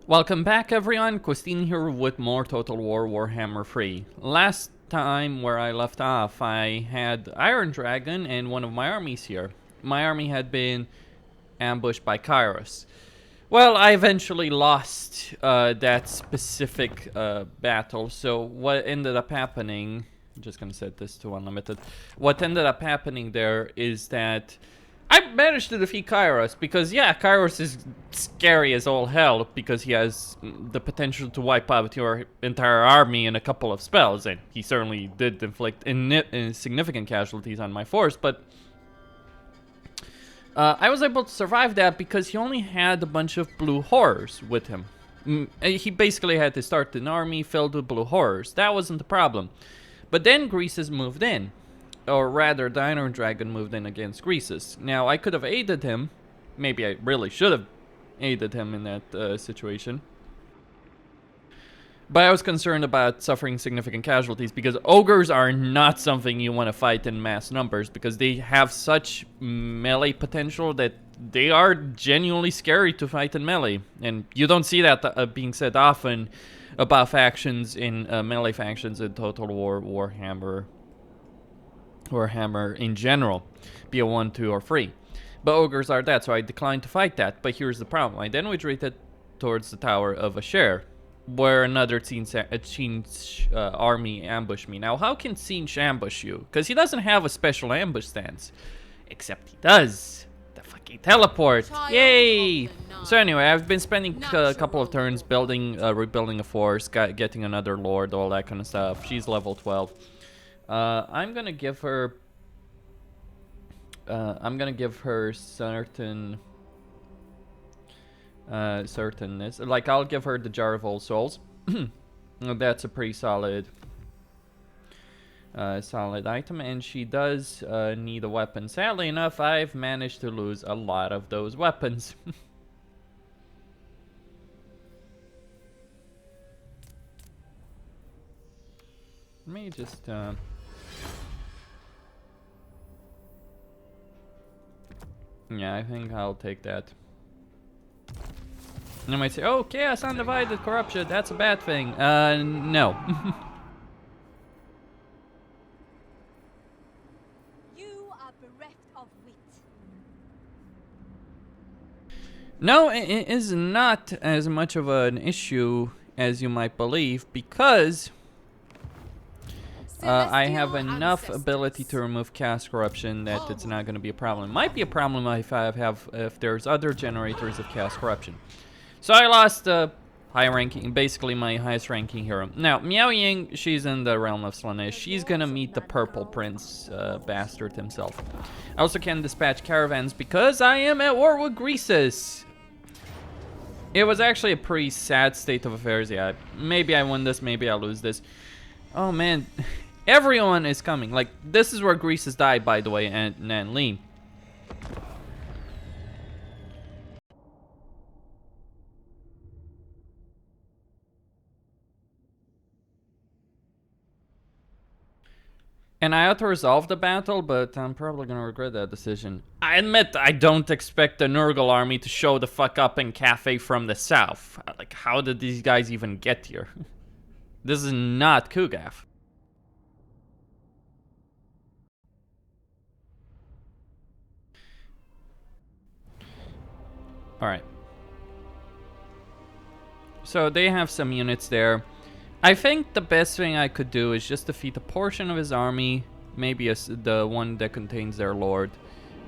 Welcome back everyone, Christine here with more Total War Warhammer 3. Last time where I left off, I had Iron Dragon and one of my armies here. My army had been ambushed by Kairos. Well, I eventually lost that specific battle, so what ended up happening... I'm just gonna set this to unlimited. What ended up happening there is that I managed to defeat Kairos because, yeah, Kairos is scary as all hell because he has the potential to wipe out your entire army in a couple of spells, and he certainly did inflict significant casualties on my force, but I was able to survive that because he only had a bunch of blue horrors with him. He basically had to start an army filled with blue horrors. That wasn't the problem. But then Greases moved in. Or rather, the Iron Dragon moved in against Greases. Now, I could have aided him. Maybe I really should have aided him in that situation. But I was concerned about suffering significant casualties because Ogres are not something you want to fight in mass numbers because they have such melee potential that they are genuinely scary to fight in melee. And you don't see that being said often about factions in melee factions in Total War Warhammer in general, be it 1, 2, or 3. But Ogres are that, so I declined to fight that. But here's the problem. I then retreated towards the Tower of Asher, where another Tzeentch army ambushed me. Now, how can Tzeentch ambush you? Because he doesn't have a special ambush stance. Except he does. The fucking teleport. Yay! So anyway, I've been spending a couple of turns building, rebuilding a force, getting another lord, all that kind of stuff. She's level 12. I'm gonna give her certainness. Like, I'll give her the Jar of All Souls. That's a pretty solid item, and she does need a weapon. Sadly enough, I've managed to lose a lot of those weapons. Let me just yeah, I think I'll take that. You might say, oh, Chaos Undivided Corruption, that's a bad thing. No. You are bereft of wit. No, it is not as much of an issue as you might believe, because I have enough ability to remove Chaos Corruption that it's not going to be a problem. It might be a problem if there's other generators of Chaos Corruption. So I lost high ranking, basically my highest ranking hero. Now, Miao Ying, she's in the realm of Slanesh. She's gonna meet the Purple Prince bastard himself. I also can dispatch caravans because I am at war with Greases. It was actually a pretty sad state of affairs. Yeah, maybe I win this, maybe I lose this. Oh man, everyone is coming. Like, this is where Greases died, by the way, and Nan Lee. And I ought to resolve the battle, but I'm probably gonna regret that decision. I admit I don't expect the Nurgle army to show the fuck up in Cathay from the south. Like, how did these guys even get here? This is not Kugath. Alright. So they have some units there. I think the best thing I could do is just defeat a portion of his army, maybe the one that contains their lord.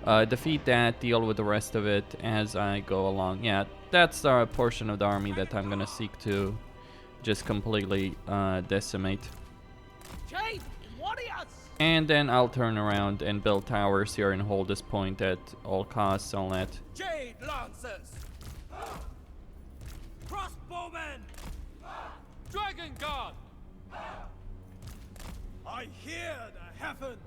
Defeat that, deal with the rest of it as I go along. Yeah, that's a portion of the army that I'm gonna seek to just completely decimate. And then I'll turn around and build towers here and hold this point at all costs, all that. Jade Lancers! Crossbowmen! Dragon Guard! I hear the heavens!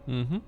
Mm-hmm.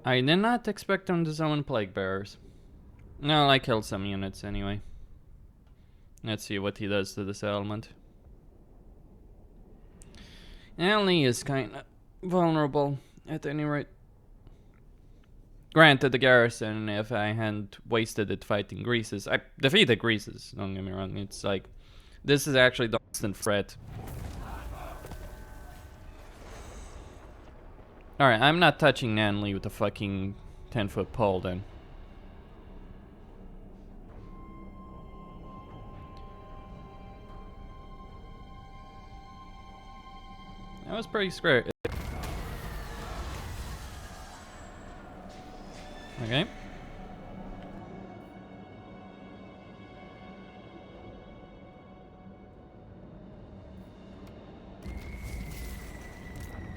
I did not expect them to summon Plague Bearers. No, I killed some units anyway. Let's see what he does to this element. Ellie is kind of vulnerable, at any rate. Granted, the garrison, if I hadn't wasted it fighting Greases, I defeated Greases, don't get me wrong. It's like, this is actually the constant threat. Alright, I'm not touching Nanley with a fucking 10-foot pole then. That was pretty scary. Okay.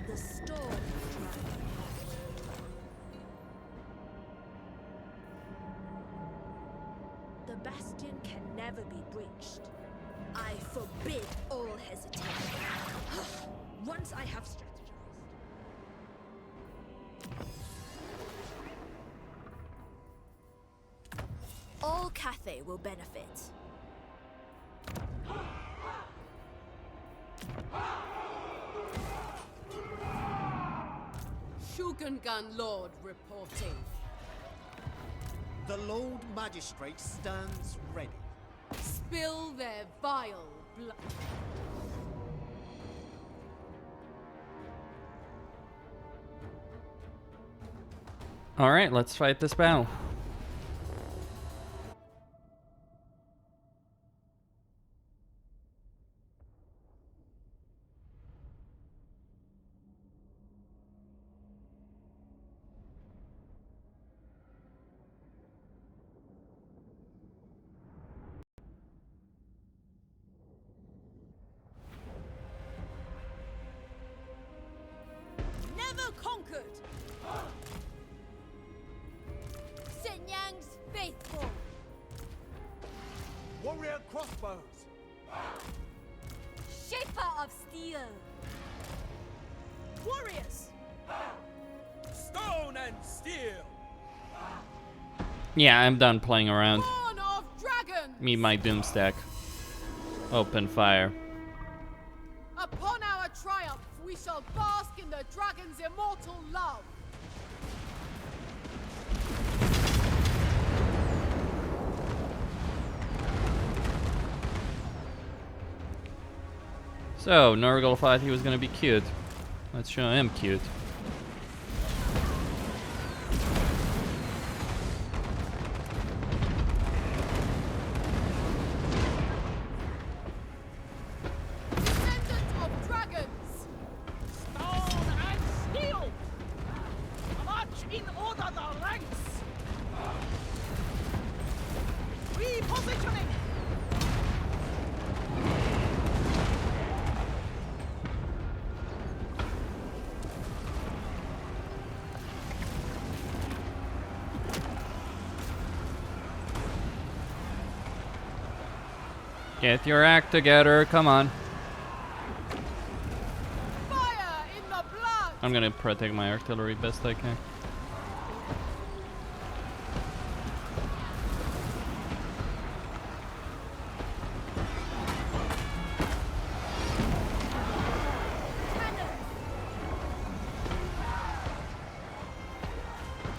The storm is driving. The bastion can never be breached. I forbid all hesitation. Once I have strategized. All Cathay will benefit. Shogungan Lord reporting. The Lord Magistrate stands ready. Spill their vile blood. Alright, let's fight this battle. Never conquered. Senyang's faithful. Warrior crossbows. Shaper of steel. Warriors. Stone and steel. Yeah, I'm done playing around. Born of dragons! Me, my Doomstack. Open fire. Upon our triumph, we shall bask in the dragon's immortal love. So, Nurgle thought he was gonna be cute. Let's show him cute. Descendant of dragons! Stone and steel. March in order the ranks. Repositioning. Get your act together, come on. Fire in the blood! I'm gonna protect my artillery best I can.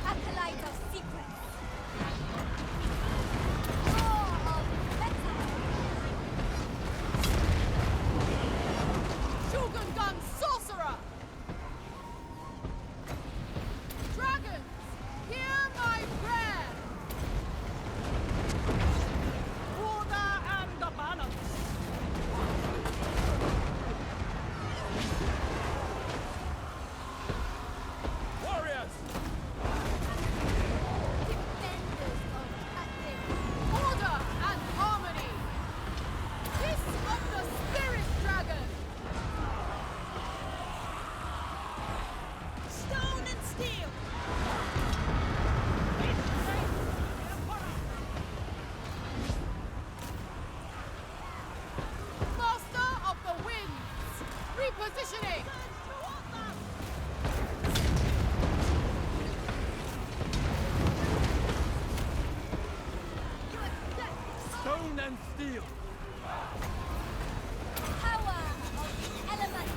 Acolyte of secrets. War of metal. Shogungan sorcerer! and steel. Power of the elements.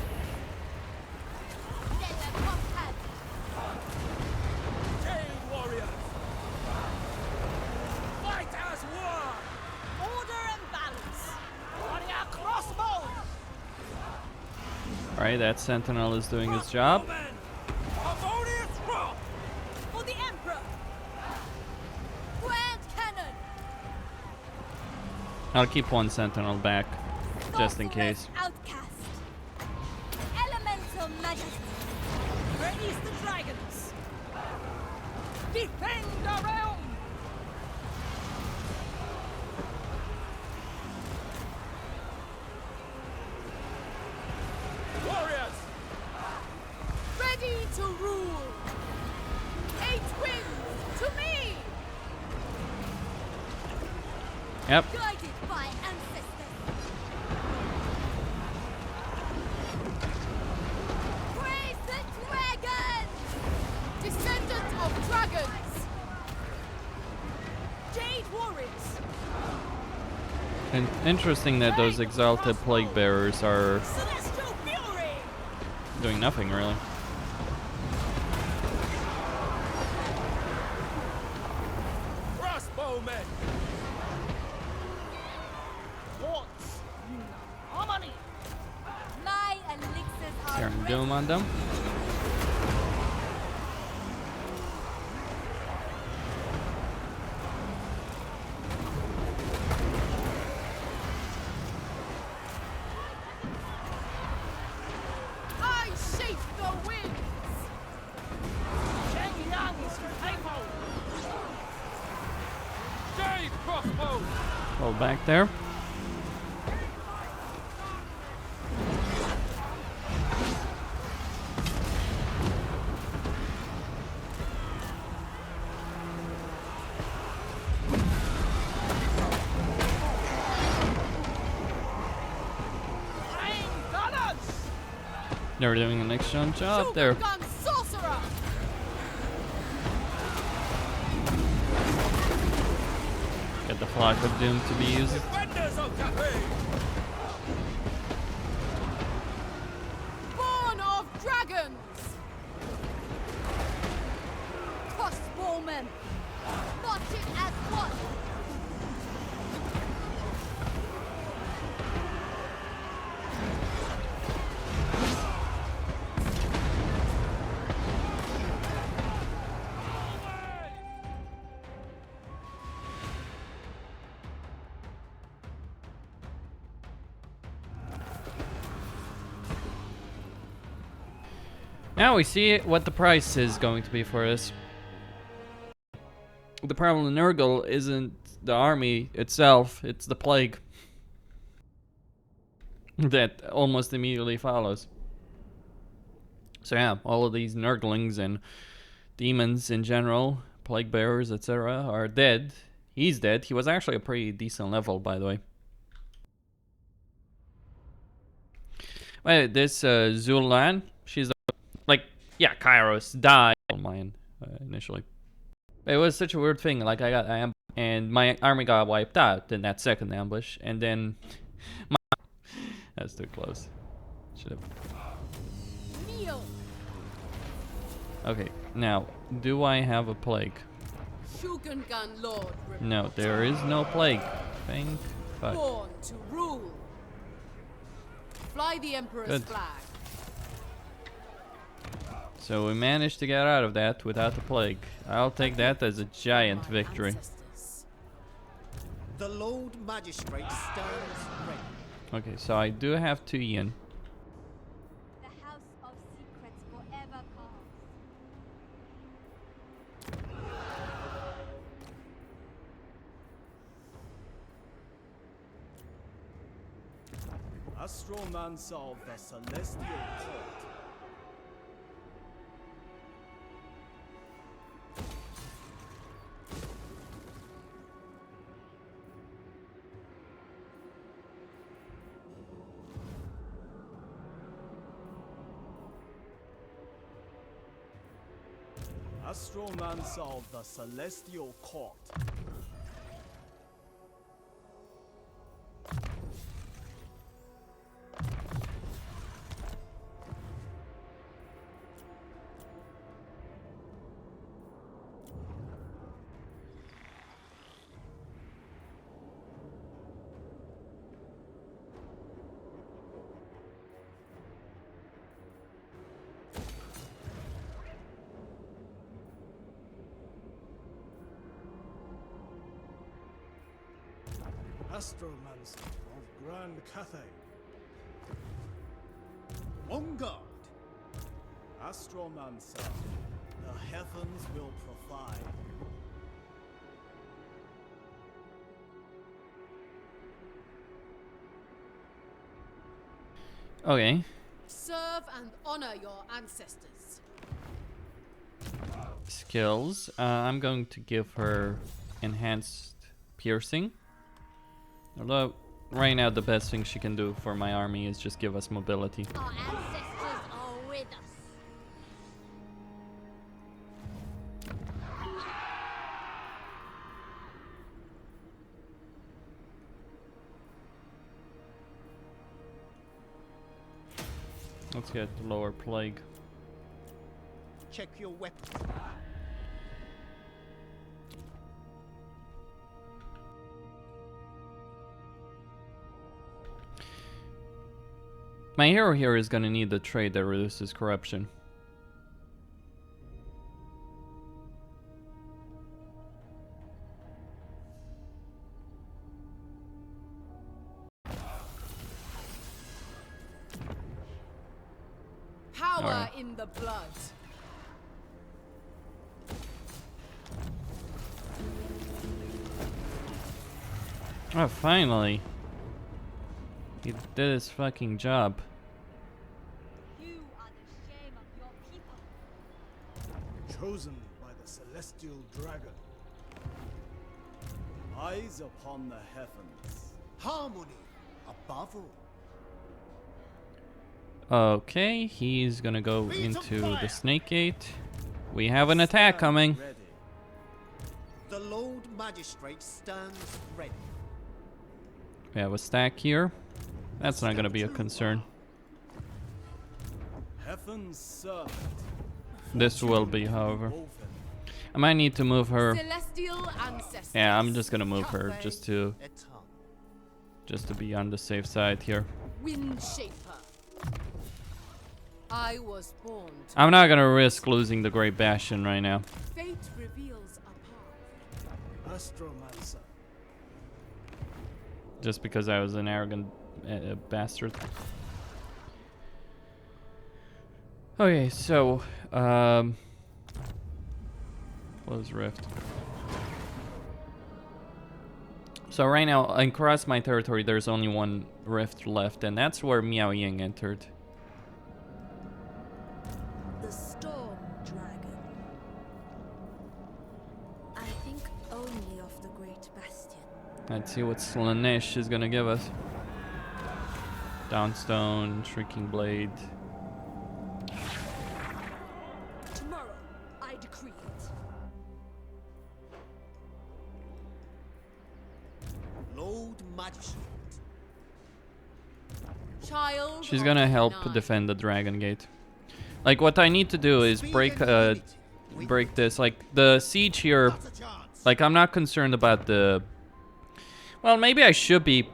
Let the compact. Jade warriors. Fight as one. Order and balance. Warrior crossbow. Alright, that sentinel is doing his job. Crossbowmen. Harmonious rock. For the Emperor. Grand cannon. I'll keep one sentinel back, just in Sorcerer's case. Outcast. Elemental majesty. Raise the dragons. Defend the realm. Warriors. Ready to rule. Eight winds to me. Yep. Guided by ancestors. Praise the dragon. Descendant of dragons. Jade warriors. And interesting that those exalted plague bearers are Celestial fury. doing nothing really. Crossbowmen. Lords in harmony. My elixirs are Serum ready. Doom on them. I shape the winds. Shang Yang is faithful. Jade crossbow. Hold back there. Flying gunners. They're doing an excellent job there. Gun sorcerer. Get the Flock of Doom to be used. Invaders of Cathay. Born of dragons. Crossbowmen. Marching as one. Now we see what the price is going to be for us. The problem in Nurgle isn't the army itself, it's the plague that almost immediately follows. So yeah, all of these Nurglings and demons in general, plague bearers, etc. are dead. He's dead. He was actually a pretty decent level, by the way. Wait, this Zulan, she's yeah, Kairos died on mine initially. It was such a weird thing. Like I am, and my army got wiped out in that second ambush, and then that's too close. Should have. Kneel. Okay, now do I have a plague? Shogungan Lord. No, there is no plague. Thank fuck. Born to rule. Fly the Emperor's Good. flag. So we managed to get out of that without the plague. I'll take that as a giant My victory. ancestors. The Lord Magistrate stands ready. Okay, so I do have 2 yen. The House of Secrets forever calls. Astromancer of the Celestial Court. Astromancer of the Celestial Court. Astromancer of Grand Cathay. On guard. Astromancer, the heavens will provide. Okay. Serve and honor your ancestors. Skills. I'm going to give her enhanced piercing. Although, right now the best thing she can do for my army is just give us mobility. Our ancestors are with us. Let's get the lower plague. Check your weapons. My hero here is gonna need the trade that reduces corruption. Power Alright. in the blood. Oh, finally. He did his fucking job. You are the shame of your people. Chosen by the celestial dragon. Eyes upon the heavens. Harmony above all. Okay, he's gonna go Feet of into the fire. snake gate. We have an attack coming. Ready. The Lord Magistrate stands ready. We have a stack here. That's not gonna be a concern. Heaven's servant. This will be, however. Woven. I might need to move her. Celestial ancestors. Yeah, I'm just gonna move her Cathay. just to be on the safe side here. Wind shaper. I was born to I'm not gonna risk losing the Great Bastion right now. fate reveals a path. Astromancer. Just because I was an arrogant bastard. Okay, so close rift. So right now, across my territory, there's only one rift left, and that's where Miao Ying entered. The storm dragon. I think only of the great bastion. Let's see what Slanesh is gonna give us. Downstone, Shrieking Blade. Tomorrow, I decree it. Lord Magistrate. Child. She's of gonna help nine. defend the Dragon Gate. Like, what I need to do is break this. Like, the siege here, Not a chance. like, I'm not concerned about the... Well, maybe I should be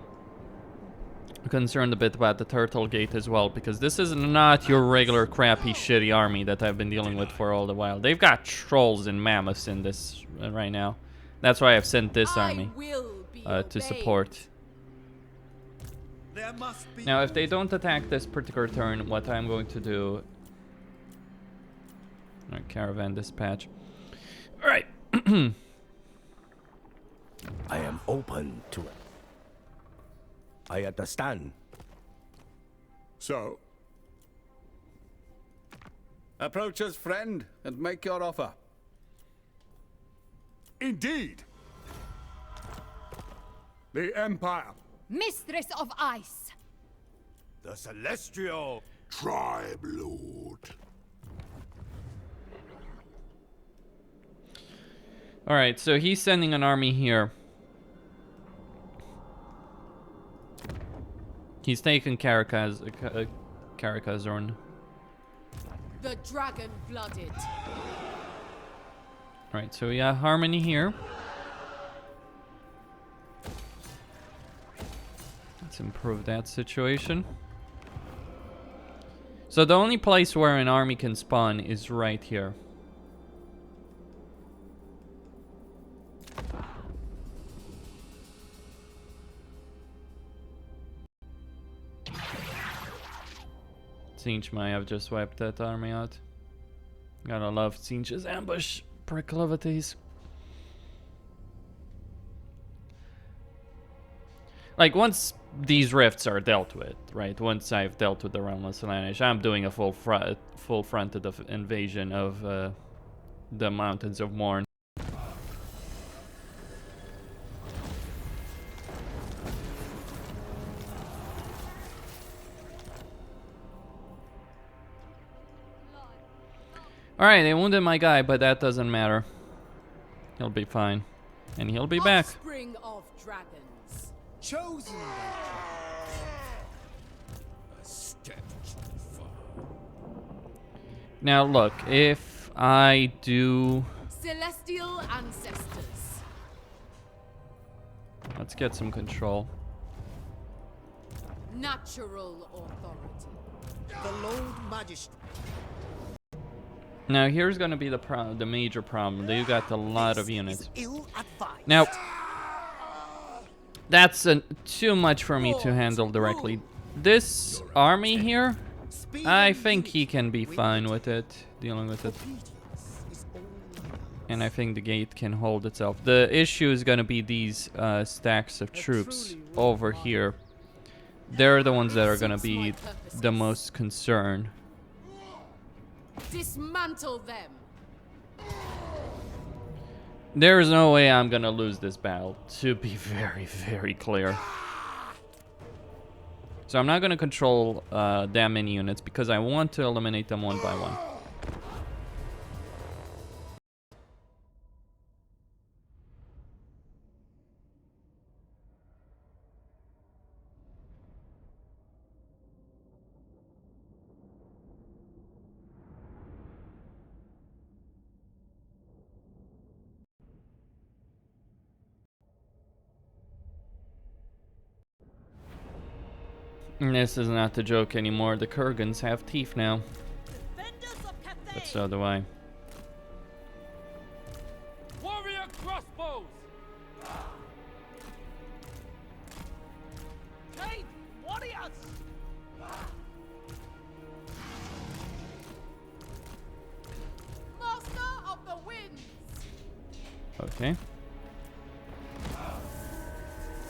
concerned a bit about the Turtle Gate as well, because this is not your regular crappy shitty army that I've been dealing with for all the while. They've got trolls and mammoths in this right now. That's why I've sent this army I will be to obeyed. support. There must be Now, if they don't attack this particular turn, what I'm going to do... Alright, caravan dispatch. Alright. I am open to it. I understand. So? Approach us, friend, and make your offer. Indeed. The Empire. Mistress of Ice. The Celestial Tribe Lord. Alright, so he's sending an army here. He's taken Karakazorn. The dragon-blooded. Right, so we got Harmony here. Let's improve that situation. So the only place where an army can spawn is right here. Siege might have just wiped that army out. Gotta love Siege's ambush proclivities. Like, once these rifts are dealt with, right? Once I've dealt with the Realmless Lineage, I'm doing a full fronted invasion of the Mountains of Morn. Alright, they wounded my guy, but that doesn't matter. He'll be fine. And he'll be back. Offspring of dragons. Chosen A step too far. Now look, if I do... Celestial ancestors. Let's get some control. Natural authority. the Lord Magistrate. Now here's gonna be the major problem. They got a lot of units. Ill-advised. Now, that's too much for me to handle directly. This army here, I think he can be fine with it, dealing with it. And I think the gate can hold itself. The issue is gonna be these stacks of troops over here. They're the ones that are gonna be the most concerned. Dismantle them. There is no way I'm gonna lose this battle, to be very, very clear. So I'm not gonna control that many units because I want to eliminate them one by one. And this is not the joke anymore. The Kurgans have teeth now. Defenders of Cathay. But so do I. Warrior crossbows! Hey, warriors! Master of the winds. Okay.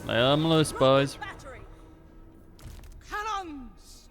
Let them loose, boys. Battery. Cannons.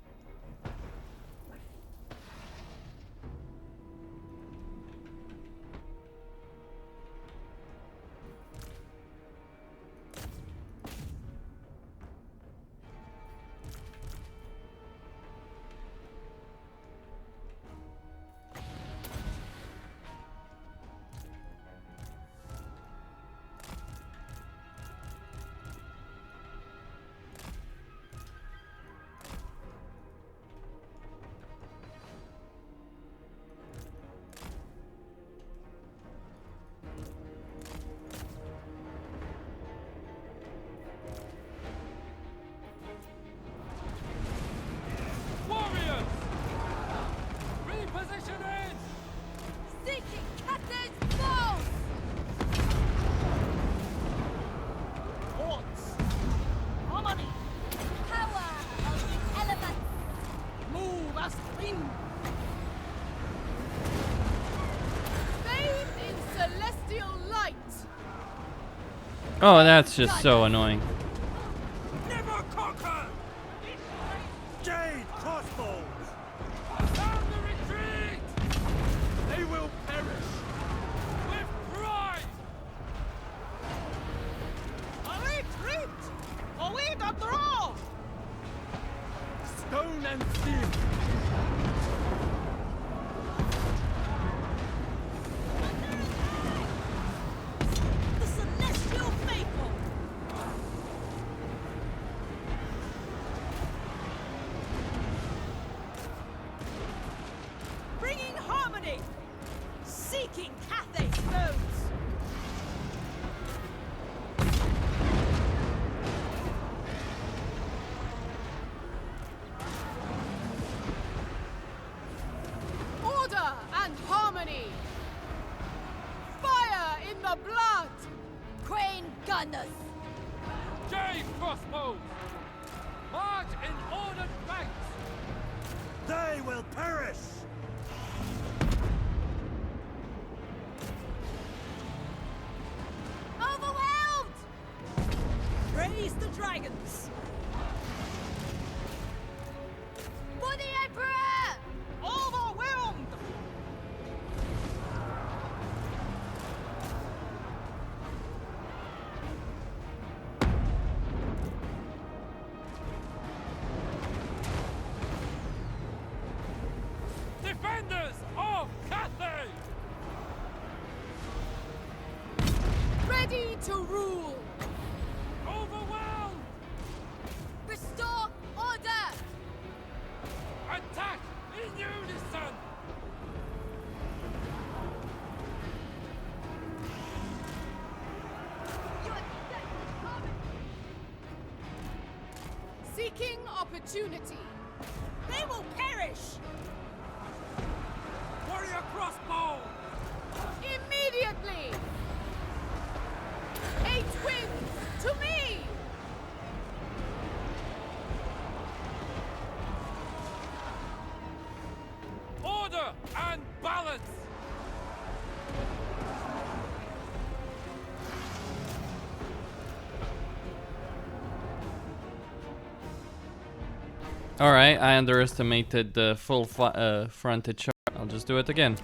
Warriors! Reposition in! Seeking Cathay's foes. Hordes. Harmony. Power of the elements. Move as wind. Bathed in celestial light. Oh, that's just so annoying. Never conquer! Jade crossbows! Sound the retreat! They will perish! With pride! A retreat. Away the draw. Stone and steel! The celestial faithful. Bringing harmony. Seeking Cathay's foes. Order and harmony. Fire in the blood. Crane gunners. Jade crossbows! March in ordered ranks! They will perish! Overwhelmed! Praise the dragons! For the Emperor! Overwhelmed! Defenders of Cathay! Ready to rule! Overwhelmed! Restore order! Attack in unison! Seeking opportunity. They will perish! Warrior crossbow! Immediately! 8 winds to me! Order and balance! Alright, I underestimated the full frontage shot. I'll just do it again.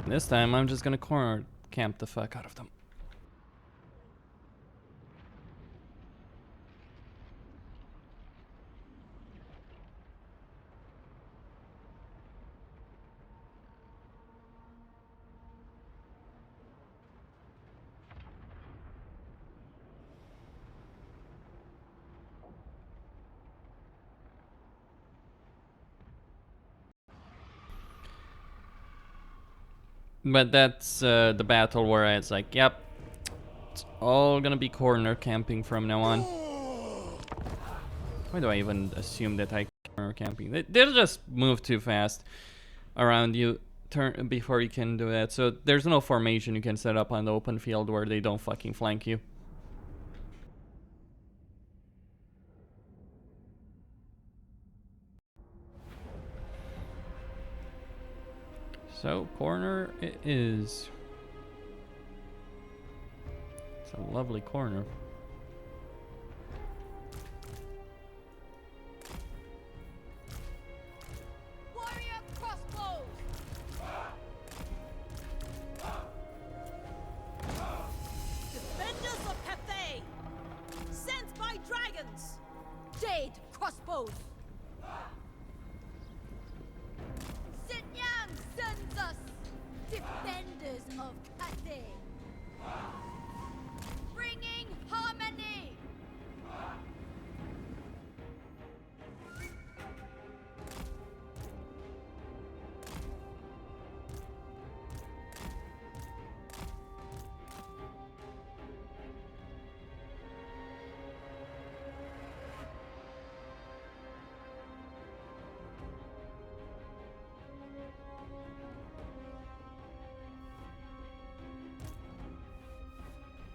This time I'm just gonna corner camp the fuck out of them. But that's the battle where it's like, yep, it's all gonna be corner camping from now on. Why do I even assume that I corner camping? They'll just move too fast around you before you can do that. So there's no formation you can set up on the open field where they don't fucking flank you. So, corner it is. It's a lovely corner. Warrior crossbows! Defenders of Cathay! Sent by dragons! Jade crossbows! Xinyan sends us! Defenders of Cathay! Bringing harmony!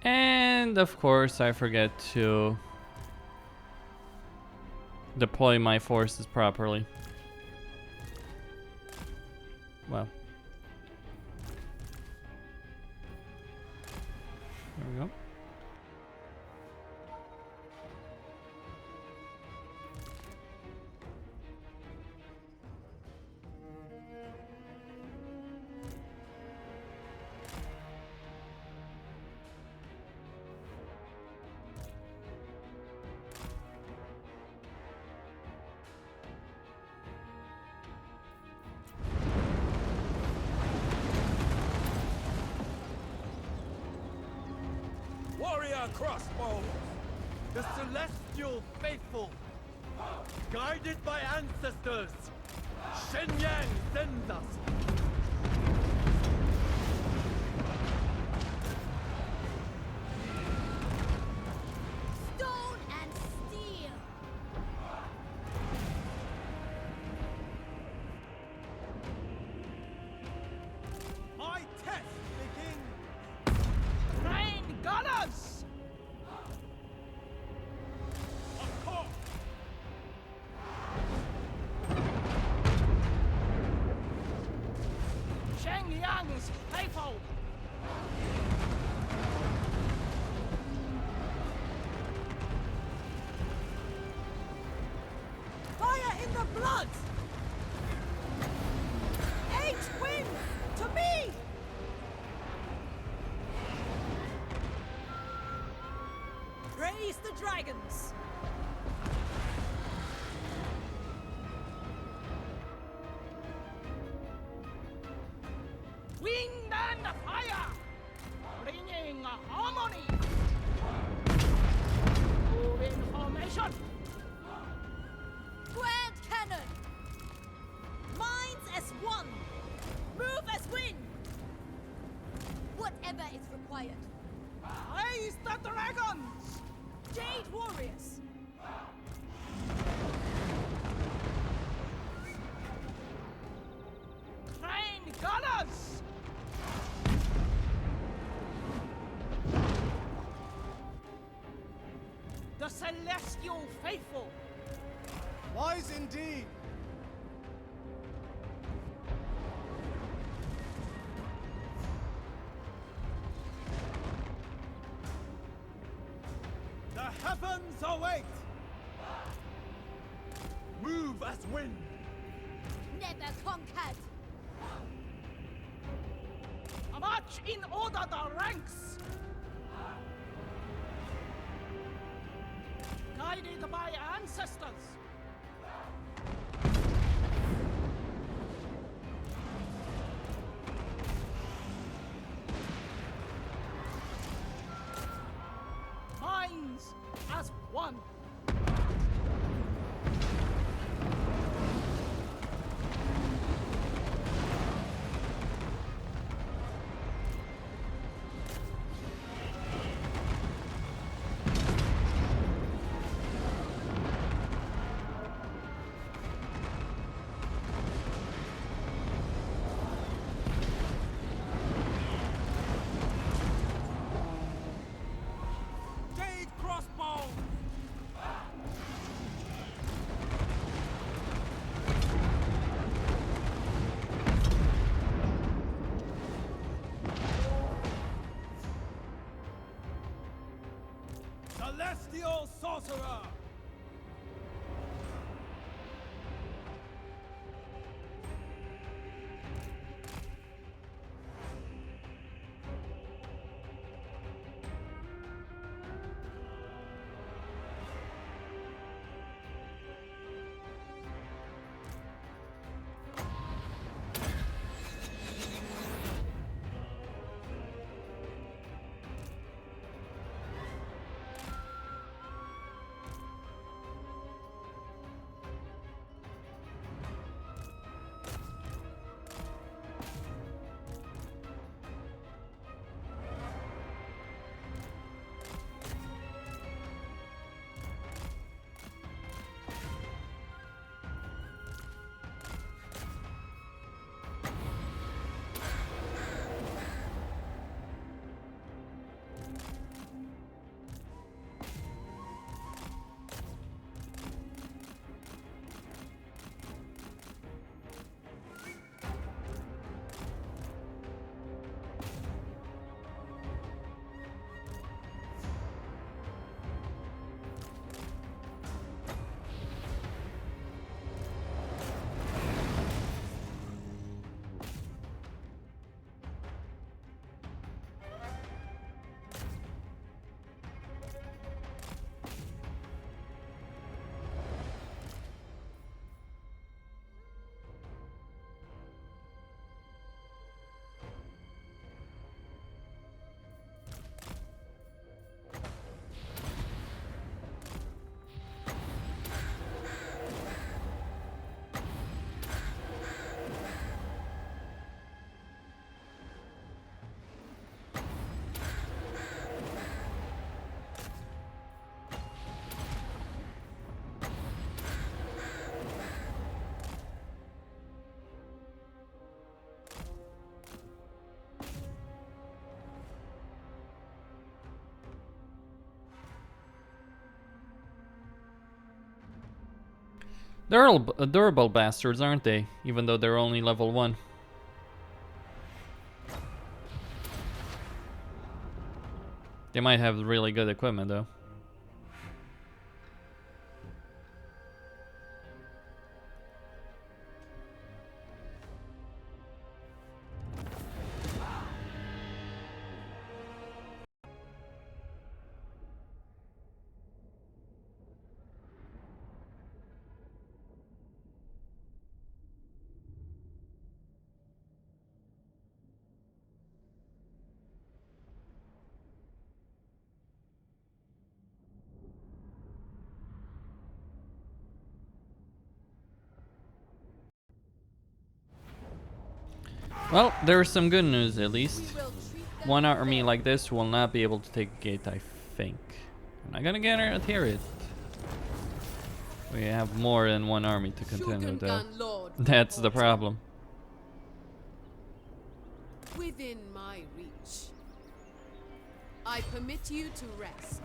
And of course I forget to deploy my forces properly. Well. There we go. Warrior crossbows! The celestial faithful! Guided by ancestors! Shenyang sends us! Stone and steel! My test begins! Train gunners! Of course! Wing Yang's faithful. Fire in the blood! Eight win! To me! Praise the dragons! Wind and fire, bringing harmony. Move in formation. Grand cannon! Minds as one! Move as wind! Whatever is required. Raise the dragons. Jade warriors! Train gunners. The celestial faithful. Wise indeed. The heavens await! Move as wind! Never conquered! March in order the ranks. Guided by ancestors. Minds as one. Jade crossbow! Celestial sorcerer! They're all durable bastards, aren't they? Even though they're only level 1. They might have really good equipment though. Well, there's some good news at least. We will treat them One army fairly. like this will not be able to take a gate, I think. I'm not gonna guarantee it. We have more than one army to contend with though. Shogun Lord That's the reporting. problem. Within my reach. I permit you to rest.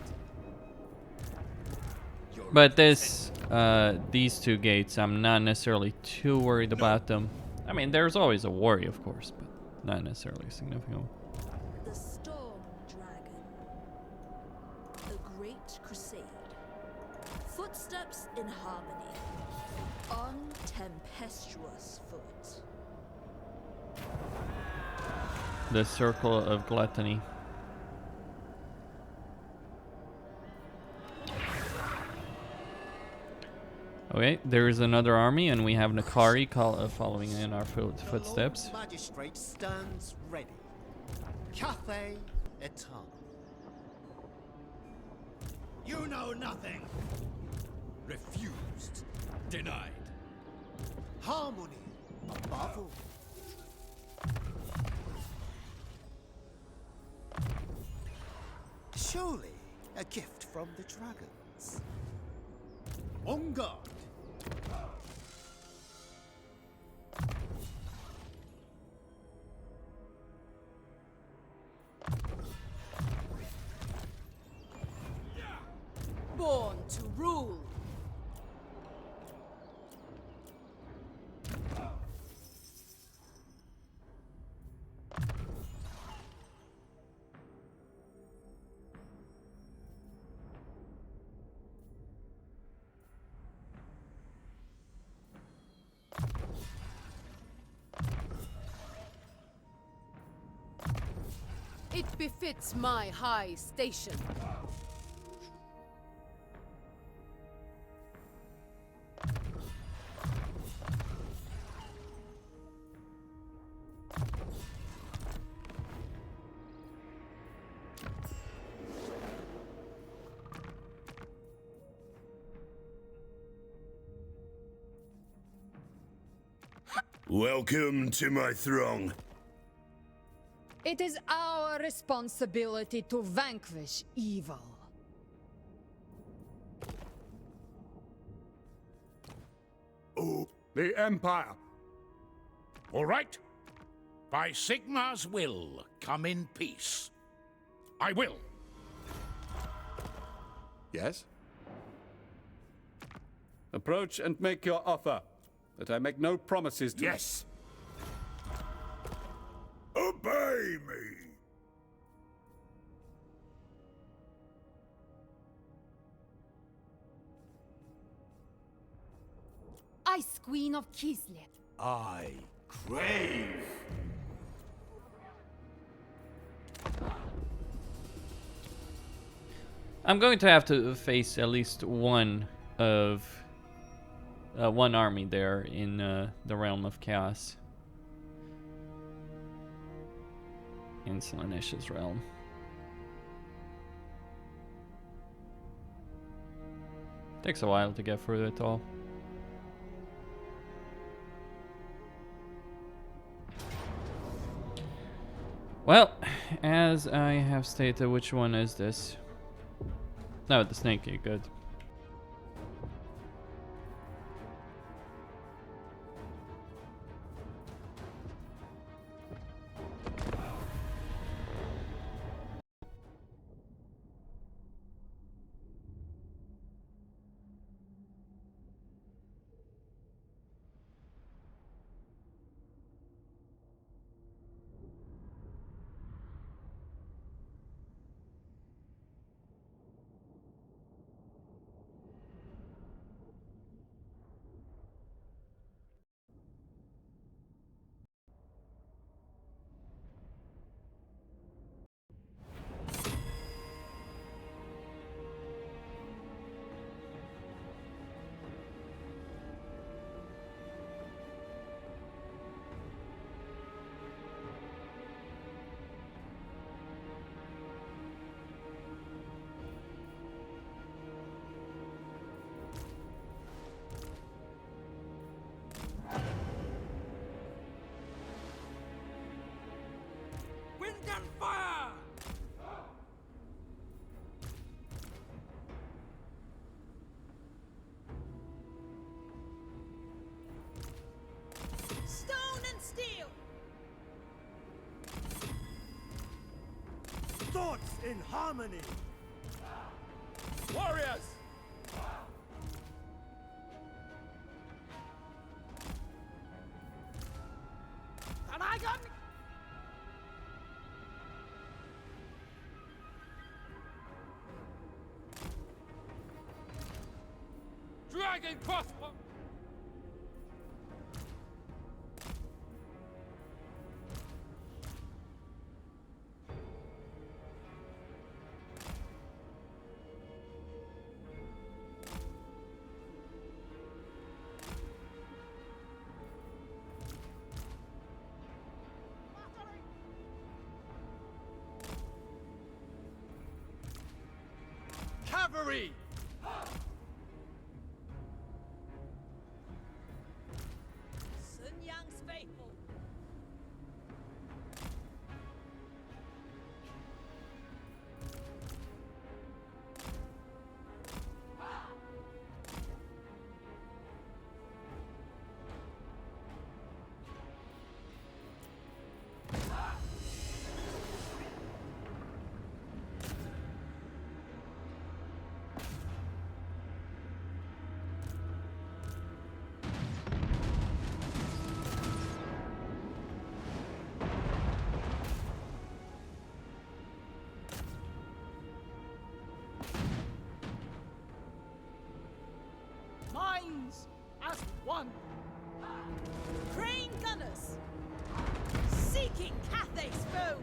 But these two gates, I'm not necessarily too worried about them. I mean, there's always a worry, of course, but not necessarily a significant one. The Storm Dragon. The Great Crusade. Footsteps in harmony. On tempestuous foot. The Circle of Gluttony. Okay, there is another army, and we have Nakari following in our footsteps. The Lord Magistrate stands ready. Cathay eternal. You know nothing. Refused. Denied. Harmony above all. Surely a gift from the dragons. On guard. Born to rule. It befits my high station. Welcome to my throng. It is our responsibility to vanquish evil. Oh, the Empire. All right. By Sigmar's will, come in peace. I will. Yes? Approach and make your offer, but I make no promises to... Yes. Obey me. Ice Queen of Kislev. I crave. I'm going to have to face at least one army there in the realm of chaos. In Slaanesh's realm. Takes a while to get through it all. Well, as I have stated, which one is this? No, the snake, good. Thoughts in harmony. Warriors! Dragon! Dragon crossbow! Cavalry. Sun Yang's faithful. Minds as one. Crane gunners. Seeking Cathay's foes.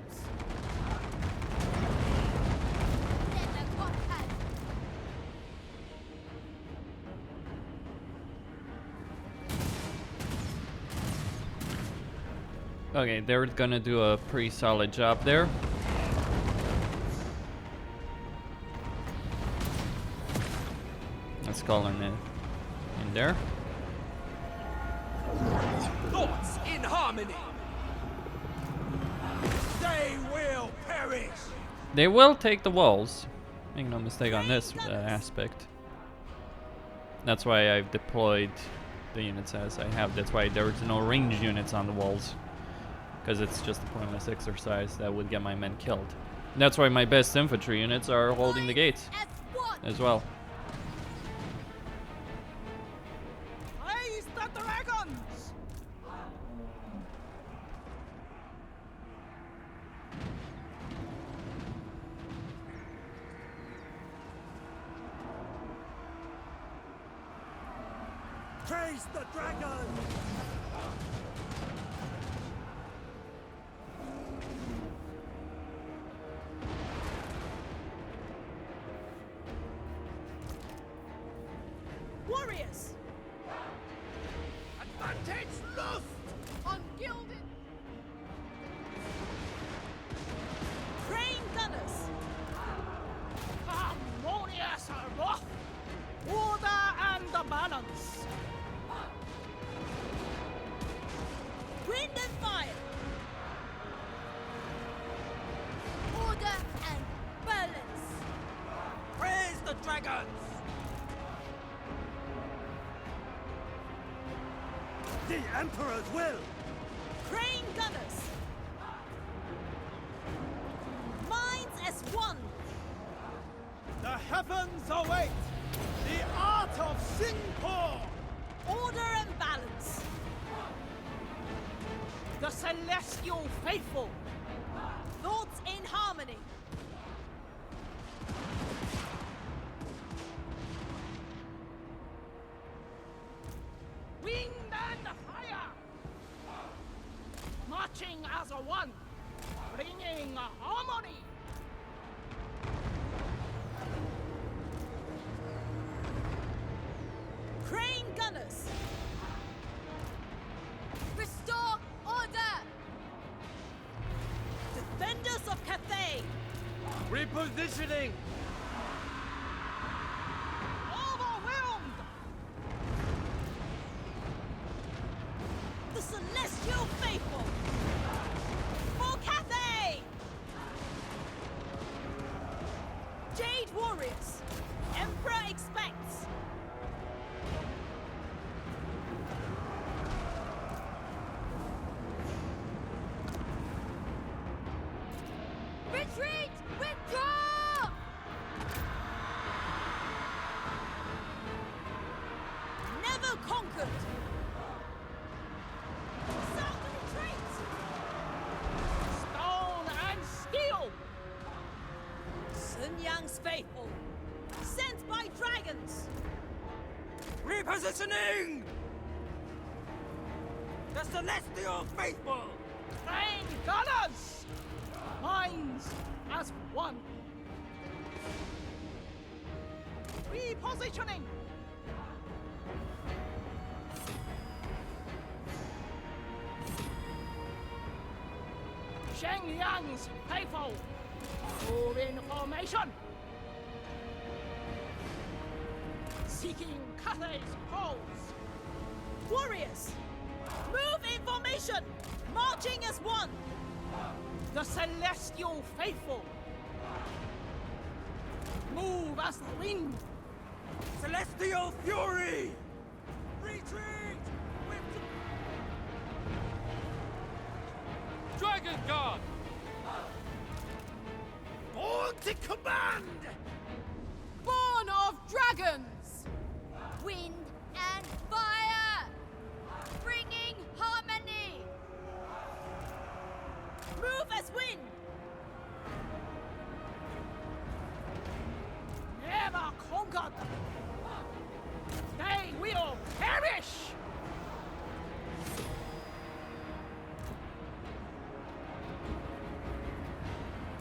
Okay, they're gonna do a pretty solid job there. Let's call him in there. Thoughts in harmony! They will perish! They will take the walls. Make no mistake on this aspect. That's why I've deployed the units as I have. That's why there's no range units on the walls. Because it's just a pointless exercise that would get my men killed. That's why my best infantry units are holding the gates as well. Raise the dragons! Praise the dragon. Warriors. Advantage lost! Ungilded! Crane gunners. Harmonious wrath! Order and balance! Wind and fire. Order and balance. Praise the dragons! The Emperor's will. Crane gunners. Minds as one. The heavens await! The art of Singapore! Order and balance. The celestial faithful! Thoughts in harmony. Wind and fire! Marching as a one, bringing harmony! Crane gunners. Restore order. Defenders of Cathay. Repositioning! Overwhelmed! The celestial faithful. For Cathay. Jade warriors. Emperor expects. Retreat with Ogres faithful! Sent by dragons! Repositioning! The celestial faithful! Train gunners! Minds as one! Repositioning! Shenyang's faithful! Move in formation! Seeking Cathay's pose! Warriors! Move in formation! Marching as one! The celestial faithful! Move as the wind! Celestial fury! Retreat! Dragon Guard! Born to command! Born of dragons! Wind and fire! Bringing harmony! Move as wind! Never conquered! They will perish!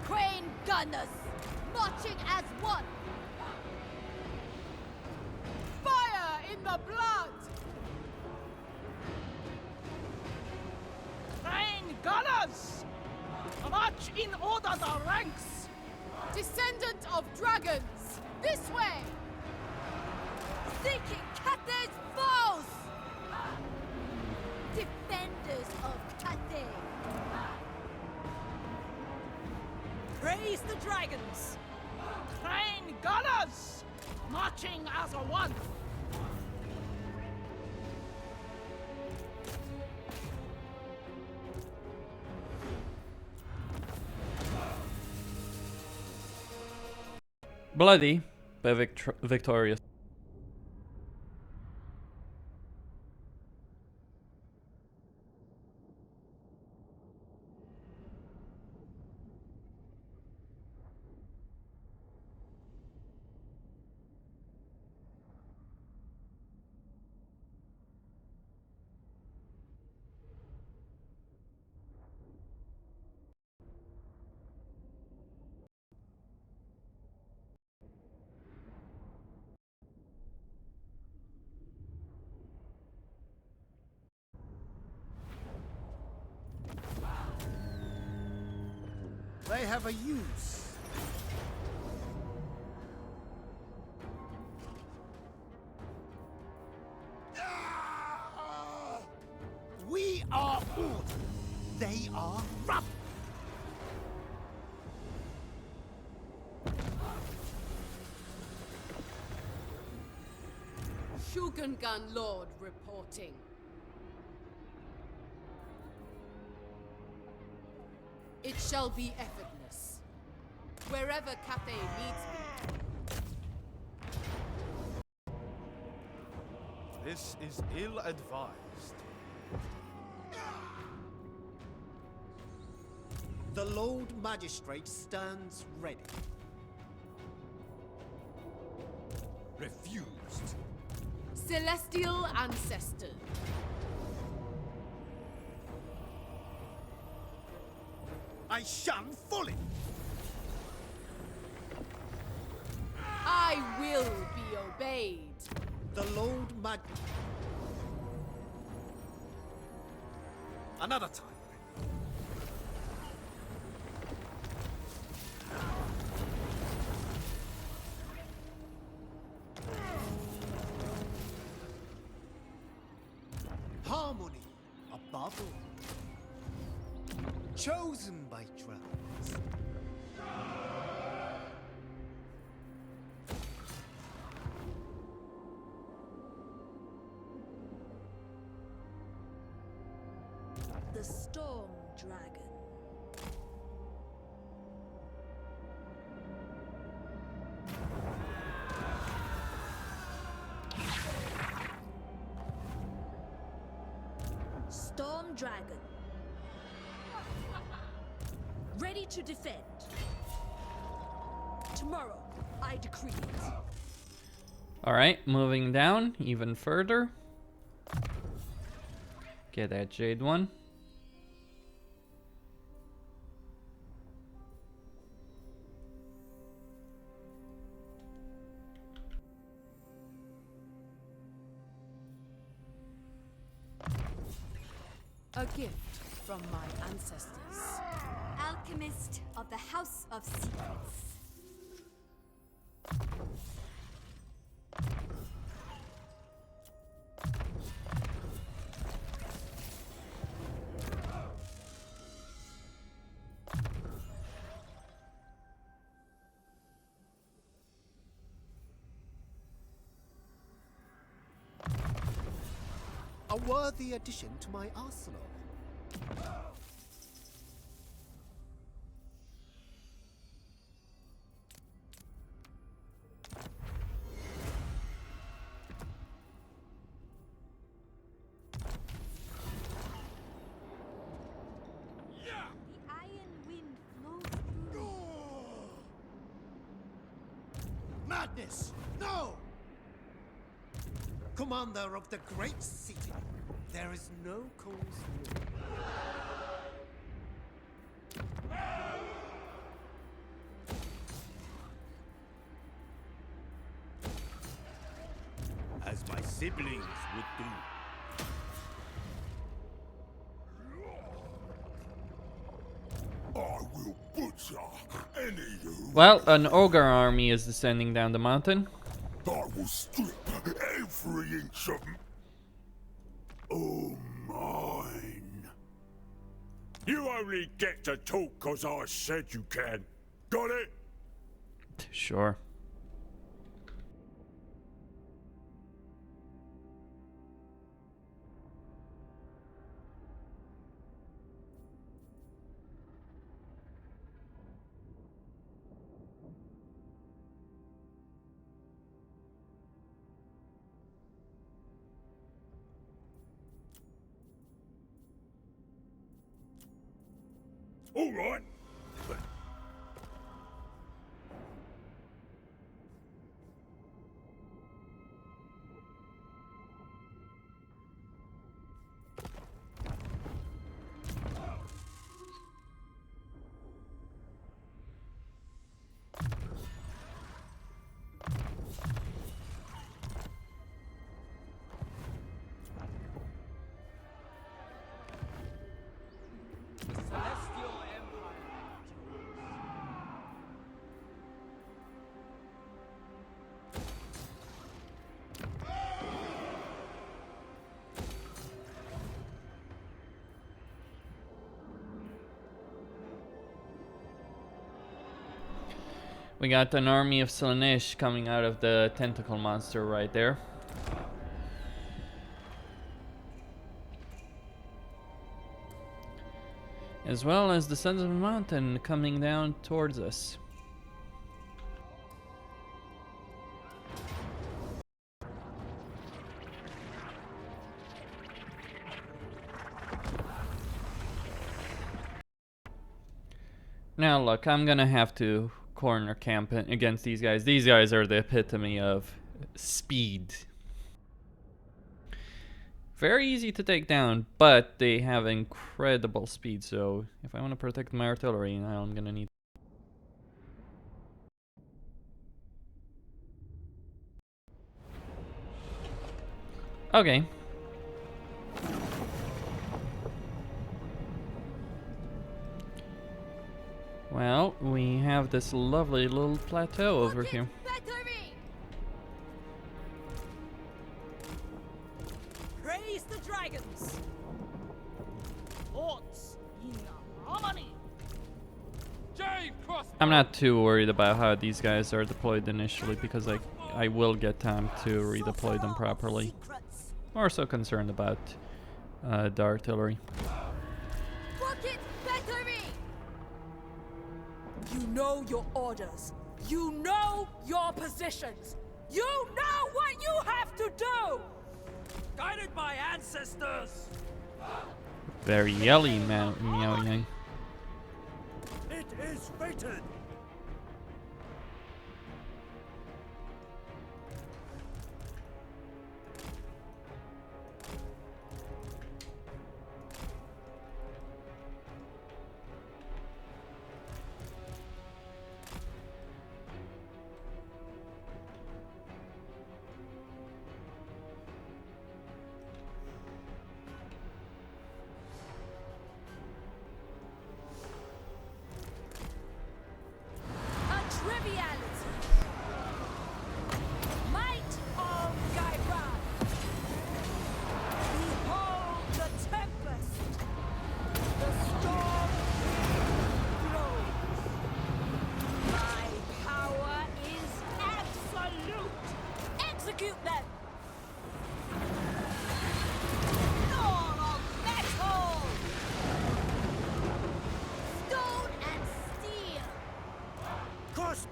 Crane gunners! Marching as one! Fire in the blood! Train gunners! March in order the ranks! Descendant of dragons! This way! Seeking Cathay's foes! Defenders of Cathay! Praise the dragons! Train gunners! Marching as a one! Bloody, but victorious. They have a use. We are order. They are rough. Shugengan Lord reporting. It shall be effortless. Wherever Cathay needs me. This is ill-advised. The Lord Magistrate stands ready. Refused. Celestial Ancestor. I shun fully. I will be obeyed. The Lord Mag... Another time. Harmony above all. Chosen by dragons. The Storm Dragon. Storm Dragon. Ready to defend. Tomorrow, I decree it. Alright, moving down even further. Get that jade one. A gift from my ancestors. Alchemist of the House of Secrets. A worthy addition to my arsenal. The iron wind flows through. Madness! No! Commander of the great city, there is no cause for As my siblings would do. I will butcher any you. Well, an ogre army is descending down the mountain. I will strip every inch of mine. You only get to talk 'cause I said you can. Got it? Sure. All right. Celestial Empire. We got an army of Slaanesh coming out of the tentacle monster right there. As well as the Sons of the Mountain coming down towards us. Now look, I'm gonna have to corner camp against these guys. These guys are the epitome of speed. Very easy to take down, but they have incredible speed, so if I want to protect my artillery, now I'm gonna need... Okay. Well, we have this lovely little plateau over here. Praise the dragons! Lords in harmony! Jade crossbow. I'm not too worried about how these guys are deployed initially because I will get time to redeploy them properly. More so concerned about the artillery. Rocket battery! You know your orders. You know your positions. You know what you have to do! Guided by ancestors. Very yelly, Miao Yang. It is fated.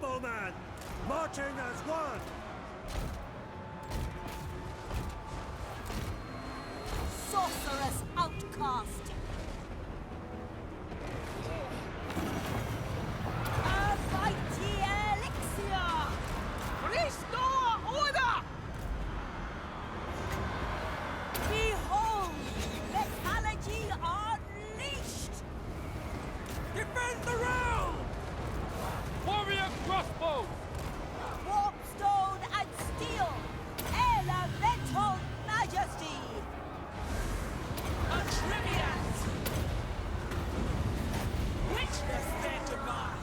crossbowman! Marching as one! Sorceress outcast! A mighty elixir! Restore order! Behold, lethality unleashed! Defend the realm! Warrior crossbow! Warpstone and steel! Elemental majesty! Atrimians! Witness their demise!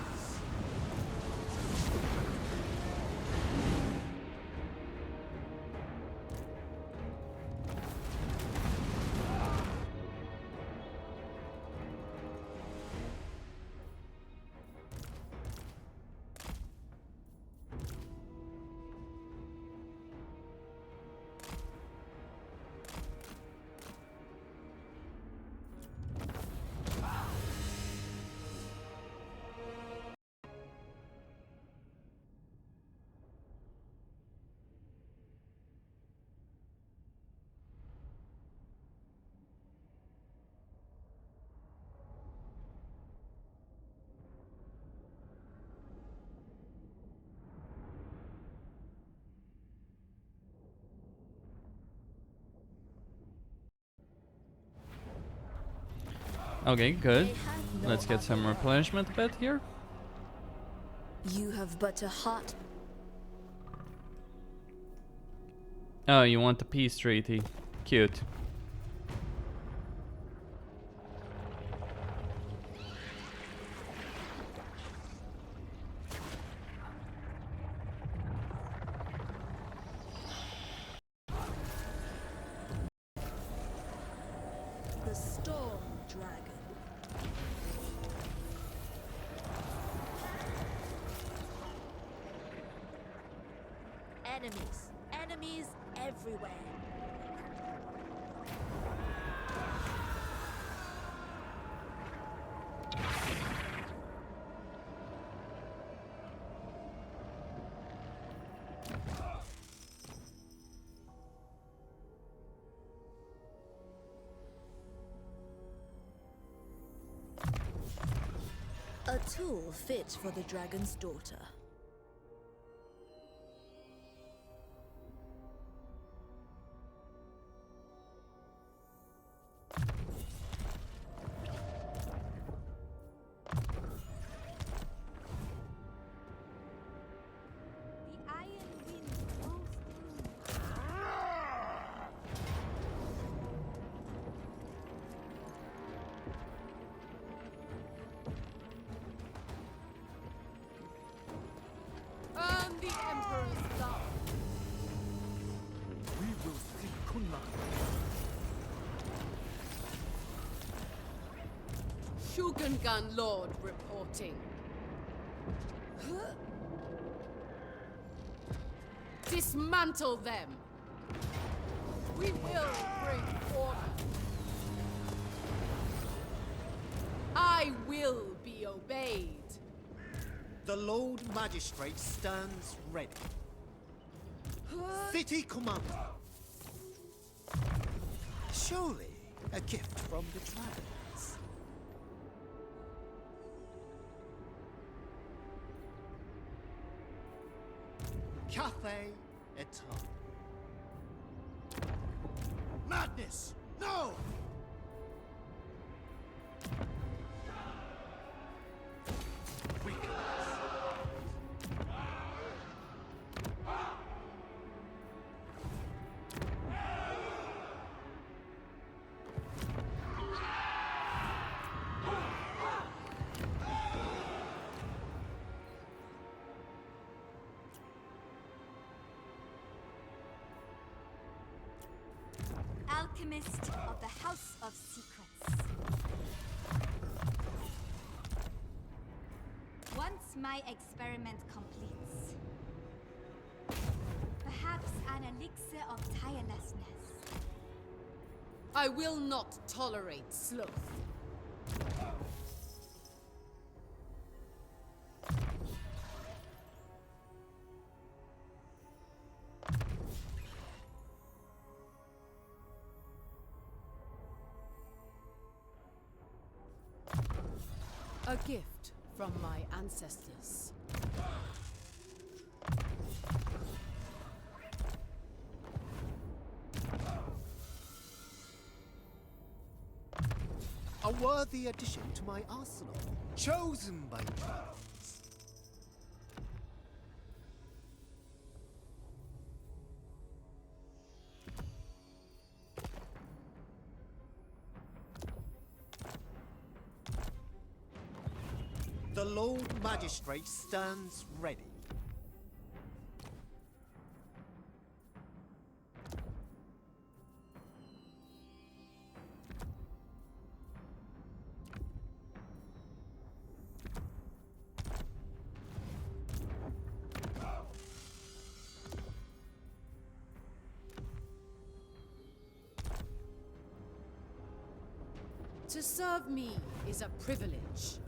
Okay, good. Let's get some replenishment a bit here. You have but a heart. Oh, you want the peace treaty. Cute. The storm dragon. Enemies. Enemies everywhere. A tool fit for the dragon's daughter. The iron wind blows through. Earn the Emperor's love. We will see Kunlun. Shugengan Lord reporting. Dismantle them. We will bring order. I will be obeyed. The Lord Magistrate stands ready. City Commander. Surely a gift from the dragons. Cathay Eton. Madness! No! Alchemist of the House of Secrets. Once my experiment completes, perhaps an elixir of tirelessness. I will not tolerate sloth. A gift from my ancestors. A worthy addition to my arsenal, chosen by chance. The Lord Magistrate stands ready. To serve me is a privilege.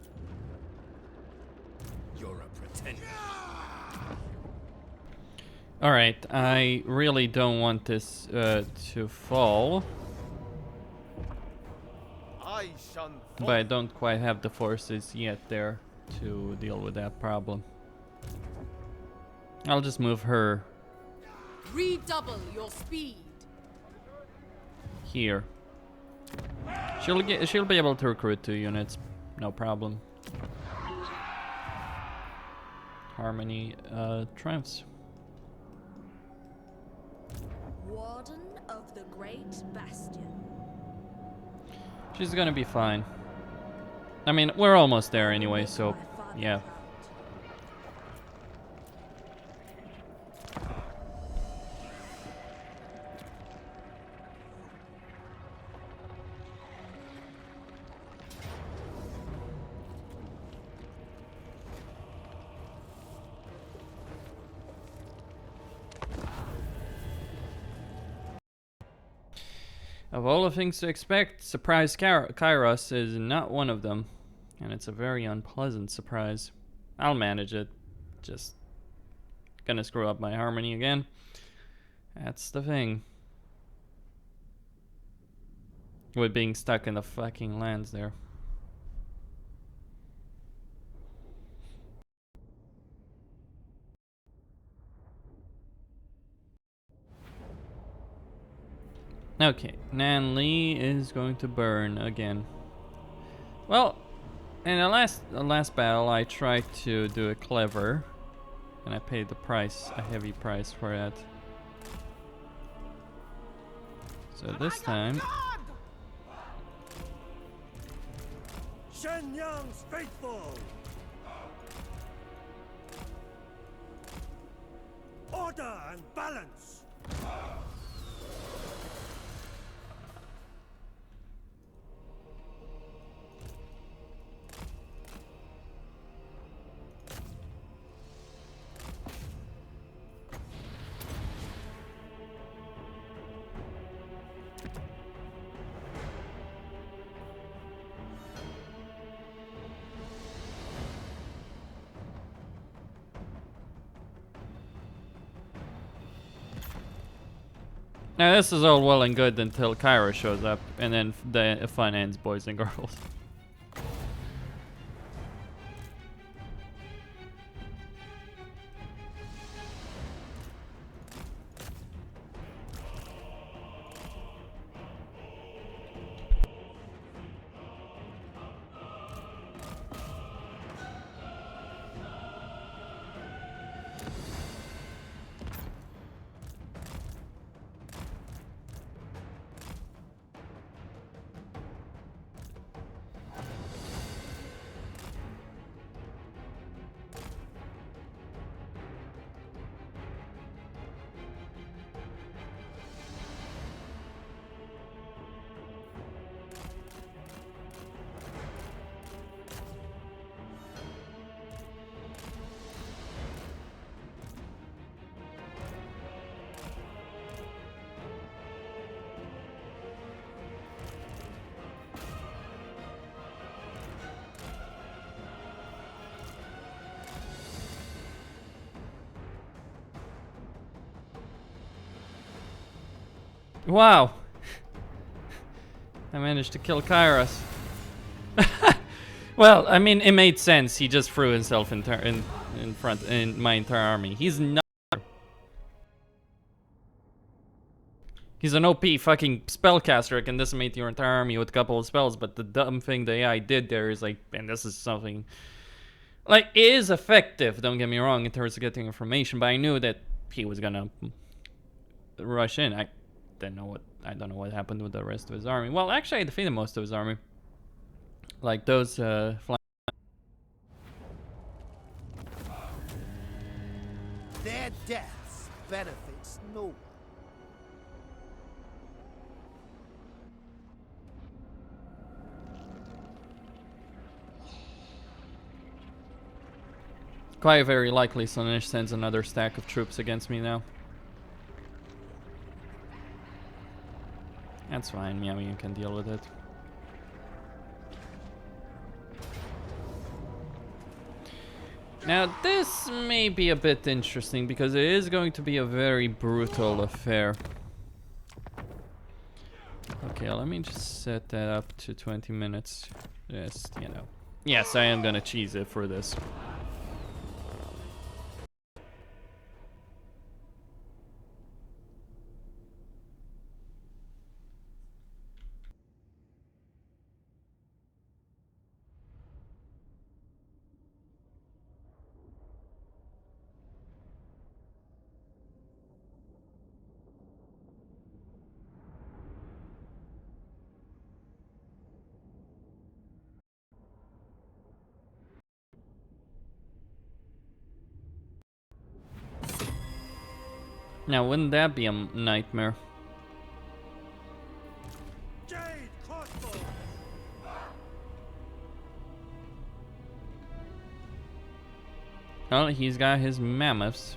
You're a pretender. Alright, I really don't want this to fall. I shun But I don't quite have the forces yet there to deal with that problem. I'll just move her Redouble your speed. here. She'll be able to recruit 2 units, no problem. Harmony triumphs. Warden of the Great Bastion. She's gonna be fine. I mean, we're almost there anyway, so yeah. Of all the things to expect, surprise Kairos is not one of them. And it's a very unpleasant surprise. I'll manage it. Just gonna screw up my harmony again. That's the thing. With being stuck in the fucking lands there. Okay, Nan Lee is going to burn again. Well, in the last battle, I tried to do it clever, and I paid the price, a heavy price for that. So this time, Shen Yang's faithful. Order and balance. now this is all well and good until Kyra shows up, and then the fun ends, boys and girls. Wow! I managed to kill Kairos. Well, I mean, it made sense. He just threw himself in front in my entire army. He's not. He's an OP fucking spellcaster. Can decimate your entire army with a couple of spells. But the dumb thing the AI did there is like, and this is something like it is effective. Don't get me wrong in terms of getting information. But I knew that he was gonna rush in. I don't know what happened with the rest of his army. Well, actually, I defeated most of his army. Like those flying. Their deaths benefits no one. Quite very likely Slaanesh sends another stack of troops against me now. That's fine, Meow can deal with it. Now this may be a bit interesting because it is going to be a very brutal affair. Okay, let me just set that up to 20 minutes. Just, you know. Yes, I am gonna cheese it for this. Now, wouldn't that be a nightmare? Jade crossbow. Oh, he's got his mammoths.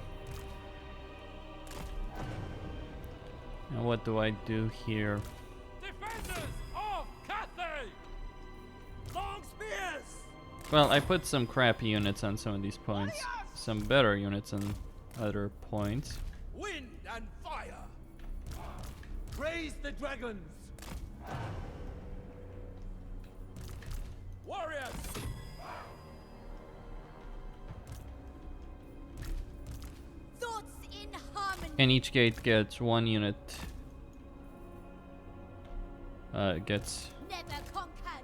Now, what do I do here? Defenders of Cathay! Long spears! Well, I put some crappy units on some of these points. Some better units on other points. Wind and fire! Raise the dragons! Warriors! Thoughts in harmony. And each gate gets one unit. Gets Never conquered.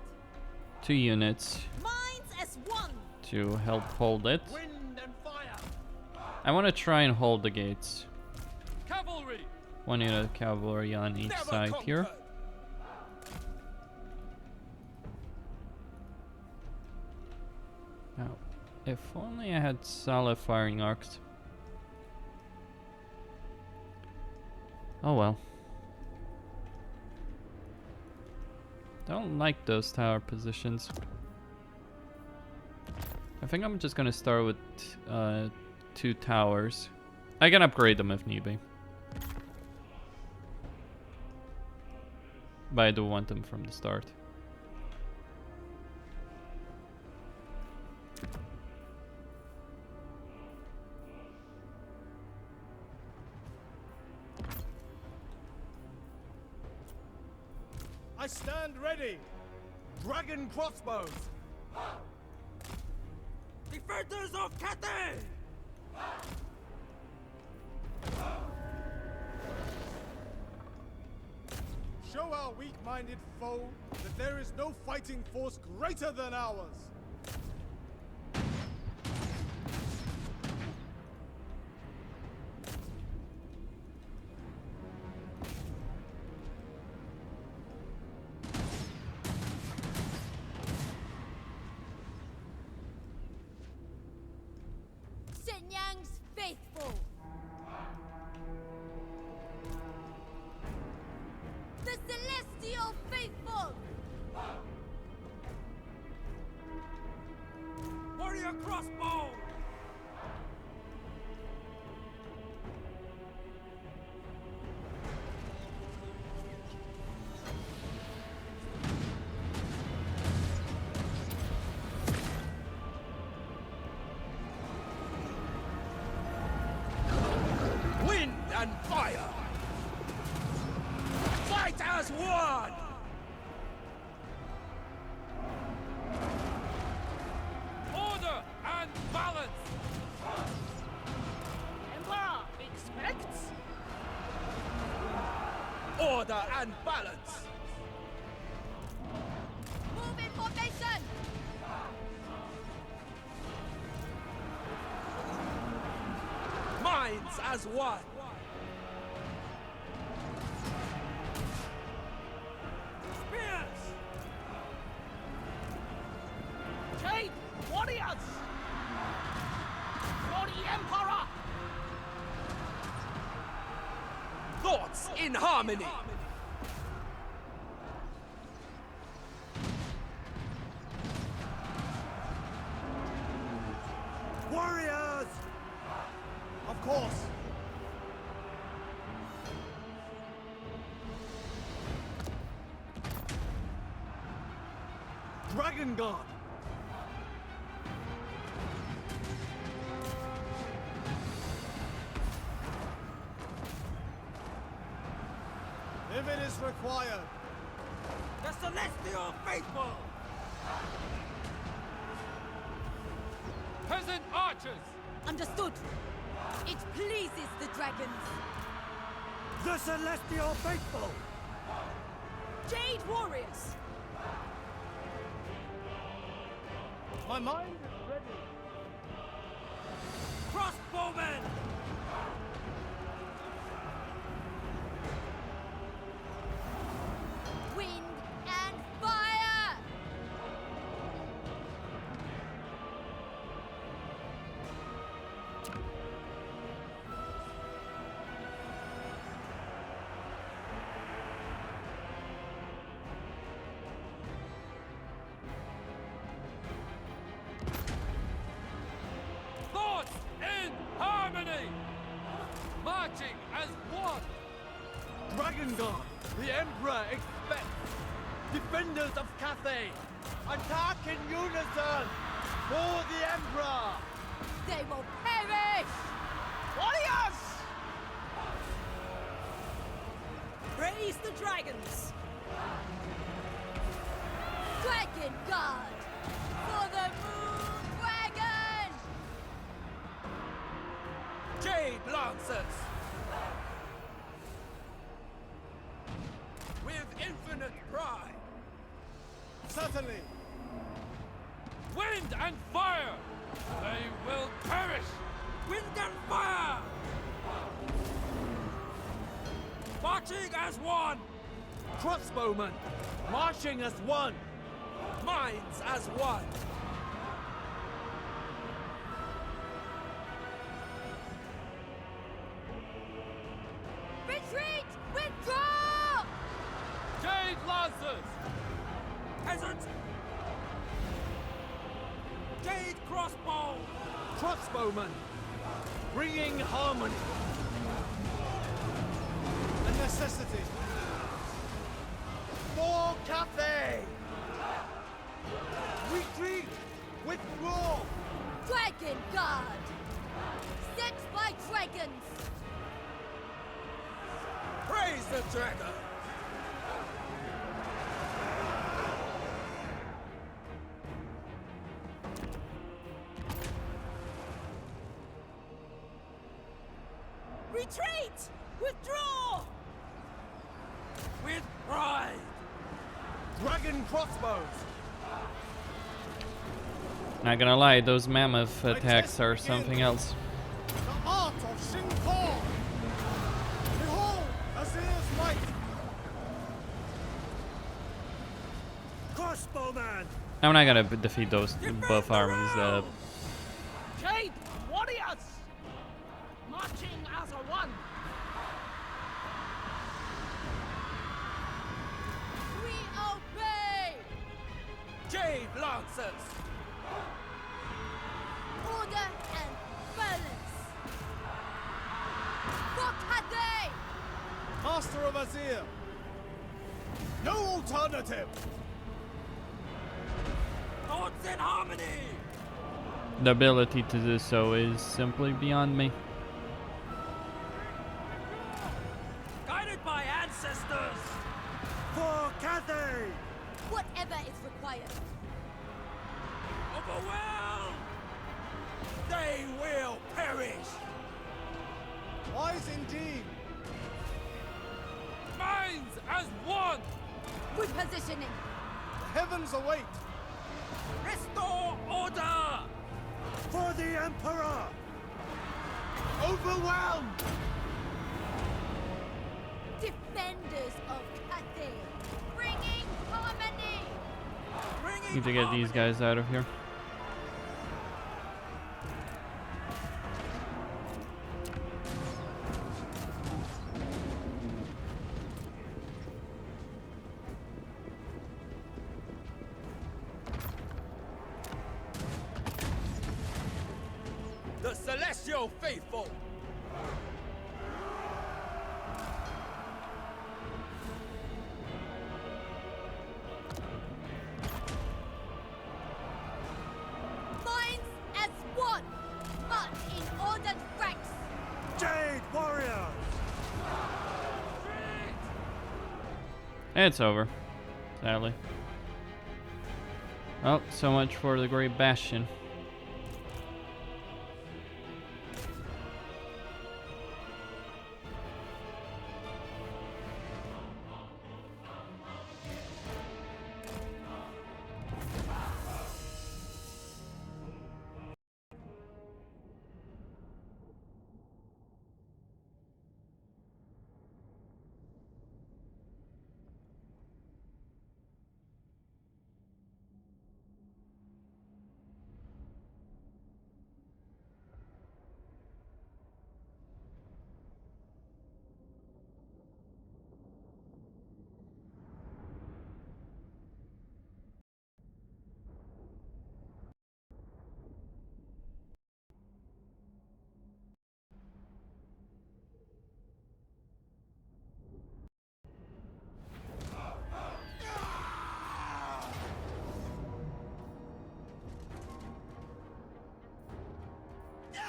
2 units Minds as one. to help hold it. Wind and fire! I want to try and hold the gates. Cavalry! 1 unit of cavalry on each Never side here. conquered. Now, if only I had solid firing arcs. Oh well. Don't like those tower positions. I think I'm just gonna start with 2 towers. I can upgrade them if need be. But I do want them from the start. I stand ready! Dragon crossbows! Defenders of Cathay! Show our weak-minded foe that there is no fighting force greater than ours! Shenyang's faithful. The celestial faithful. Warrior crossbow! Wind and fire! Fight as one! order and balance. Move in formation! Minds as one. Spears! Jade warriors! For the Emperor! Thoughts in harmony. Warriors! Of course. Dragon Guard! If it is required. The Celestial Faithful. Peasant archers! Understood. It pleases the dragons. The Celestial Faithful! Jade warriors! My mind is ready. Crossbowmen. Wind and fire! Thoughts in harmony! Marching as one! Dragon Guard! The Emperor expects! Defenders of Cathay! Attack in unison! For the Emperor! They will perish! Warriors! Praise the dragons! Dragon Guard! For the Moon Dragon! Jade Lancers. With infinite pride. Certainly! Wind and fire! They will perish! Wind and fire. Marching as one. Crossbowmen! Marching as one! Minds as one. Retreat! Withdraw! Jade lancers! Peasants. Jade crossbow. Crossbowmen! Bringing harmony! A necessity! For Cathay! Retreat! Withdraw! Dragon Guard! Sent by dragons! Praise the dragon. Retreat! Withdraw! With pride. Dragon crossbows! Not gonna lie, those mammoth attacks are something else. The art of Shin-Kong! Behold, Azir's might! Crossbowman! I'm not gonna defeat those buff armies. Jade warriors! Marching as a one! We obey! Jade Lancers. Order and balance! For Cathay! Master of Azir! No alternative! Thoughts in harmony. The ability to do so is simply beyond me. Guided by ancestors. For Cathay! Whatever is required. Overwhelmed. They will perish. Wise indeed! Minds remains as one! Repositioning. The heavens await. Restore order! For the Emperor! Overwhelmed! Defenders of Cathay. Bringing harmony. Need to get these guys out of here. The Celestial Faithful! Minds as one. March in ordered ranks. Jade Warriors! It's over, sadly. Well, so much for the Great Bastion.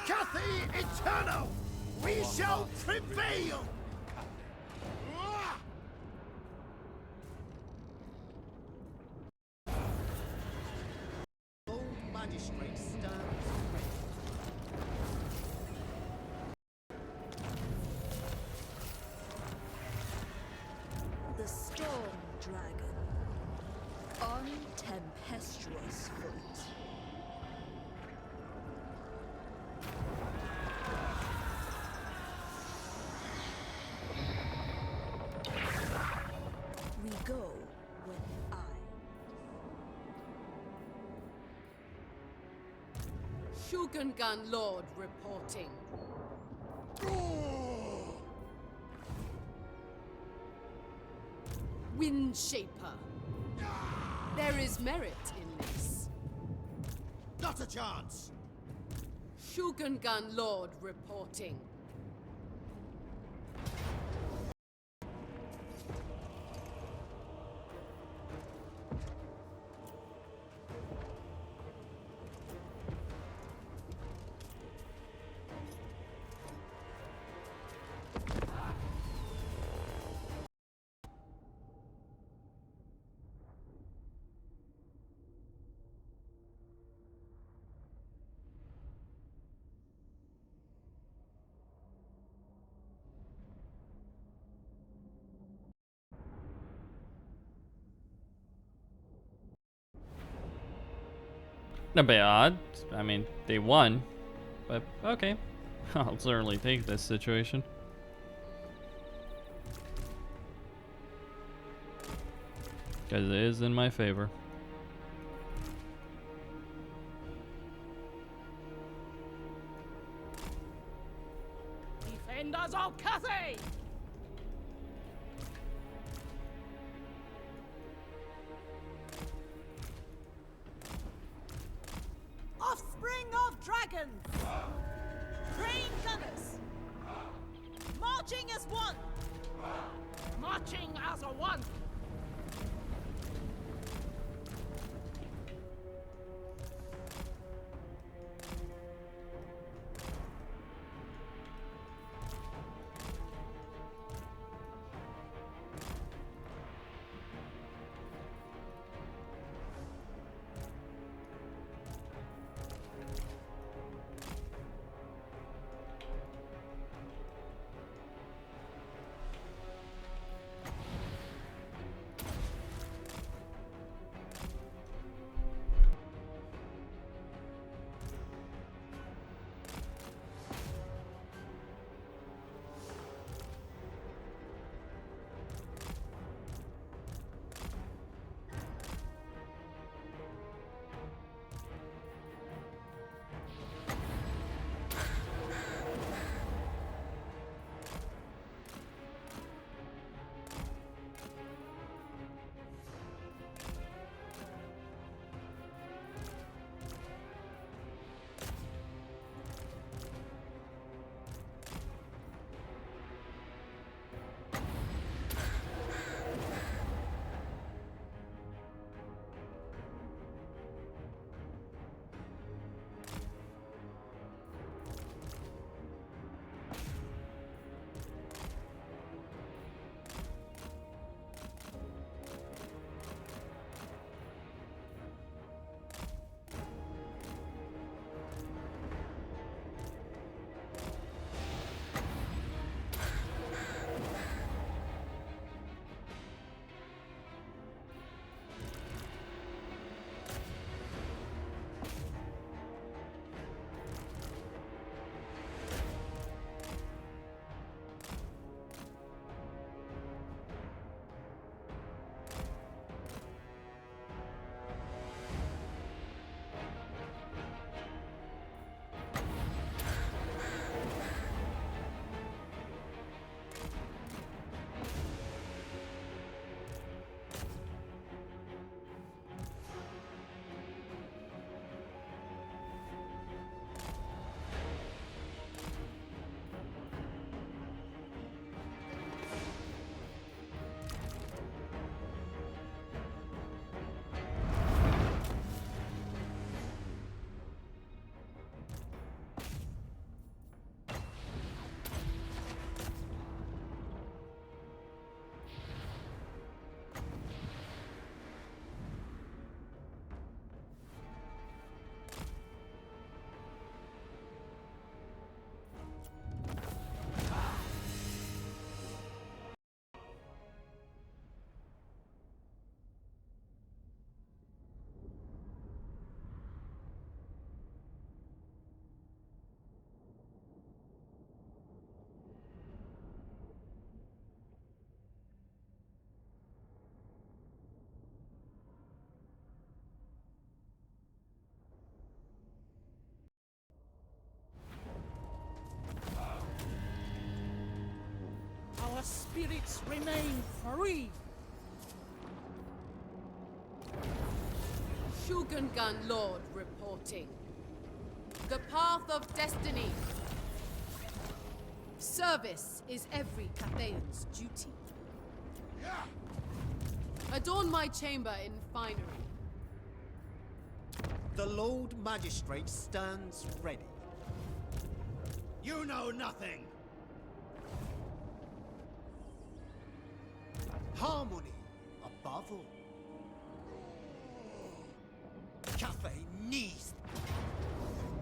Cathay Eternal! We shall prevail! Old magistrate stands ready. The Storm Dragon. On tempestuous foot. We go with I. Shogungan Lord reporting. Windshaper. There is merit in this. Not a chance! Shogungan Lord reporting. A bit odd. I mean, they won, but okay. I'll certainly take this situation. Because it is in my favor. Defenders of Cathay! Offspring of dragons! Trained gunners! Marching as one! Marching as a one! spirits remain free. Shugengan Lord reporting. The path of destiny. Service is every Cathayan's duty. Adorn my chamber in finery. The Lord Magistrate stands ready. You know nothing. Harmony above all. Cathay needs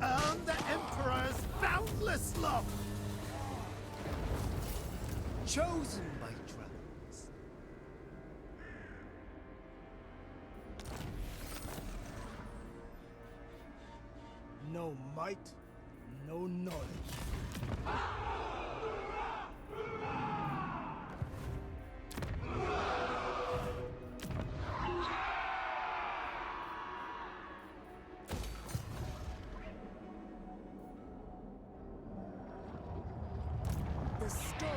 earn the Emperor's boundless love. Chosen by dragons. No might, no knowledge. The storm.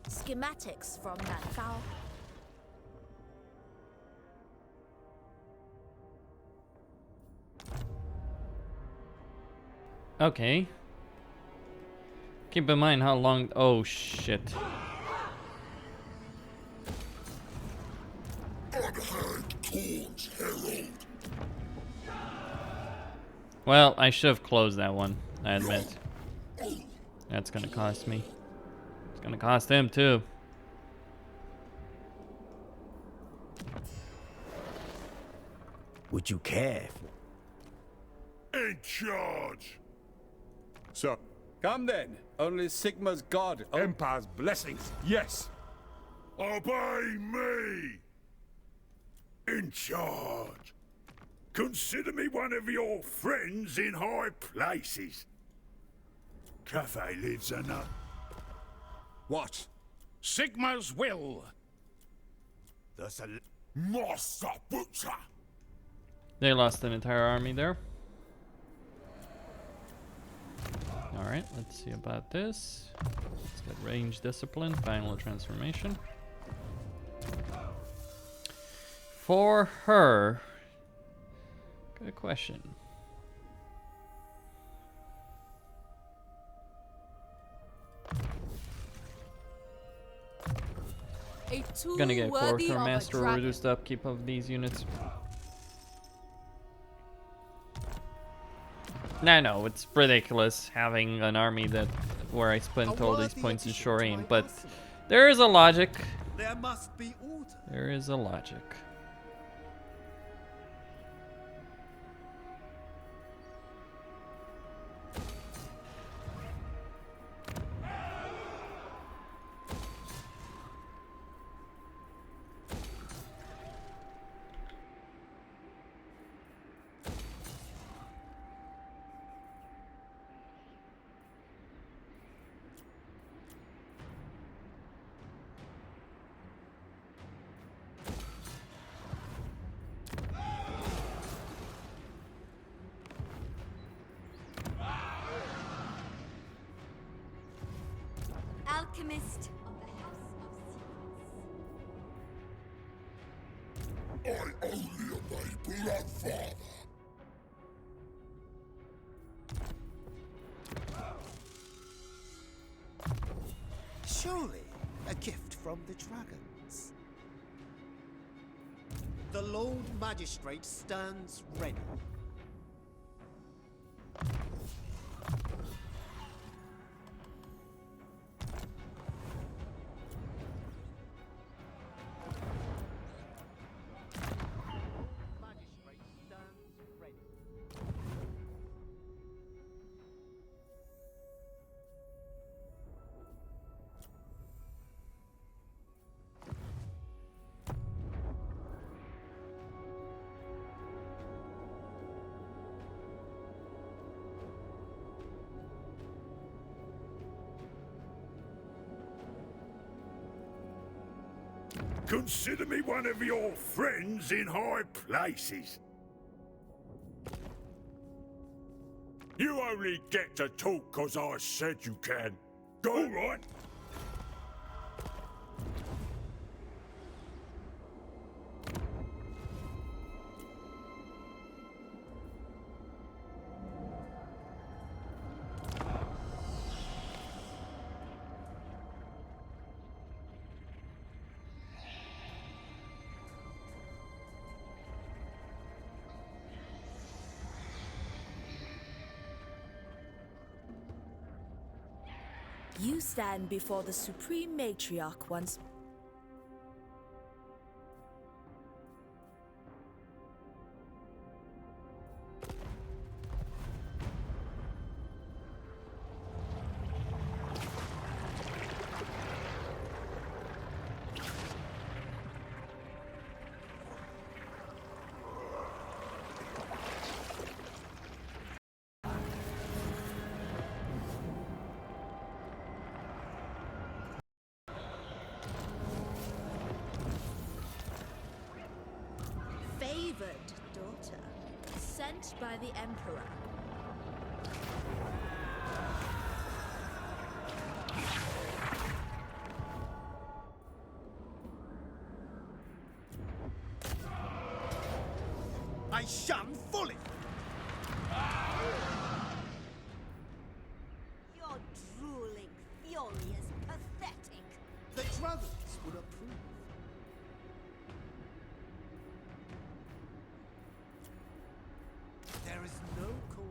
Schematics from that foul. Okay. Keep in mind how long. Oh shit. Well, I should have closed that one, I admit. That's gonna cost me. It's gonna cost him too. Would you care? In charge! So, come then. Only Sigma's god. Empire's blessings, yes. Obey me! In charge. Consider me one of your friends in high places. Cathay lives a nut. What? Sigma's will. There's a Master Butcher. They lost an entire army there. Alright, let's see about this. Let's get range discipline, final transformation. For her. Good question. A tool Gonna get worthy Quarter of a Master or dragon. reduced upkeep of these units. No, it's ridiculous having an army that where I spent all these points in short aim, but there is a logic. There must be order. There is a logic. Alchemist of the House of Secrets. I only obey Bloodfather. Surely a gift from the dragons. The Lord Magistrate stands ready. Magistrate stands ready. Consider me one of your friends in high places. You only get to talk 'cause I said you can. Go right. You stand before the Supreme Matriarch once. Favored daughter, sent by the Emperor. I shun fully. Your drooling fury is pathetic. The brothers would approve. There is no cause.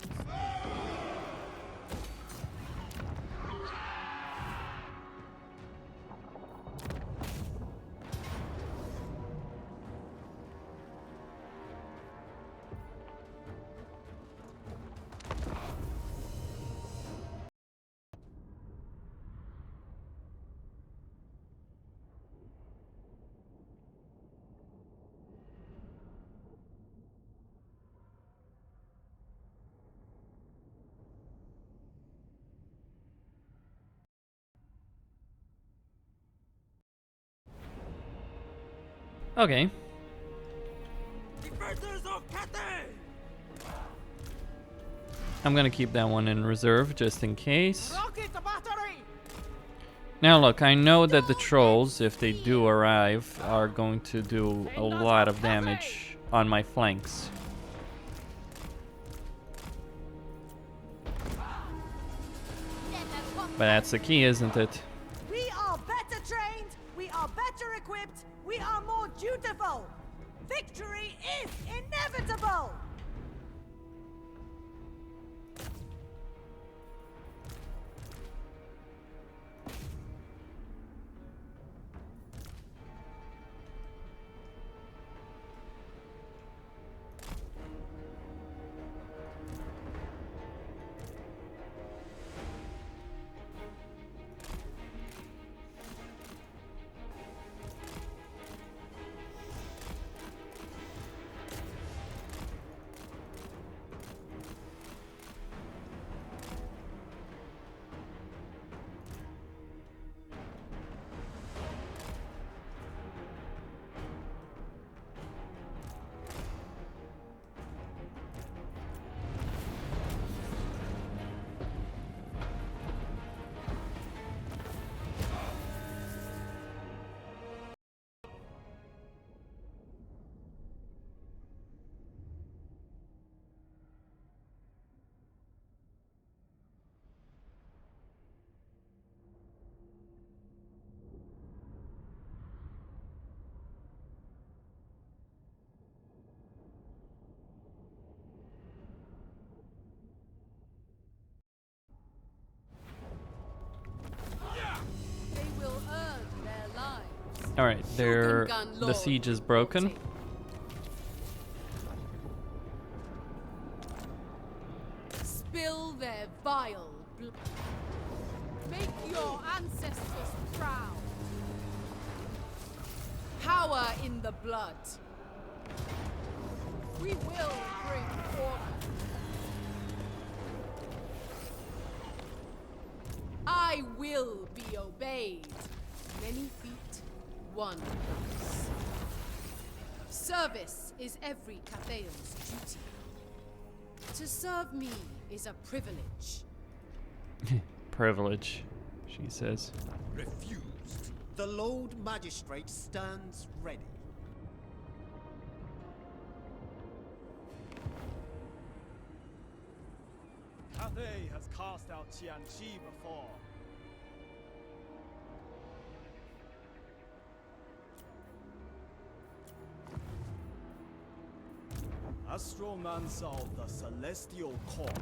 Okay. Defenders of Cathay! I'm gonna keep that one in reserve just in case. Rocket battery! Now look, I know that the trolls, if they do arrive, are going to do a lot of damage on my flanks. But that's the key, isn't it? We are better trained, we are better equipped, we are more dutiful. Victory is inevitable. Alright, the siege is broken. Spill their vile blood. Make your ancestors proud. Power in the blood. We will bring order. I will be obeyed. Many feet, one purpose. Service is every Cathayan's duty. To serve me is a privilege. Privilege, she says. Refused. The Lord Magistrate stands ready. Cathay has cast out Qianqi before. Astromancer of the Celestial Court.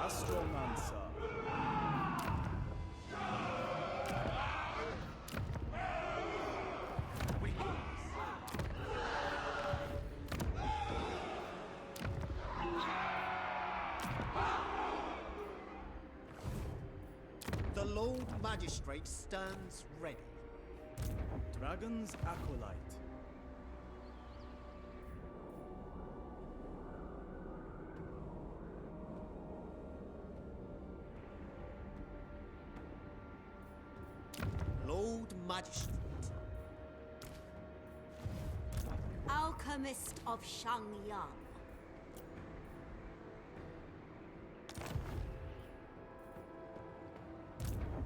Astromancer. The Lord Magistrate stands ready. Dragon's Acolyte. Lord Magistrate. Alchemist of Shangyang.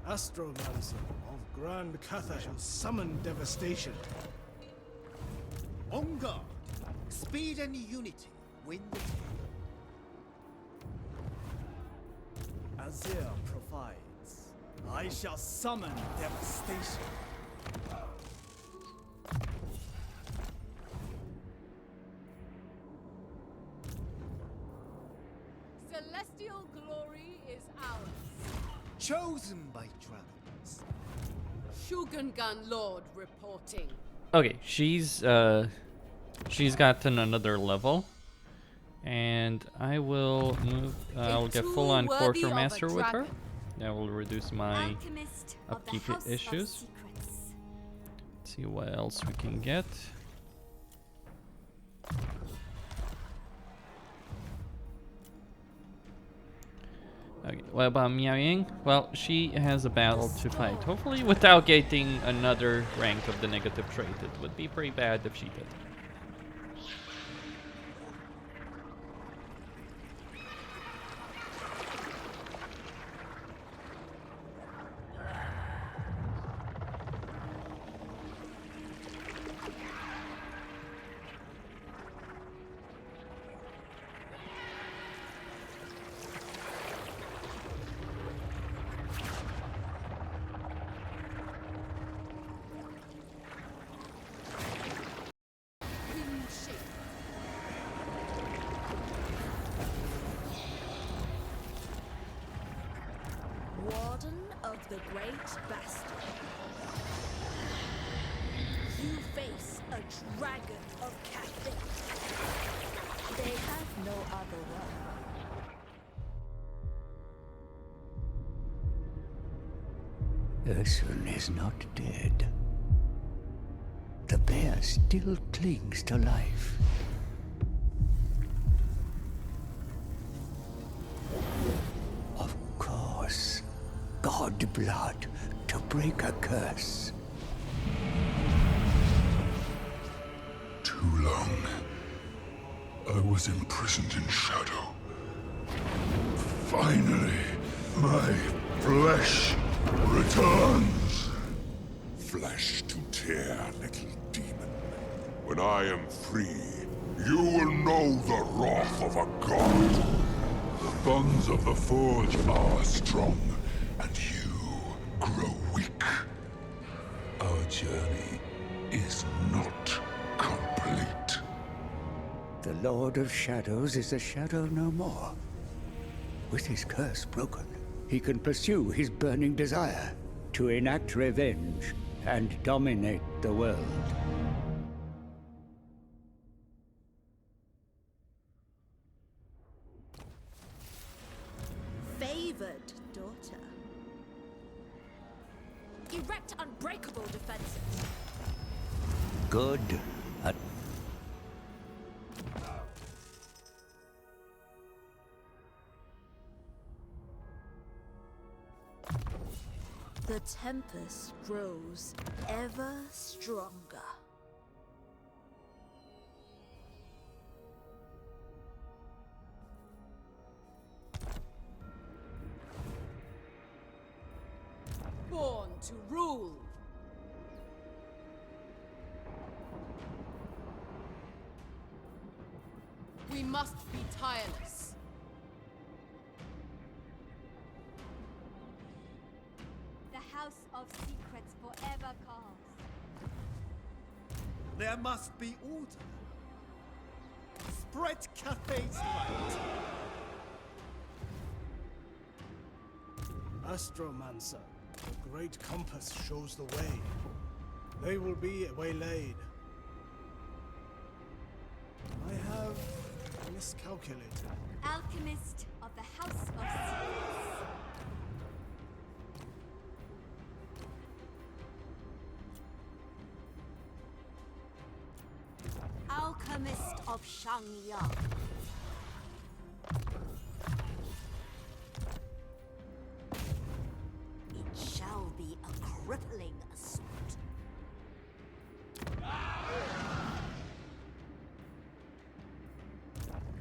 Astromancer of Grand Cathay shall summon devastation. On guard. Speed and unity win the day. Azir provides. I shall summon devastation. Celestial glory is ours. Chosen by dragons. Shugengan Lord reporting. Okay, she's gotten another level, and I will move. I'll get full on quartermaster with her. That will reduce my Alchemist of the upkeep House of issues. Secrets. Let's see what else we can get. Okay, what about Miao Ying? Well, she has a battle to fight. Hopefully without getting another rank of the negative trait. It would be pretty bad if she did. Warden of the Great Bastion. You face a dragon of Cathay. They have no other way. Ursun is not dead. The bear still clings to life. Of course, God blood to break a curse. Too long. I was imprisoned in shadow. Finally, my flesh returns. Flesh to tear, little demon. When I am free, you will know the wrath of a god. The bonds of the Forge are strong, and you grow weak. Our journey is not complete. The Lord of Shadows is a shadow no more. With his curse broken, he can pursue his burning desire to enact revenge and dominate the world. Favored daughter. Erect unbreakable defenses. Good. The tempest grows ever stronger. Born to rule. We must be tireless. The House of Secrets forever calls. There must be order. Spread Cathay's light. Astromancer, the great compass shows the way. They will be waylaid. I have miscalculated. Alchemist of the House of Secrets. Alchemist of Shangyang. It shall be a crippling assault.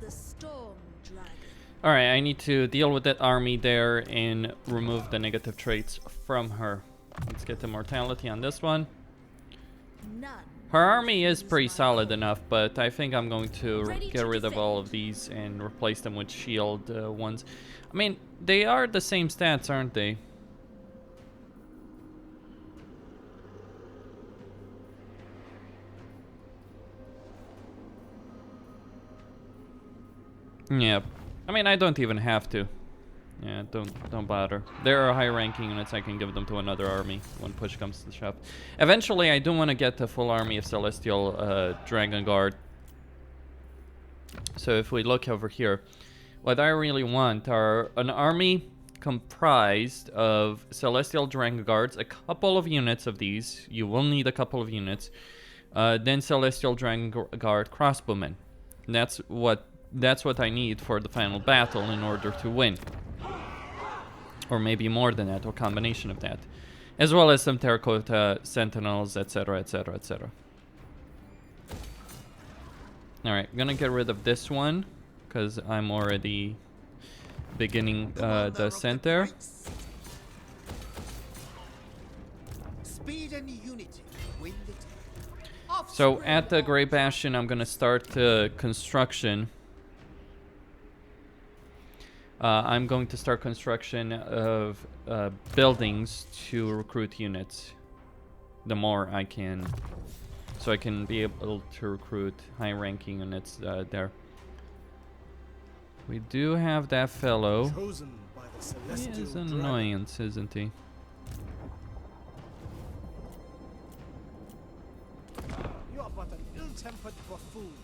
The Storm Dragon. Alright, I need to deal with that army there and remove the negative traits from her. Let's get the mortality on this one. None. Her army is pretty solid enough, but I think I'm going to get rid of all of these and replace them with shield ones. I mean, they are the same stats, aren't they? Yeah, I mean, I don't even have to. Yeah, don't bother. There are high-ranking units. I can give them to another army when push comes to shove. Eventually, I do want to get the full army of Celestial Dragon Guard. So if we look over here, what I really want are an army comprised of Celestial Dragon Guards, a couple of units of these. You will need a couple of units. Then Celestial Dragon Guard crossbowmen. That's what I need for the final battle in order to win. Or maybe more than that, or combination of that. As well as some terracotta sentinels, etc, etc, etc. Alright, gonna get rid of this one, because I'm already beginning the center. Speed and unity win the day. So at the Great Bastion, I'm gonna start construction. I'm going to start construction of buildings to recruit units. The more I can, so I can be able to recruit high-ranking units there. We do have that fellow. Chosen by the Celestial He is an Dragon. annoyance, isn't he? You are but an ill-tempered buffoon.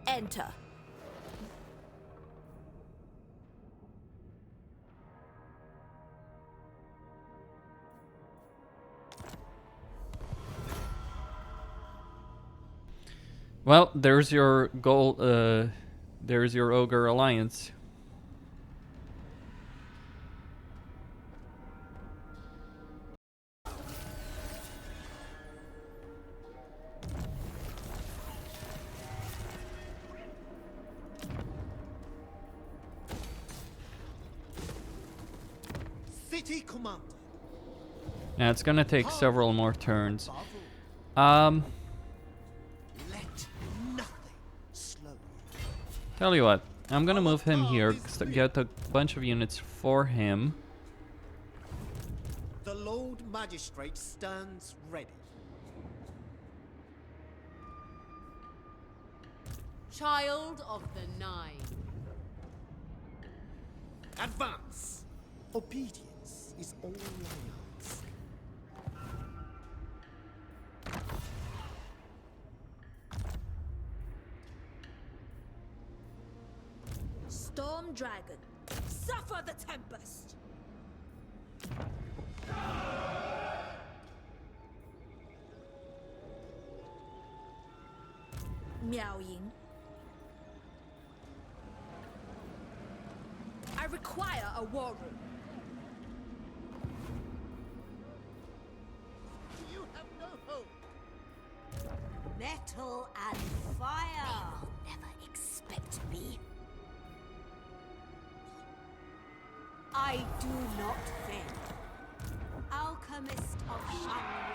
Enter. Well, there's your goal. There's your Ogre Alliance. City Commander. Yeah, it's gonna take several more turns. Let nothing slow you. Tell you what, I'm gonna move him here, get a bunch of units for him. The Lord Magistrate stands ready. Child of the Nine. Advance. Obedience is all I ask. Storm Dragon. Suffer the tempest. Miao Ying. I require a war room. You have no hope. Metal and fire. They will never expect me. I do not fail. Alchemist of Shanghai.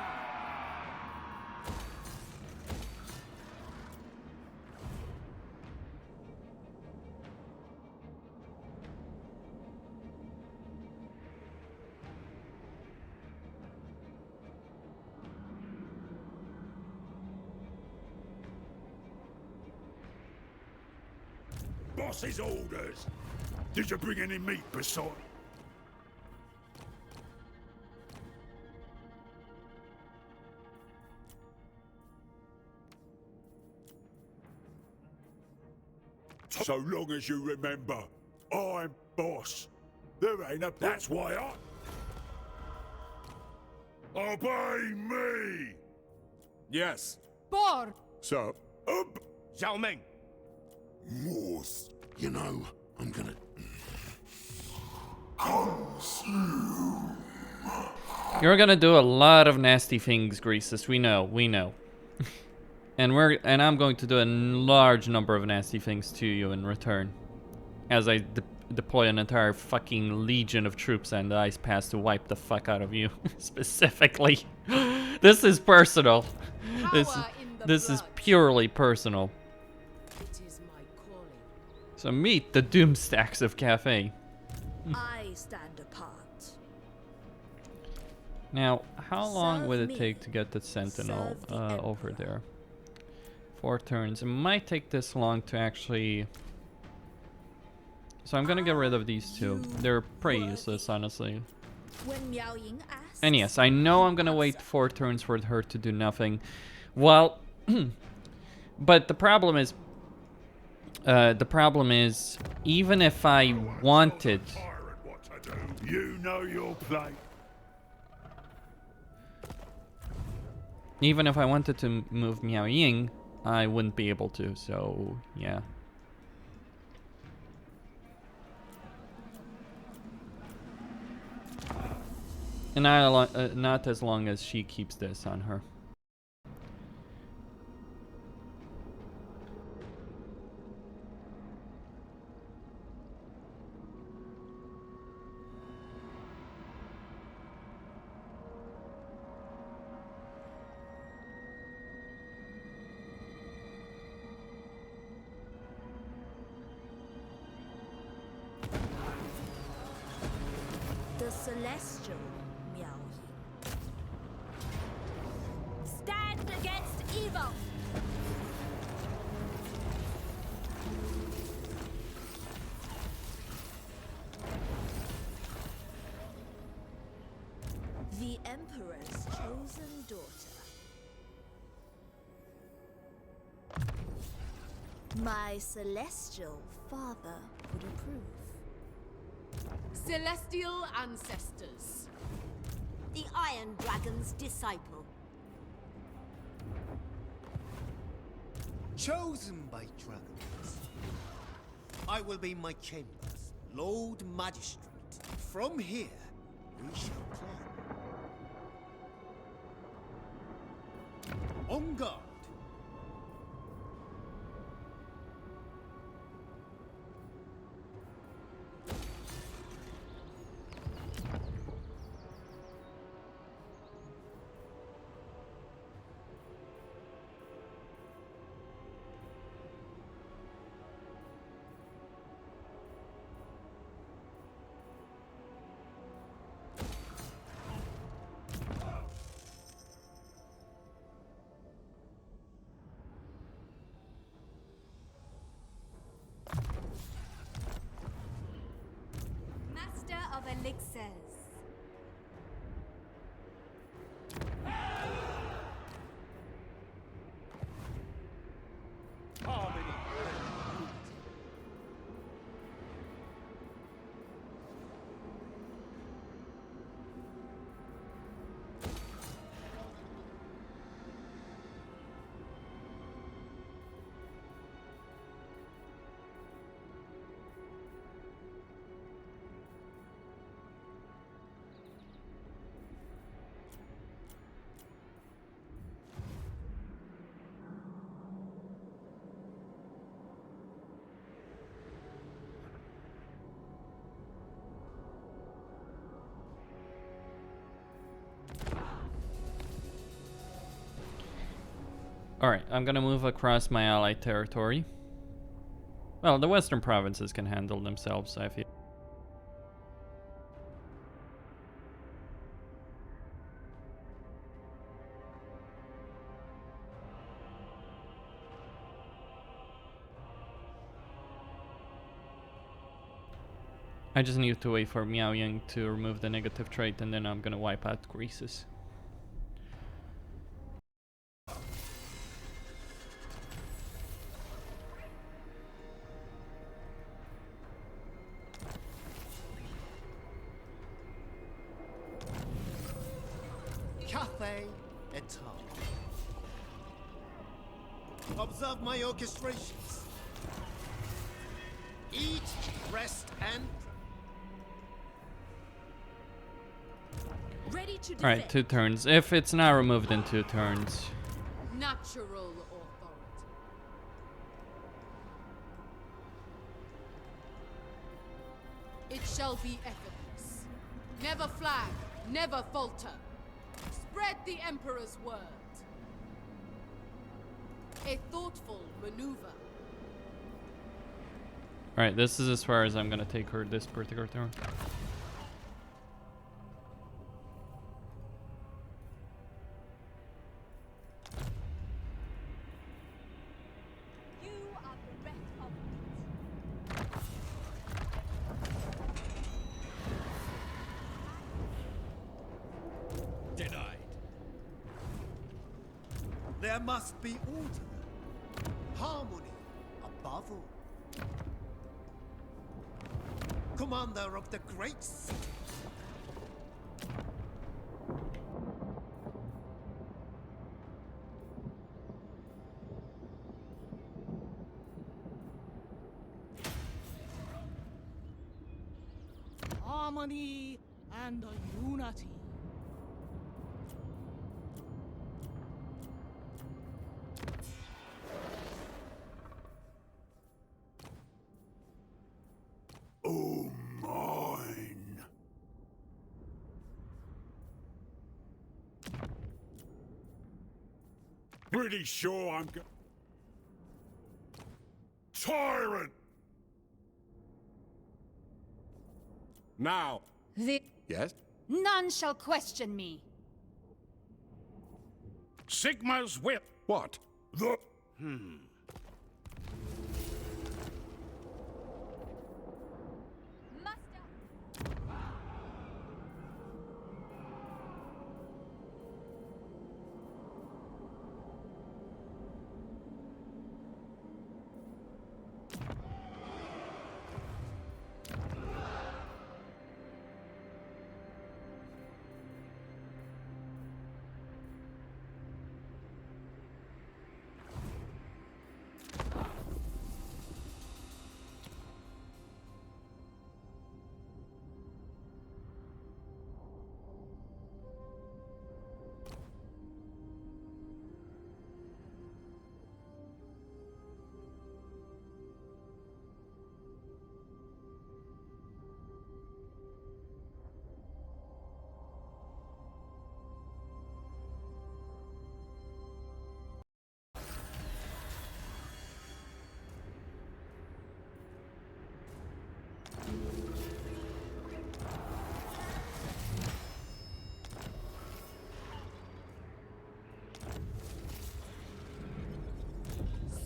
Boss's orders. Did you bring any meat, Bastion? So long as you remember, I'm boss. There ain't a... That's why I... Obey me! Yes. Bor! So, Zhao Ming! Morse, you know, I'm gonna... consume. You're gonna do a lot of nasty things, Greases. We know. And I'm going to do a large number of nasty things to you in return. As I deploy an entire fucking legion of troops and the ice pass to wipe the fuck out of you. Specifically. This is personal. This is purely personal. It is my calling. So meet the Doomstacks of Cathay. I stand apart. Now, how long Serve would it me. take to get the Sentinel Serve the over Emperor. there? 4 turns. It might take this long to actually... So I'm gonna get rid of these two. They're pretty useless, honestly. When Miao Ying asks, And yes, I know I'm gonna wait 4 turns for her to do nothing. Well, but the problem is, even if I wanted, You know your plight. even if I wanted to move Miao Ying, I wouldn't be able to. So yeah. And not as long as she keeps this on her. the celestial Miao Ying. Stand against evil! The Emperor's chosen daughter. My celestial father would approve. Celestial ancestors. The Iron Dragon's disciple. Chosen by dragons. I will be my chambers, Lord Magistrate. From here, we shall plan. On guard. Alright, I'm gonna move across my allied territory. Well, the western provinces can handle themselves, I feel. I just need to wait for Miao Yang to remove the negative trait, and then I'm gonna wipe out Greases. Cathay et al. Observe my orchestrations. Eat, rest, and Ready to defend. Alright, 2 turns. If it's not removed in 2 turns. Natural authority. It shall be effortless. Never flag, never falter. Spread the Emperor's word. A thoughtful maneuver. Alright, this is as far as I'm gonna take her this particular turn. You are bereft of denied. There must be order, harmony above all. Commander of the great city. Harmony and unity. Oh, mine. Pretty sure I'm Tyrant! Now. Yes? None shall question me. Sigma's whip. What? The...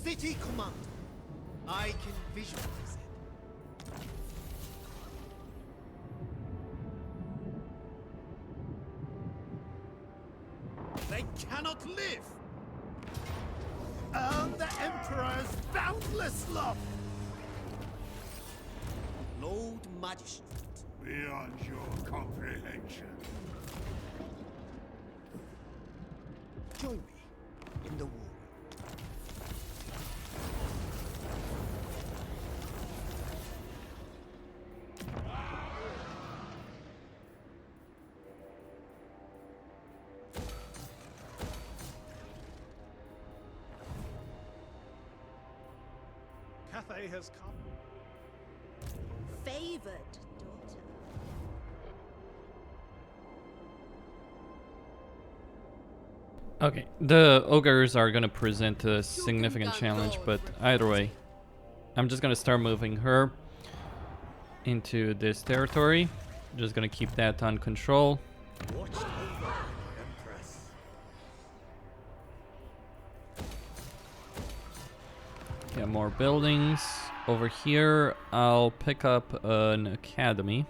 City Commander. I can visualize it. They cannot live! Earn the Emperor's boundless love! Lord Magistrate. Beyond your comprehension. Join me in the war. Cathay has come. Favored daughter. Okay, the ogres are gonna present a significant challenge, but either way, I'm just gonna start moving her into this territory. Just gonna keep that on control. Watch over, Empress. Get more buildings. Over here, I'll pick up an academy.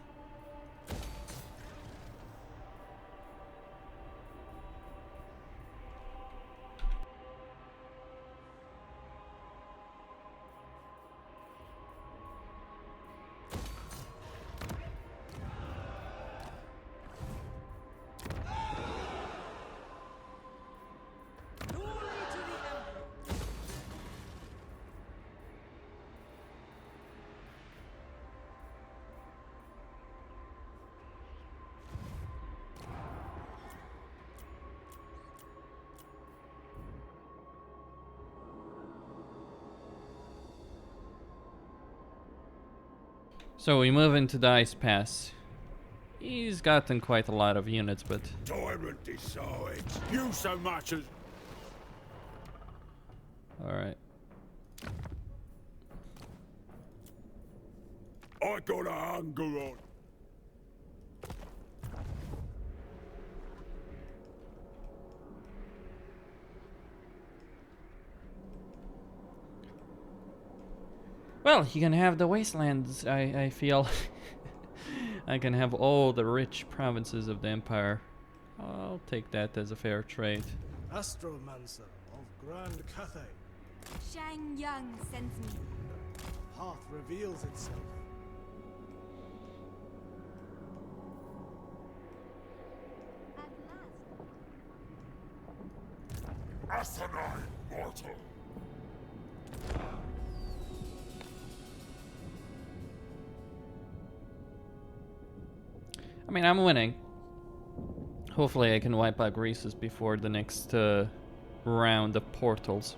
So we move into the Ice Pass. He's gotten quite a lot of units, but... Tyrant decides. You so much as... Alright. I got a hunger on. Well, you can have the wastelands, I feel. I can have all the rich provinces of the Empire. I'll take that as a fair trade. Astromancer of Grand Cathay. Shang Yang sends me. The path reveals itself. At Asinine mortal. I mean, I'm winning. Hopefully I can wipe out Greases before the next round of portals.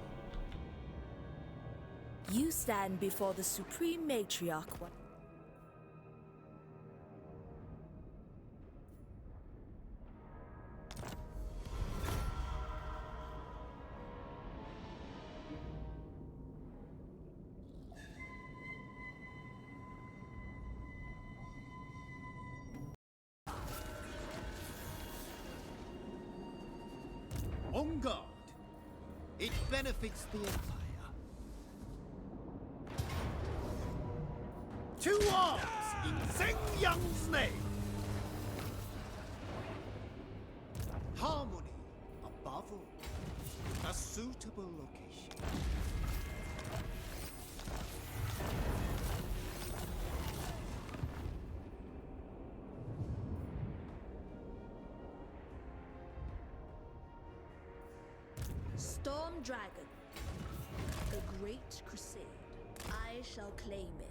You stand before the Supreme Matriarch. On guard. It benefits the Empire. To arms in Zheng Yang's name. Harmony above all. A suitable location. Storm Dragon. The Great Crusade. I shall claim it.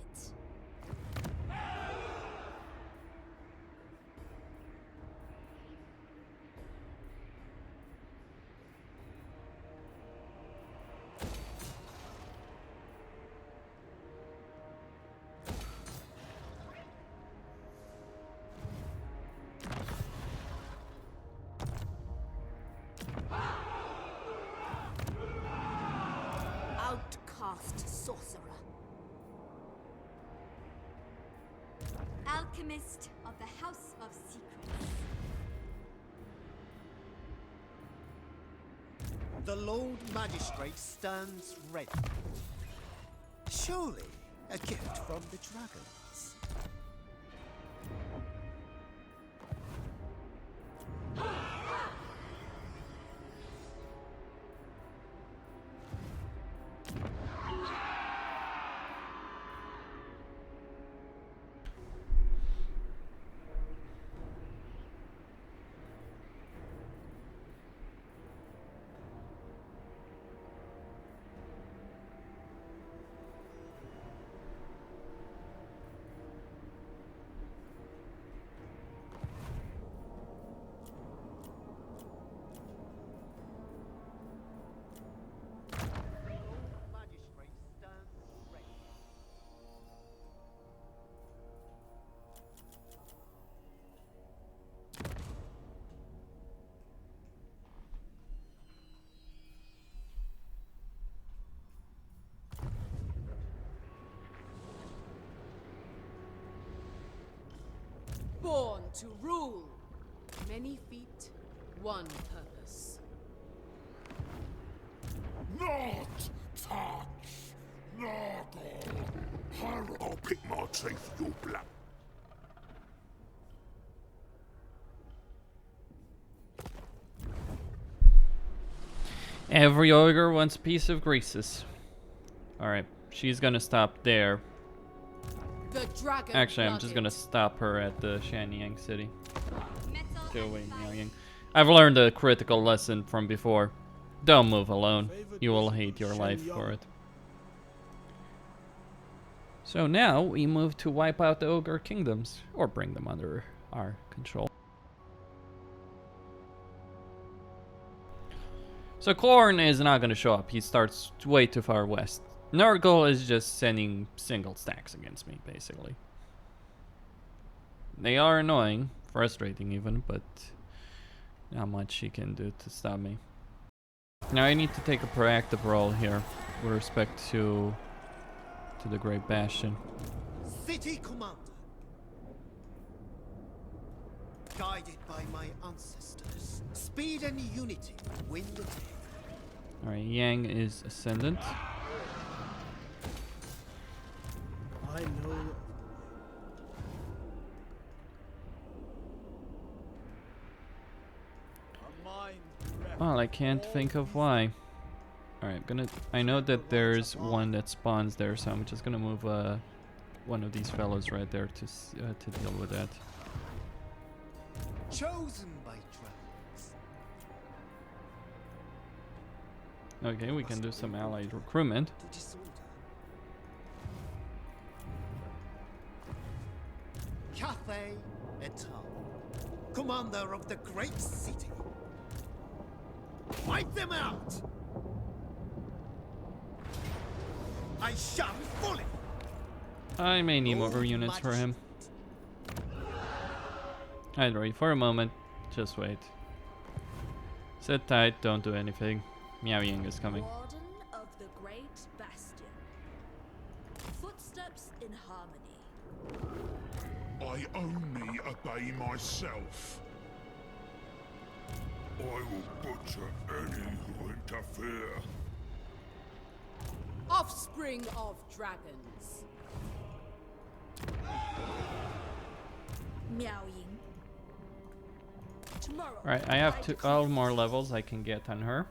Outcast sorcerer. alchemist of the House of Secrets. The Lord Magistrate stands ready. Surely a gift from the dragons. to rule. Many feet, one purpose. Not touch! Not all! I'll pick my teeth, you black. Every ogre wants a piece of Greases. Alright, she's gonna stop there. The dragon. Actually, I'm just gonna stop her at the Shanyang city. Go away, Miaoying. I've learned a critical lesson from before. Don't move alone. You will hate your life for it. So now we move to wipe out the ogre kingdoms, or bring them under our control. So Korn is not going to show up. He starts way too far west. Nurgle is just sending single stacks against me, basically. They are annoying, frustrating even, but not much he can do to stop me. Now I need to take a proactive role here with respect to the Great Bastion. City Commander. Guided by my ancestors, speed and unity win the day. Alright, Yang is Ascendant. I know. Well, I can't think of why. Alright, I know that there's one that spawns there, so I'm just gonna move one of these fellows right there to deal with that. Chosen by dragons. Okay, we can do some allied recruitment. Cathay et al. Commander of the great city. Wipe them out! I shall fully. I may need more units for him. I'd wait for a moment. Just wait. Sit tight, don't do anything. Miaoying is coming. Warden of the Great Bastion. Footsteps in harmony. I only obey myself. I will butcher any who interfere. Offspring of dragons. Miaoying. Tomorrow. Alright, I have 12 more levels I can get on her.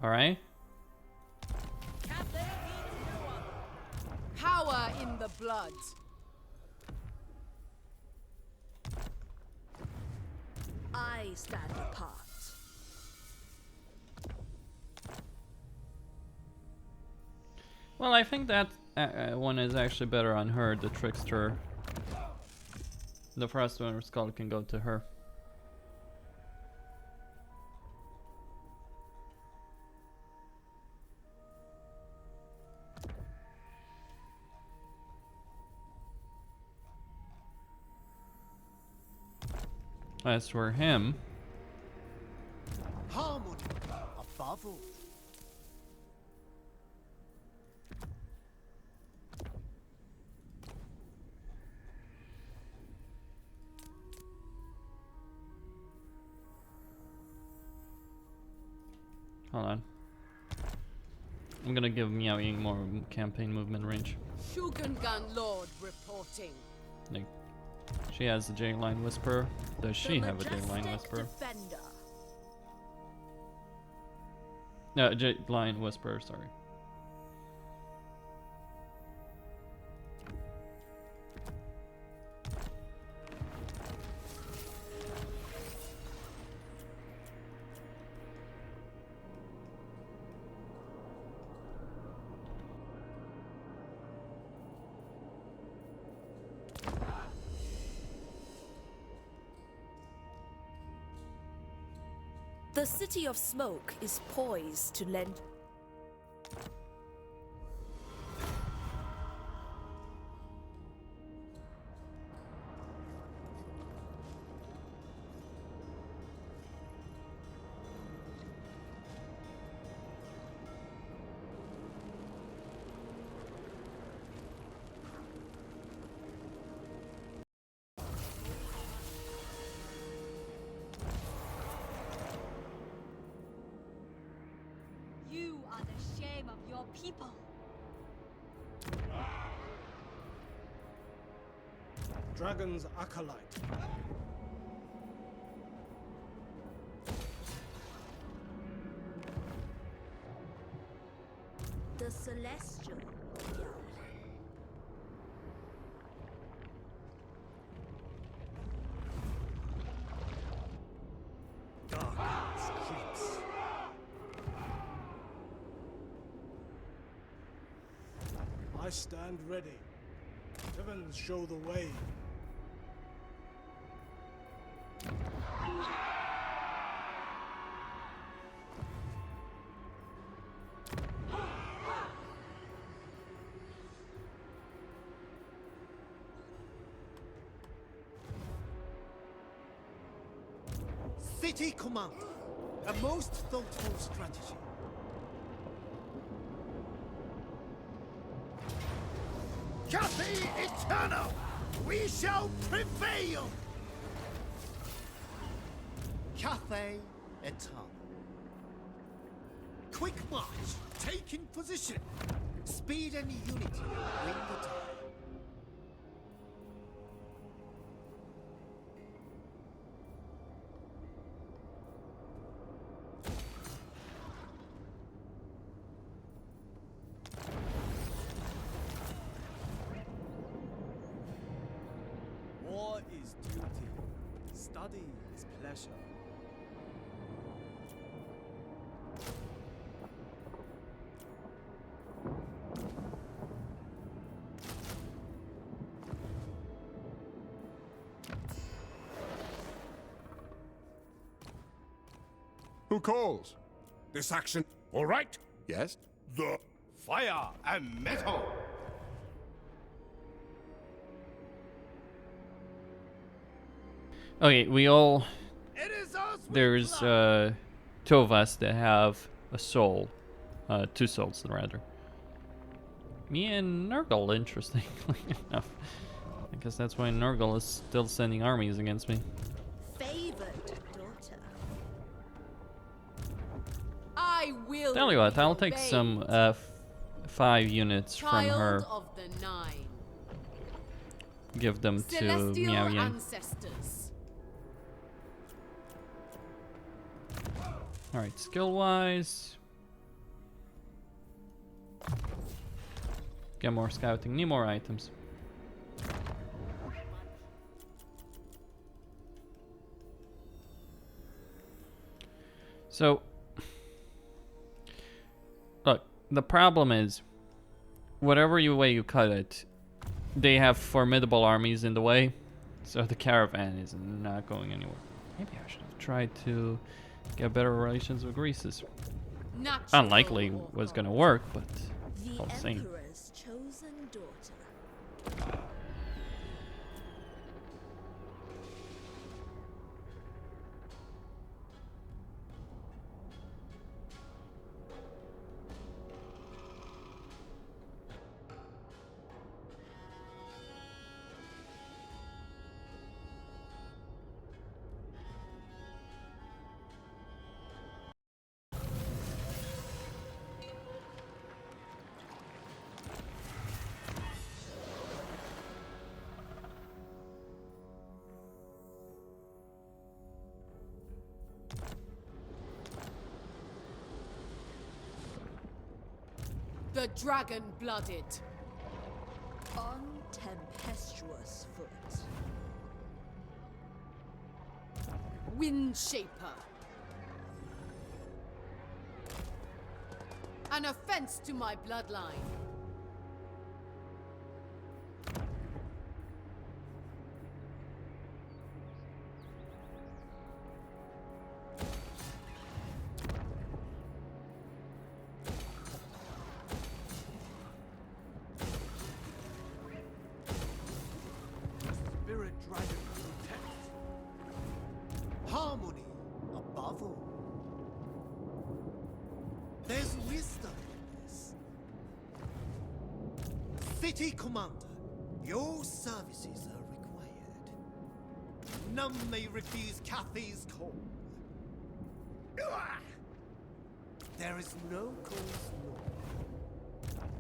Alright. Power in the blood. I stand apart. Well, I think that one is actually better on her, the Trickster. The Frostwinter Skull can go to her. As for him, Harmony above all. hold on. I'm gonna give Miao Ying more campaign movement range. Shugengan Lord reporting. Like, she has the J-Line Whisper. Does she have a J-Line Whisper? Defender. No, J-Line Whisper, sorry. The City of Smoke is poised to lend. You are the shame of your people. Dragon's Acolyte. The Celestial. Darkness creeps. I stand ready. Heavens show the way. City Commander, a most thoughtful strategy. Cathay Eternal! We shall prevail! Cathay Eternal. Quick march, taking position. Speed and unity win the day. War is duty. Study is pleasure. Who calls? This action. All right. Yes. The Fire and metal. Okay, we all... It is us. There's two of us that have a soul. Two souls, rather. Me and Nurgle, interestingly enough. I guess that's why Nurgle is still sending armies against me. Favored daughter. I will. Tell you what, I'll take obey. some 5 units from her. Child of the Nine. Give them to Celestial Miao Ying. ancestors. Alright, skill-wise. Get more scouting, need more items. So, look, the problem is, whatever way you cut it, they have formidable armies in the way, so the caravan is not going anywhere. Maybe I should have tried to get better relations with Greece's. Unlikely was gonna work, but all the same. Emperor's chosen daughter. The dragon-blooded. On tempestuous foot. Windshaper. An offense to my bloodline. Spirit dragon protect. Harmony above all. There's wisdom in this. City Commander, your services are required. None may refuse Cathay's call. There is no cause more.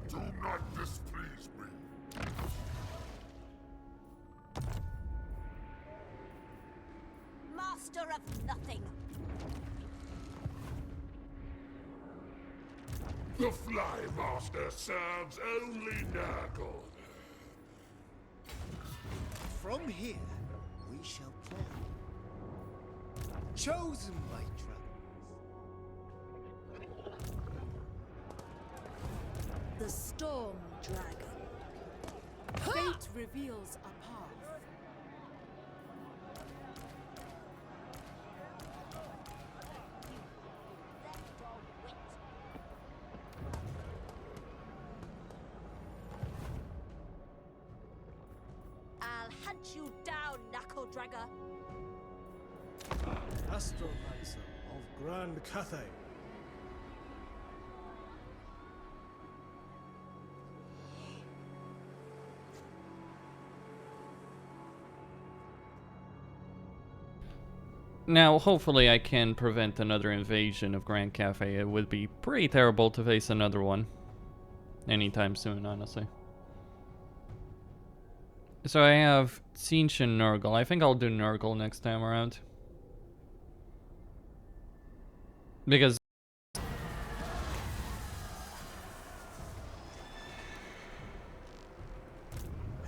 Do not displease me. Master of nothing. The Fly Master serves only Nurgle. From here, we shall plan. Chosen by dragons. The Storm Dragon. Fate reveals a path. I'll hunt you down, knuckle dragger. Astromancer of Grand Cathay. Now, hopefully I can prevent another invasion of Grand Cathay. It would be pretty terrible to face another one anytime soon, honestly. So I have Tzeentch and Nurgle. I think I'll do Nurgle next time around. Because...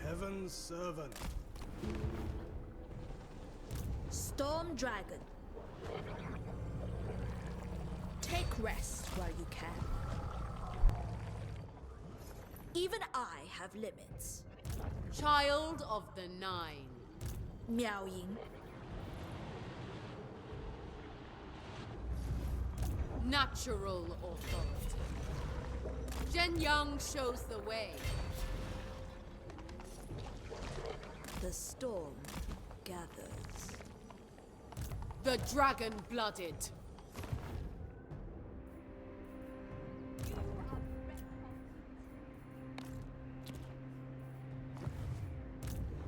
Heaven's servant. Storm Dragon. Take rest while you can. Even I have limits. Child of the Nine. Miao Ying. Natural authority. Zhen Yang shows the way. The storm gathers. The dragon-blooded.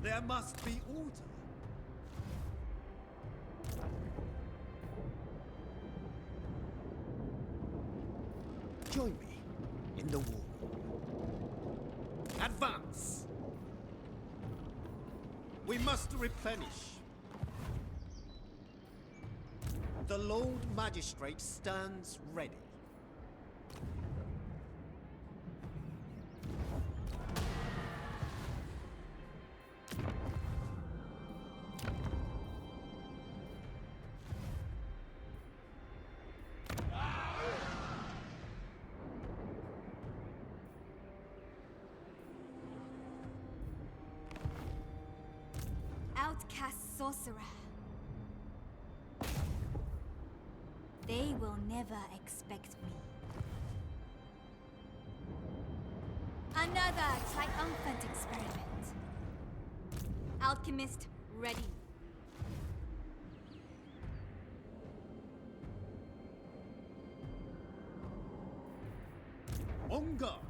There must be order. Join me in the war. Advance! We must replenish. The Lord Magistrate stands ready. Outcast sorcerer. They will never expect me. Another triumphant experiment. Alchemist ready. On guard.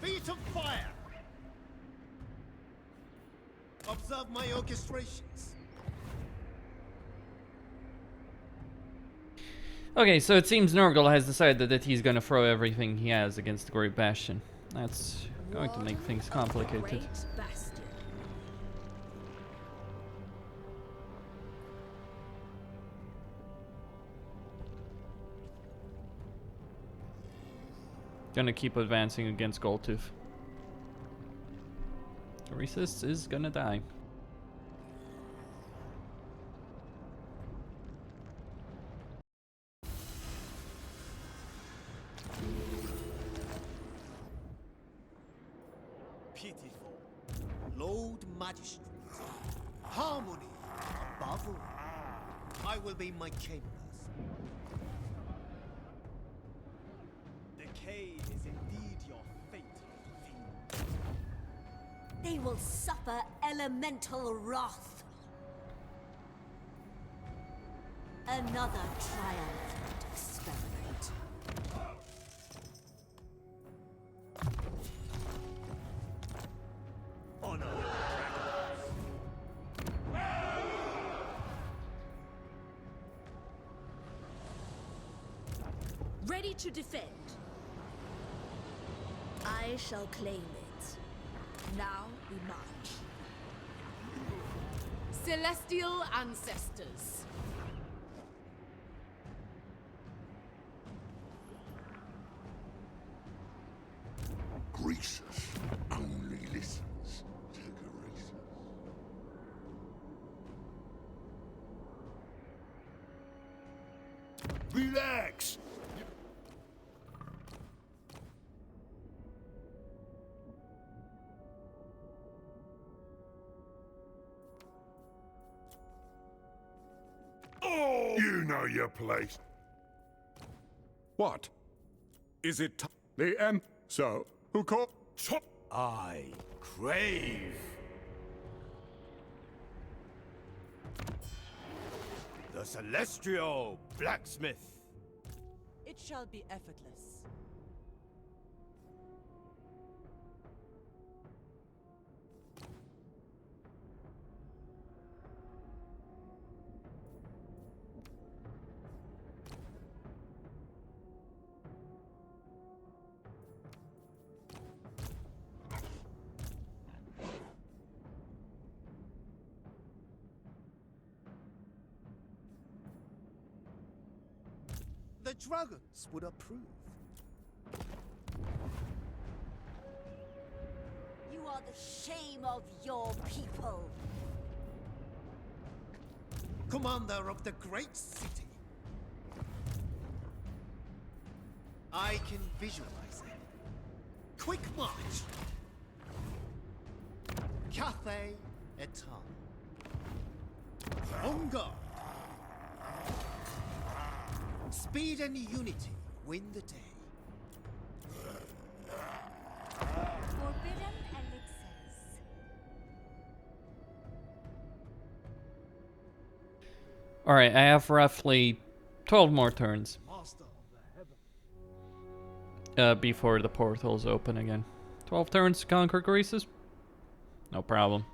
Feet of fire. Observe my orchestrations. Okay, so it seems Nurgle has decided that he's gonna throw everything he has against the Great Bastion. That's going to make things complicated. Great bastion. Gonna keep advancing against Goldtooth. Resist is gonna die. Pitiful. Lord Magistrate. Harmony above all. I will be my chambers. Decay is indeed your fate, fiend. They will suffer elemental wrath. Another triumphant experiment. Honor the Ready to defend. I shall claim it. Now we march. Celestial ancestors. Greasus only listens to Greasus. Relax! You know your place. What? Is it the M? So, who called? I crave. The Celestial Blacksmith. It shall be effortless. The dragons would approve. You are the shame of your people. Commander of the great city. I can visualize it. Quick march. Cathay et al. On guard. Speed and unity win the day. Forbidden elixirs. Alright, I have roughly 12 more turns. Before the portals open again. 12 turns to conquer Greasus? No problem.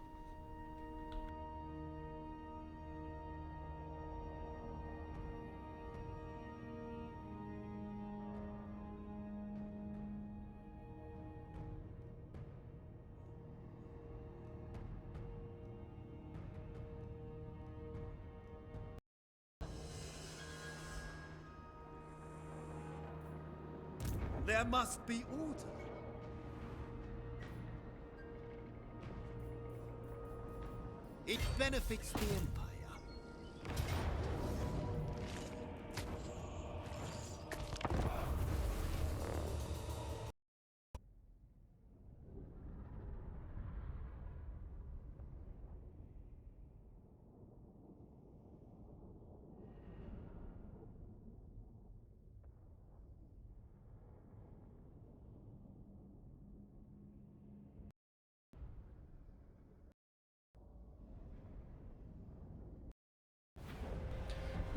There must be order. It benefits the Empire.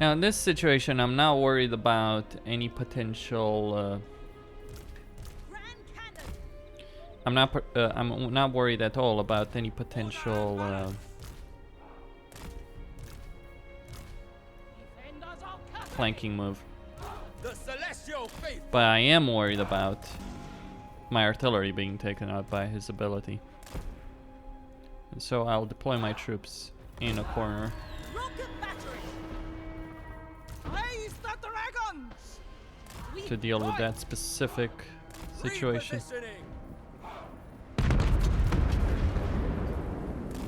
Now in this situation, I'm not worried about any potential. I'm not worried at all about any potential flanking move. But I am worried about my artillery being taken out by his ability. And so I'll deploy my troops in a corner to deal with that specific situation.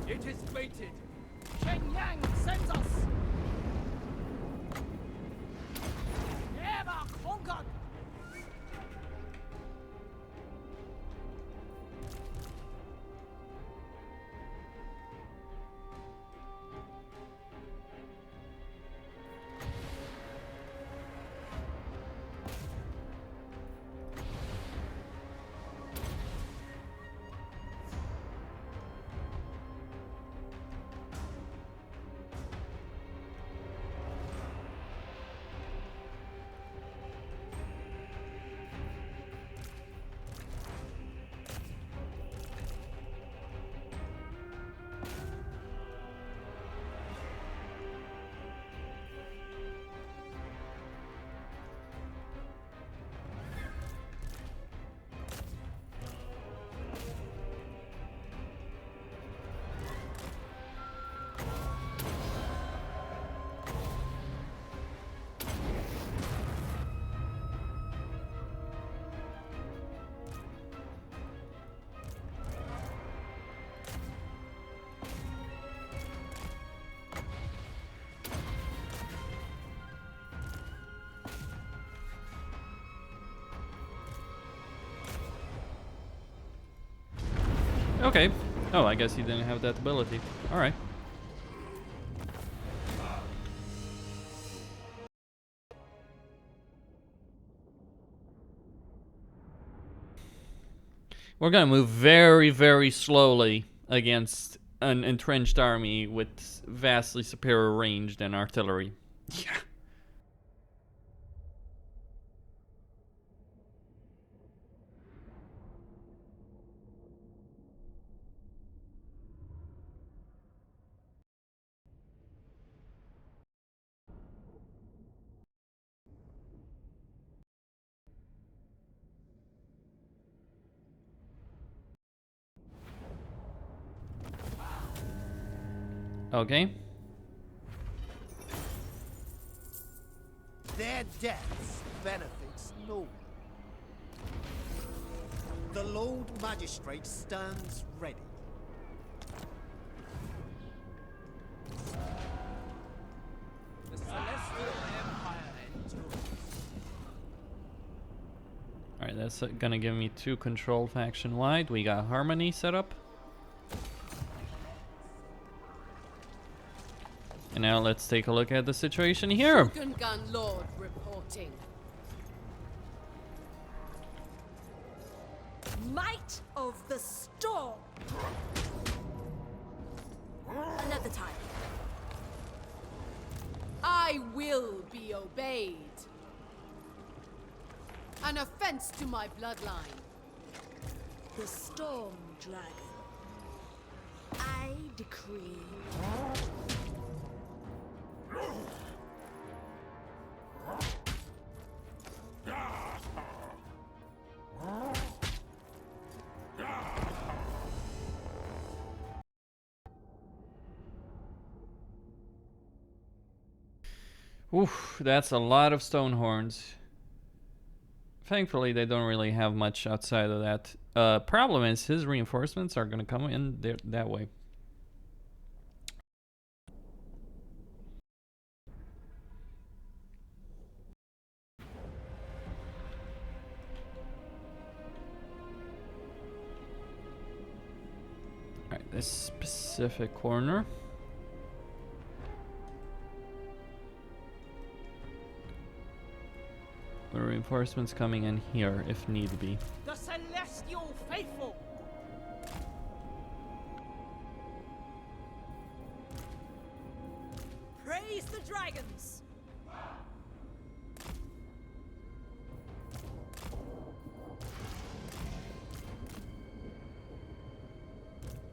It is fated. Shenyang sends us. Never conquered. Okay. Oh, I guess he didn't have that ability. Alright. We're gonna move very, very slowly against an entrenched army with vastly superior range than artillery. Yeah. Okay. Their deaths benefits no one. The Lord Magistrate stands ready. The Celestial Empire endures. Alright, that's gonna give me 2 control faction wide. We got Harmony set up. And now let's take a look at the situation here. Gun Lord reporting. Might of the storm. Another time. I will be obeyed. An offense to my bloodline. The storm dragon. I decree. Oof, that's a lot of stone horns. Thankfully, they don't really have much outside of that. Problem is, his reinforcements are gonna come in there that way. Alright, this specific corner. The reinforcements coming in here if need be. The Celestial Faithful. Praise the dragons.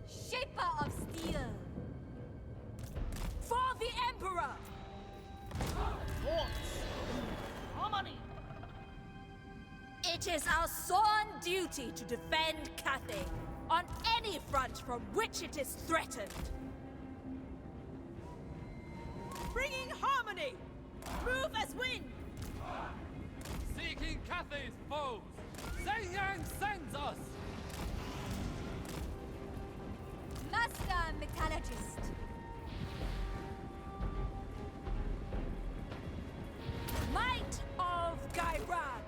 Shaper of steel. For the Emperor! Lords. Harmony. It is our sworn duty to defend Cathay on any front from which it is threatened. Bringing harmony. Move as wind. Seeking Cathay's foes. Yang sends us! Master Metallurgist. Might of Gairan.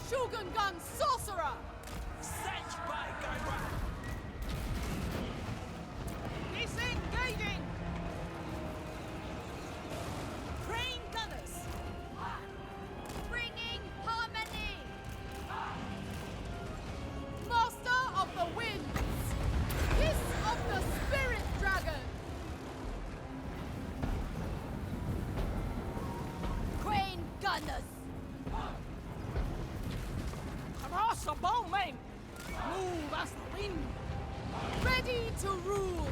Shogun Sorcerer! Set by Gairan! Disengaging! Crane Gunners! Bringing harmony! Master of the Winds! Kiss of the Spirit Dragon! Crane Gunners! Cross the bowmen! Move as the wind! Ready to rule!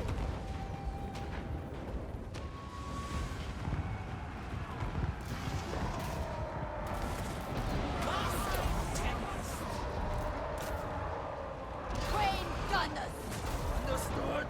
Crane Gunners! Understood!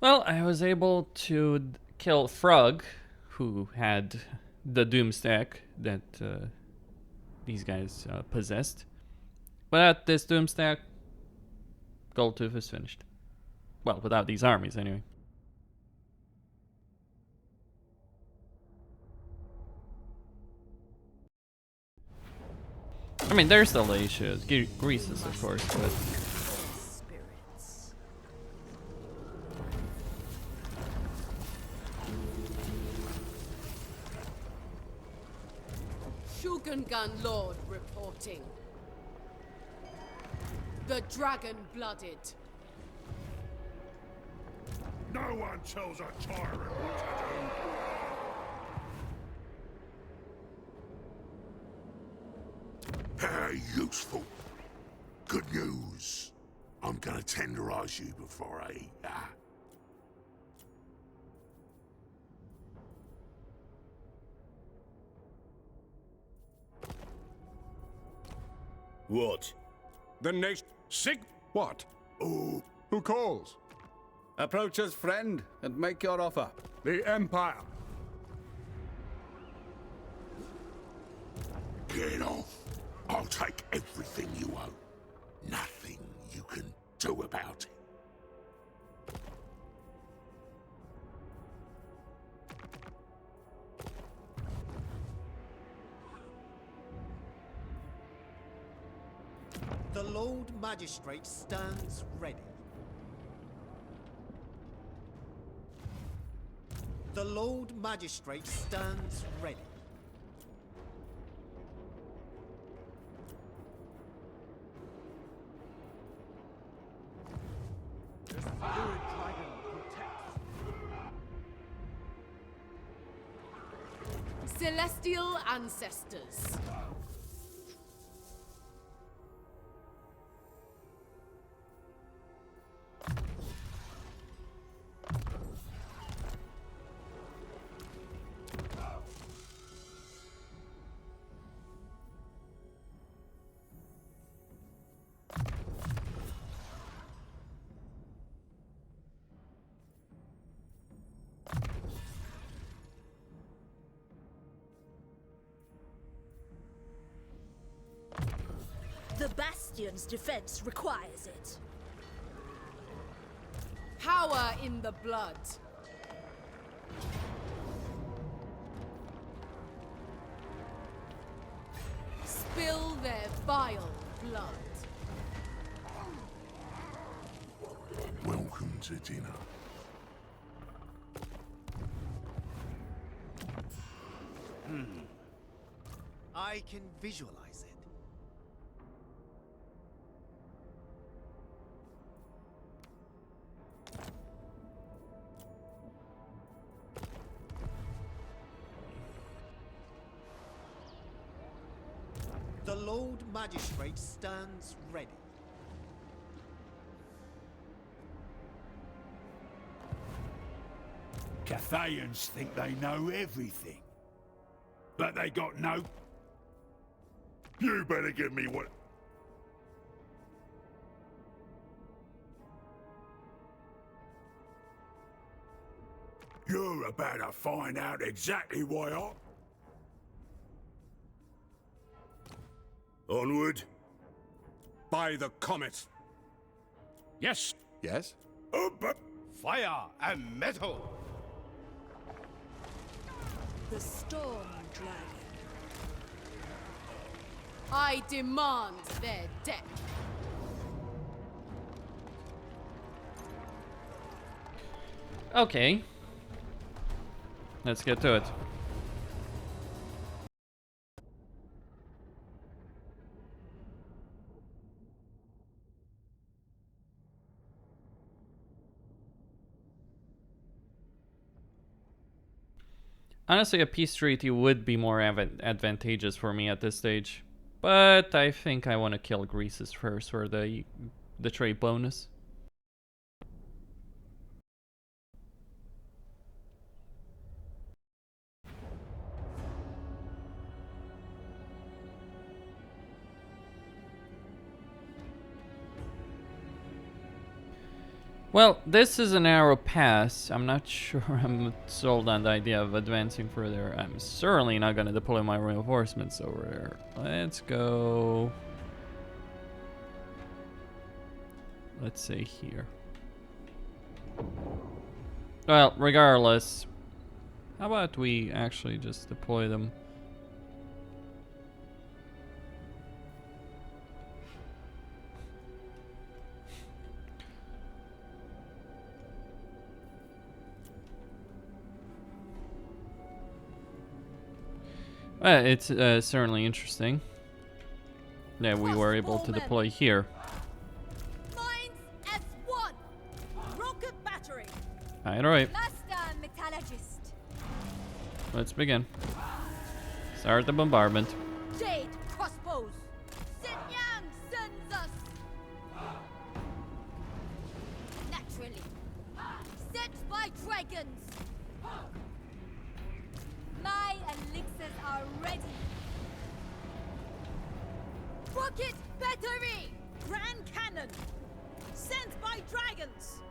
Well, I was able to kill Frog, who had the Doom stack that these guys possessed. Without this Doom stack, Goldtooth is finished. Well, without these armies, anyway. I mean, there's the Laishas, Greases, of course, but... Shogungan Lord reporting. The dragon-blooded. No one tells a tyrant what to do. Very useful. Good news. I'm gonna tenderize you before I eat that. What? The nation... Sig... What? Oh. Who calls? Approach us, friend, and make your offer. The Empire. Get off. I'll take everything you own. Nothing you can do about it. The Lord Magistrate stands ready. The Lord Magistrate stands ready. The spirit dragon protects. Celestial ancestors. The bastion's defense requires it. Power in the blood. Spill their vile blood. Welcome to dinner. I can visualize it. The Lord Magistrate stands ready. Cathayans think they know everything. But they got no... You better give me what... You're about to find out exactly why I... Onward. By the comet. Yes. Yes? But... Fire and metal. The storm dragon. I demand their death. Okay. Let's get to it. Honestly, a peace treaty would be more advantageous for me at this stage. But I think I want to kill Greases first for the trade bonus. Well, this is a narrow pass. I'm not sure I'm sold on the idea of advancing further. I'm certainly not going to deploy my reinforcements over there. Let's go... let's say here. Well, regardless, how about we actually just deploy them? It's certainly interesting that we were able to deploy here. Minds as one. Rocket battery. Alright, Master metallurgist. let's begin. Start the bombardment. Jade crossbows. Sinyang sends us. Naturally. Sent by dragons. My elixirs are ready. Rocket battery. Grand cannon. Sent by dragons.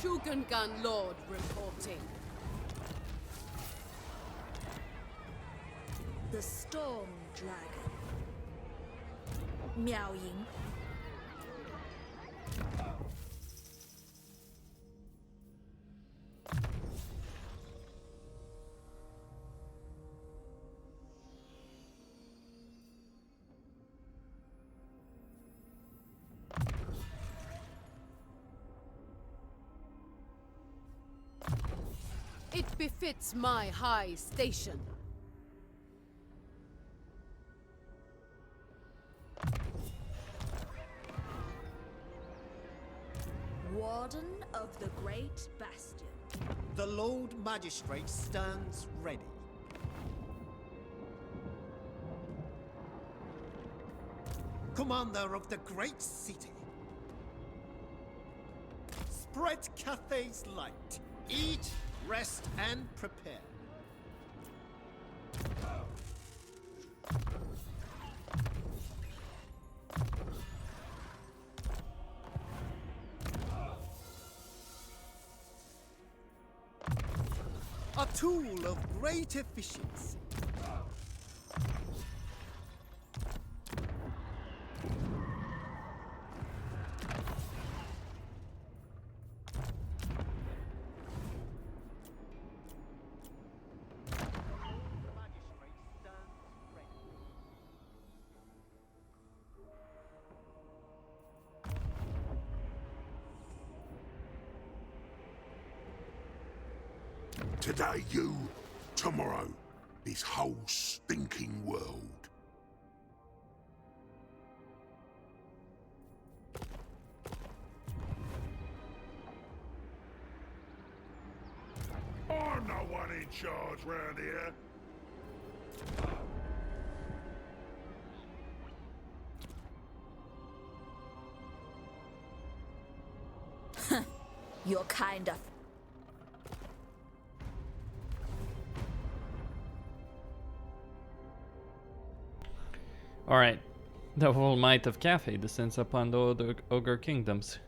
Shogungan Lord reporting. The Storm Dragon. Miao Ying. It befits my high station. Warden of the Great Bastion. The Lord Magistrate stands ready. Commander of the Great City. Spread Cathay's light. Eat, rest, and prepare. A tool of great efficiency. Today you, tomorrow this whole stinking world. I'm no one in charge round here. You're kind of... Alright, the whole might of Cathay descends upon the Ogre Kingdoms.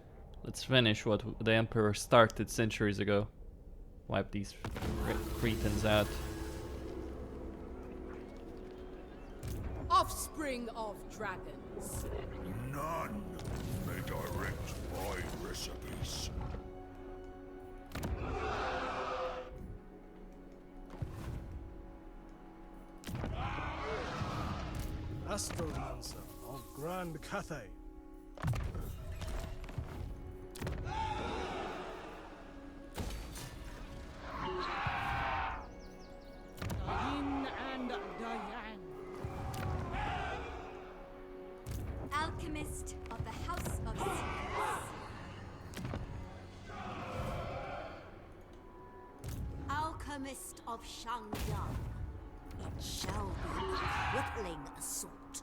Let's finish what the Emperor started centuries ago. Wipe these cretins out. Offspring of dragons. None may direct my recipes. Astromancer of Grand Cathay. Yin and Diane. Alchemist of the House of Secrets. Alchemist of Shangyang. It shall be a crippling assault.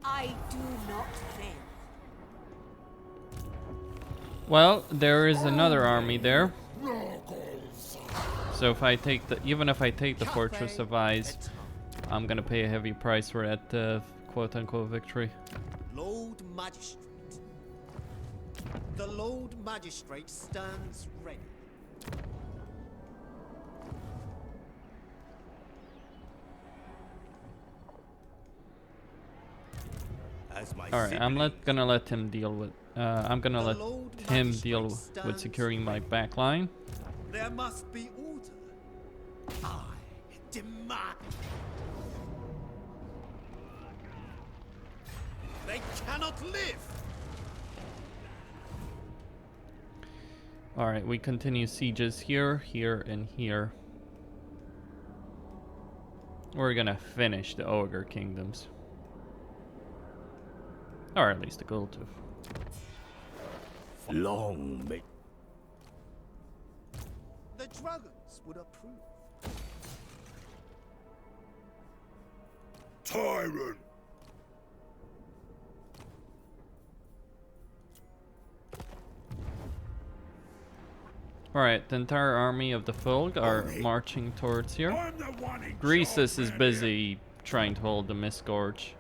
I do not fail. Well, there is another army there. So if I take the, even if I take the Fortress of Eyes, I'm gonna pay a heavy price for that quote-unquote victory. Lord Magistrate. The Lord Magistrate stands ready. Alright, gonna let him deal with. I'm gonna let him deal with securing my back line. There must be order. I demand. They cannot live. Alright, we continue sieges here, here, and here. We're gonna finish the Ogre Kingdoms. Or at least the goal to. Long may... The dragons would approve. Tyrant! Alright, the entire army of the Fulg are marching towards here. Greasus is busy trying to hold the Mistgorge.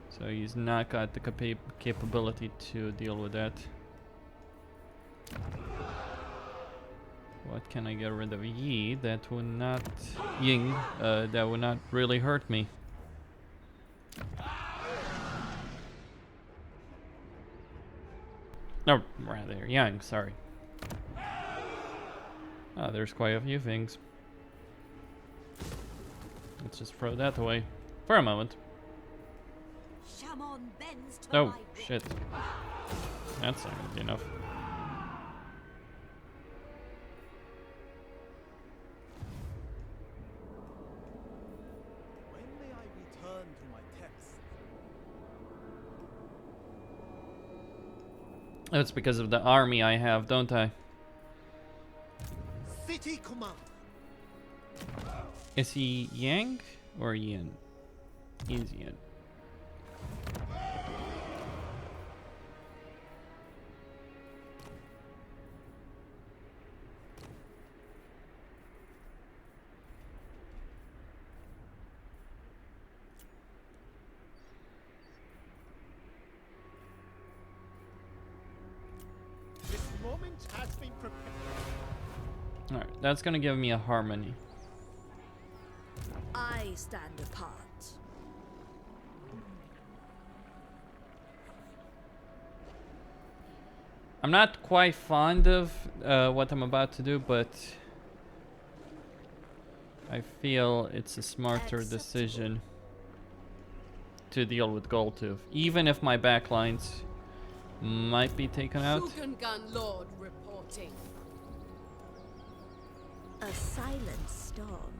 So he's not got the capability to deal with that. What can I get rid of? Yi, that would not... Ying, that would not really hurt me. No, rather young, sorry. Oh, there's quite a few things. Let's just throw that away for a moment. Shamon bends to Oh, my shit. That's not gonna be enough. When may I return to my text? That's because of the army I have, don't I? City command. Is he Yang or Yin? He's Yin. This moment has been prepared. Alright, that's gonna give me a harmony. I stand apart. I'm not quite fond of what I'm about to do, but I feel it's a smarter decision to deal with Goldtooth, even if my backlines might be taken out. Shugengan Lord reporting. A silent storm.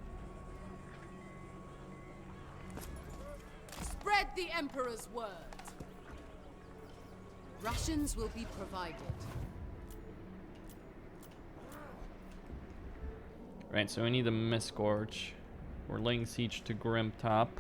Spread the Emperor's word. Rations will be provided. Right, so we need a Misgorge. We're laying siege to Grim Top.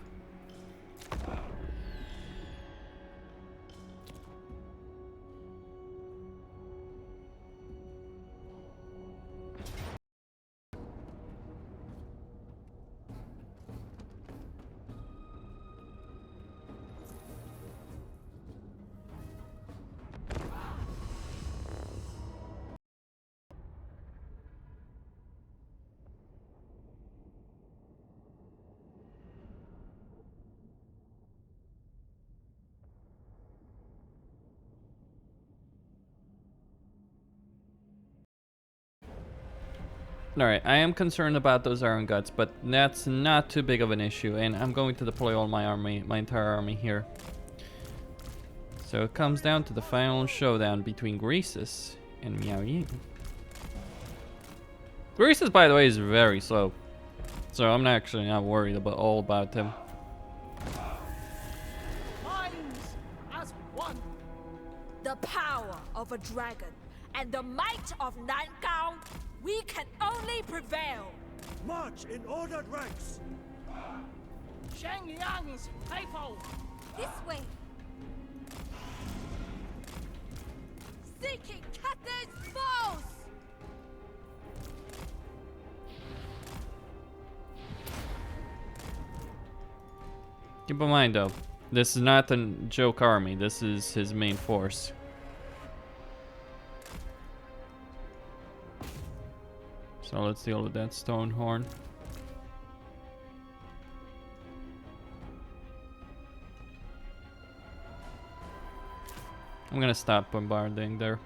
Alright, I am concerned about those Iron Guts, but that's not too big of an issue, and I'm going to deploy all my army, my entire army here. So it comes down to the final showdown between Greasus and Miao Ying. Greasus, by the way, is very slow, so I'm actually not worried about him. Minds as one. The power of a dragon and the might of Nankao, we can only prevail. March in ordered ranks. Shengyang's people. This way. Seeking Cathay's foes! Keep in mind though, this is not a joke army, this is his main force. So let's deal with that stone horn. I'm gonna stop bombarding there.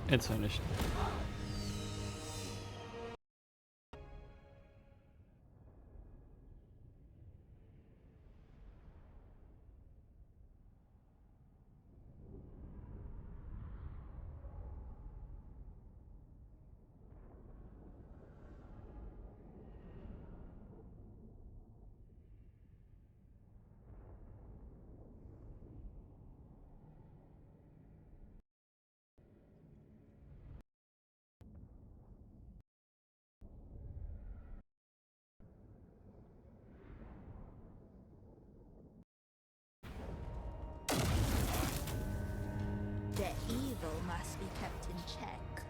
It's finished. Their evil must be kept in check.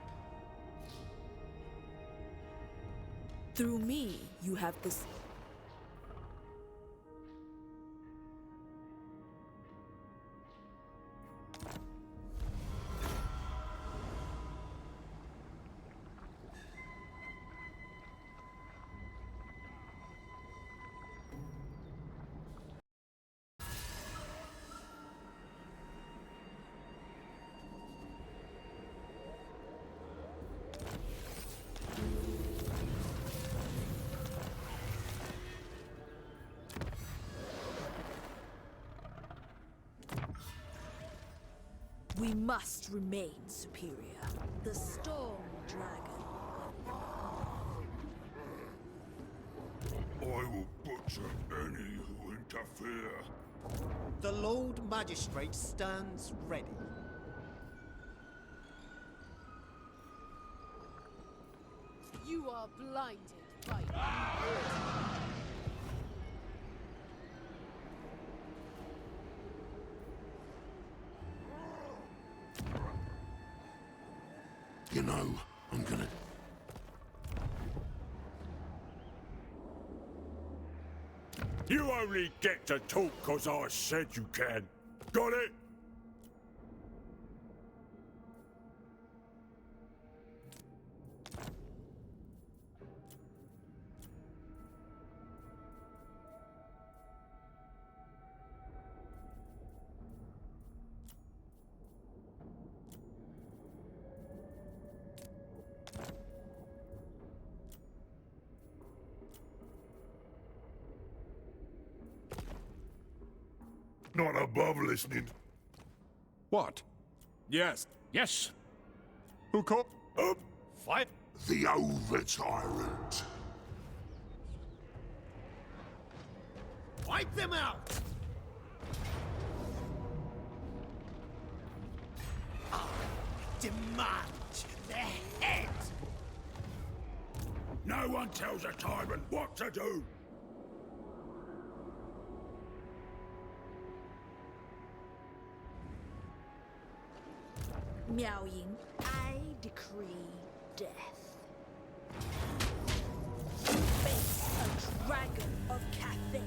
Through me, you have this. We must remain superior. The Storm Dragon. I will butcher any who interfere. The Lord Magistrate stands ready. You are blinded by You know, I'm gonna... You only get to talk 'cause I said you can. Got it? Not above listening. What? Yes. Yes. Who called? Fight. The over-tyrant. Wipe them out! I demand their head! No one tells a tyrant what to do. Miao Ying, I decree death. Face a dragon of Cathay.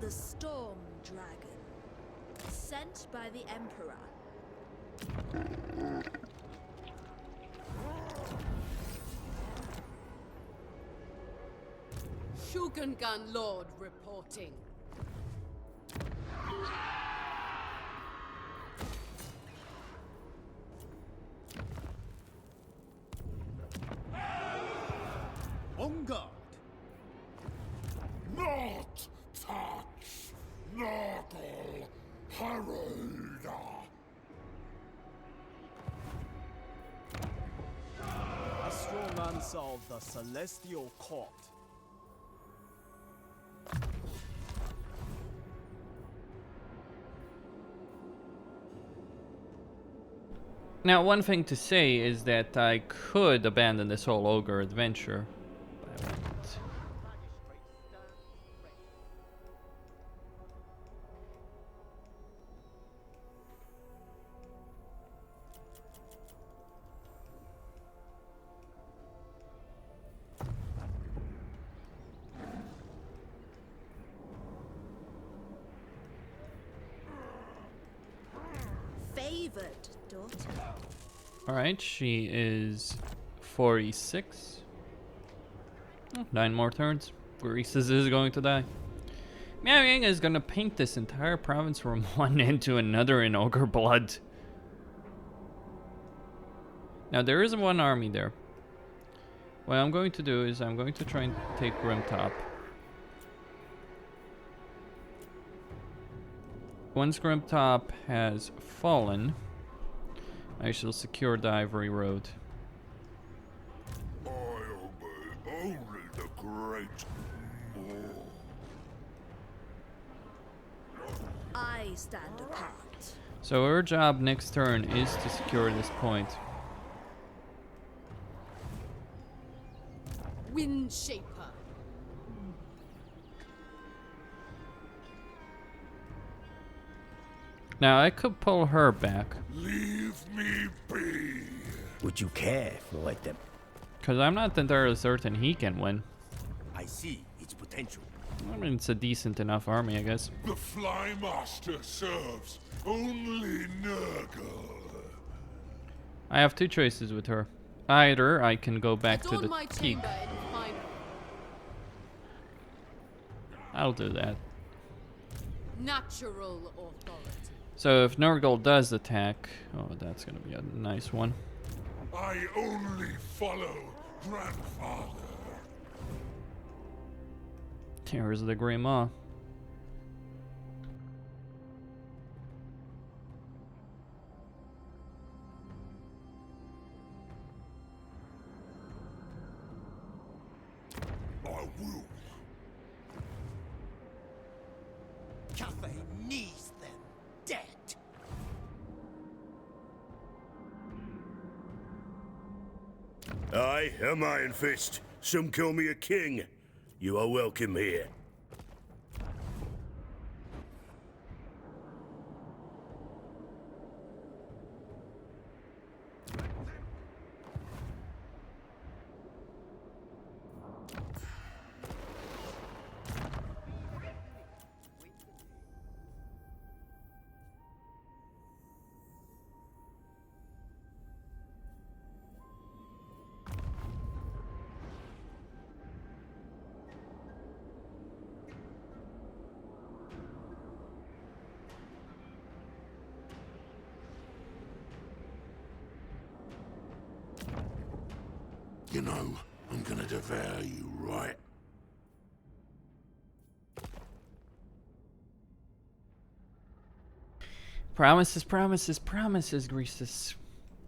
The Storm Dragon, sent by the Emperor. Shogungan Lord reporting. On guard. Not touch! Noggle! Herald! A strong answer of the Celestial Court. Now, one thing to say is that I could abandon this whole ogre adventure. But I won't. Favored daughter. Alright, she is 46. Oh, 9 more turns. Greases is going to die. Miao Yang is gonna paint this entire province from one end to another in ogre blood. Now there is one army there. What I'm going to do is I'm going to try and take Grimtop. Once Grimtop has fallen, I shall secure the Ivory Road. I obey only the great Maw. I stand apart. So our job next turn is to secure this point. Windshaper. Now I could pull her back. Leave me be. Would you care for them? Because I'm not entirely certain he can win. I see its potential. I mean, it's a decent enough army, I guess. The Fly Master serves only Nurgle. I have two choices with her. Either I can go back to the my peak. chamber in fine. I'll do that. Natural authority. So if Nurgle does attack, oh, that's gonna be a nice one. I only follow Grandfather. Here's the Grey Maw. I will. Cathay needs them dead. Aye, am Iron Fist. Some call me a king. You are welcome here. You know, I'm gonna devour you, right? Promises, promises, promises, Greasus.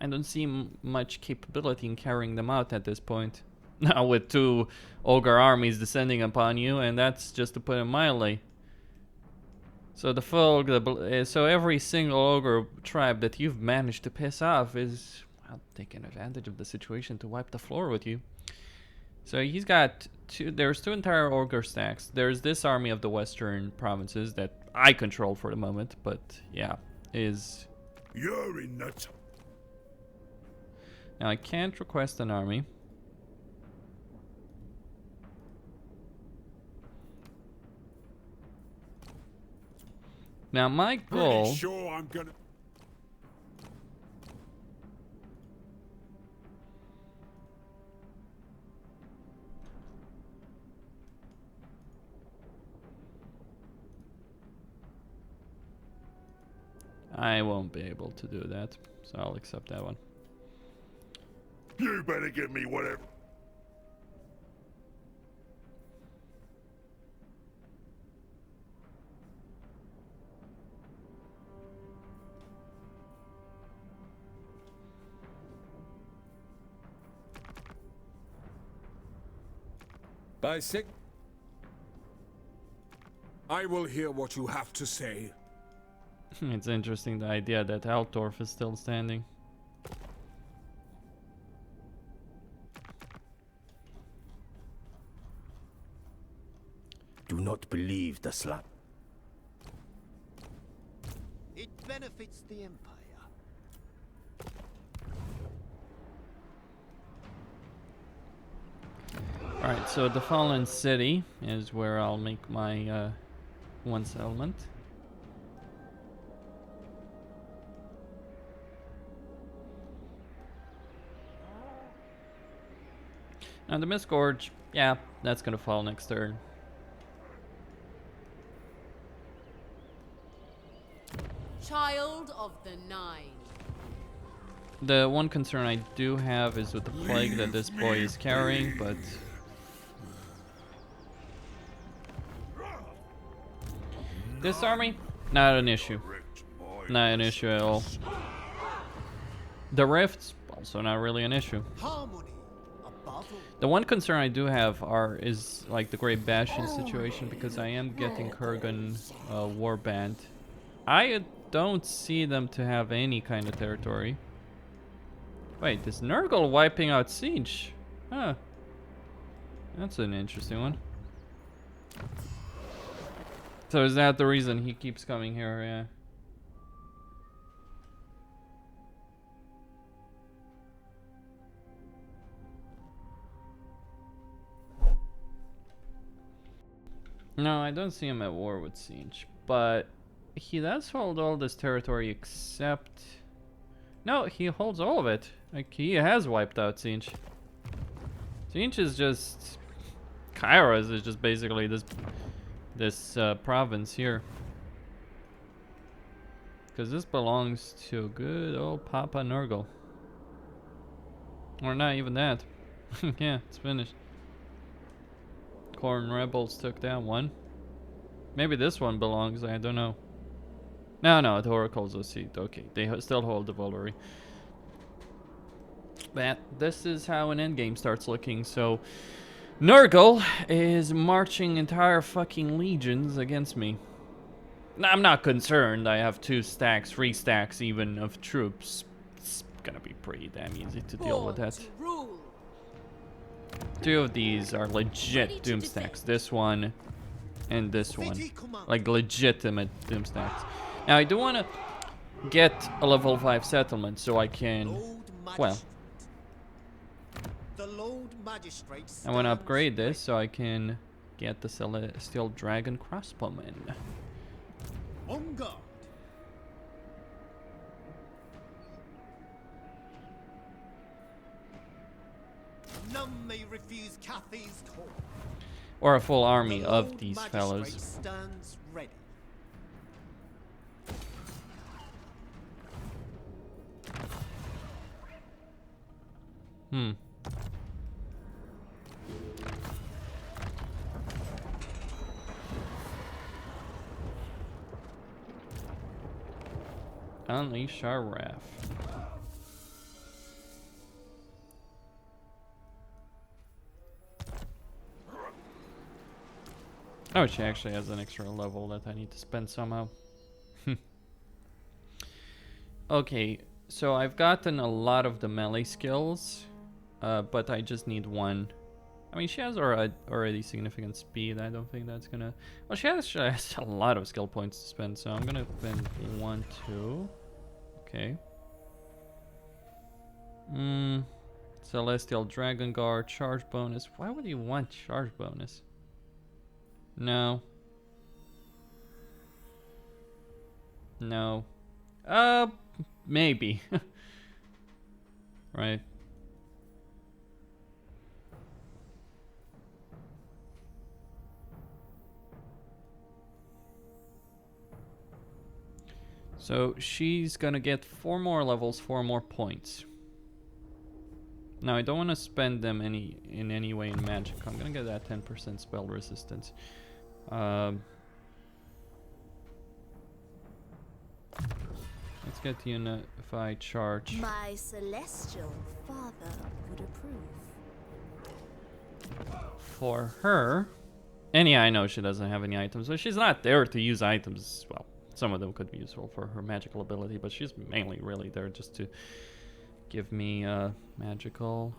I don't see much capability in carrying them out at this point. Now with two ogre armies descending upon you, and that's just to put it mildly. So so every single ogre tribe that you've managed to piss off is, well, taking advantage of the situation to wipe the floor with you. So he's got there's two entire ogre stacks. There's this army of the western provinces that I control for the moment, but yeah, is... You're in nuts. Now I can't request an army. Now my goal... Pretty sure I'm gonna... I won't be able to do that, so I'll accept that one. You better give me whatever. By six. I will hear what you have to say. It's interesting, the idea that Altdorf is still standing. Do not believe the slut. It benefits the Empire. Alright, so the Fallen City is where I'll make my one settlement. Now the Mist Gorge, yeah, that's gonna fall next turn. child of the Nine. The one concern I do have is with the plague that this boy is carrying, but this army, not an issue. Not an issue at all. The rifts, also not really an issue. The one concern I do have is like the Great Bastion situation, because I am getting Kurgan warband. I don't see them to have any kind of territory. Wait, is Nurgle wiping out Siege? Huh. That's an interesting one. So is that the reason he keeps coming here? Yeah. No, I don't see him at war with Siege, but he does hold all this territory except... No, he holds all of it. Like, he has wiped out Siege. Siege is just... Kairos is just basically this province here. Because this belongs to good old Papa Nurgle. Or not even that. Yeah, it's finished. Khorne rebels took that one. Maybe this one belongs, I don't know. No, the Oracle's a seat. Okay, they still hold the Volary. But this is how an endgame starts looking. So, Nurgle is marching entire fucking legions against me. Now, I'm not concerned. I have 2 stacks, 3 stacks even of troops. It's gonna be pretty damn easy to deal with that. 2 of these are legit doom stacks. This one and this one. Like legitimate doom stacks. Now I do want to get a level 5 settlement so I can, well, I want to upgrade this so I can get the Celestial Dragon Crossbowmen. On guard. None may refuse Cathay's call. Or a full army of these fellows. Stands ready. Unleash our wrath. Oh, she actually has an extra level that I need to spend somehow. Okay, so I've gotten a lot of the melee skills, but I just need 1. I mean, she has already significant speed. I don't think that's gonna... Well, she has a lot of skill points to spend, so I'm gonna spend 1, 2. Okay. Celestial Dragon Guard, charge bonus. Why would you want charge bonus? No. No. Maybe. Right. So she's gonna get 4 more levels, 4 more points. Now I don't want to spend them in any way in magic. I'm gonna get that 10% spell resistance. Let's get the unified charge. My celestial father would approve. For her, and yeah, I know she doesn't have any items, but she's not there to use items. Well, some of them could be useful for her magical ability, but she's mainly really there just to give me magical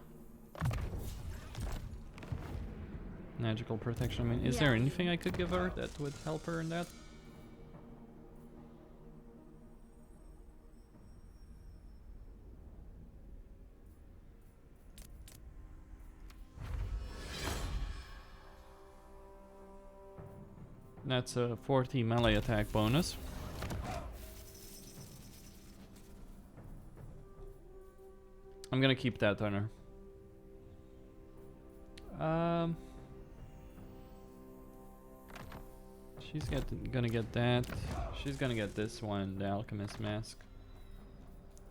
protection. I mean, is there anything I could give her that would help her in that? That's a 40 melee attack bonus. I'm gonna keep that on her. She's gonna get that. She's gonna get this one, the Alchemist Mask.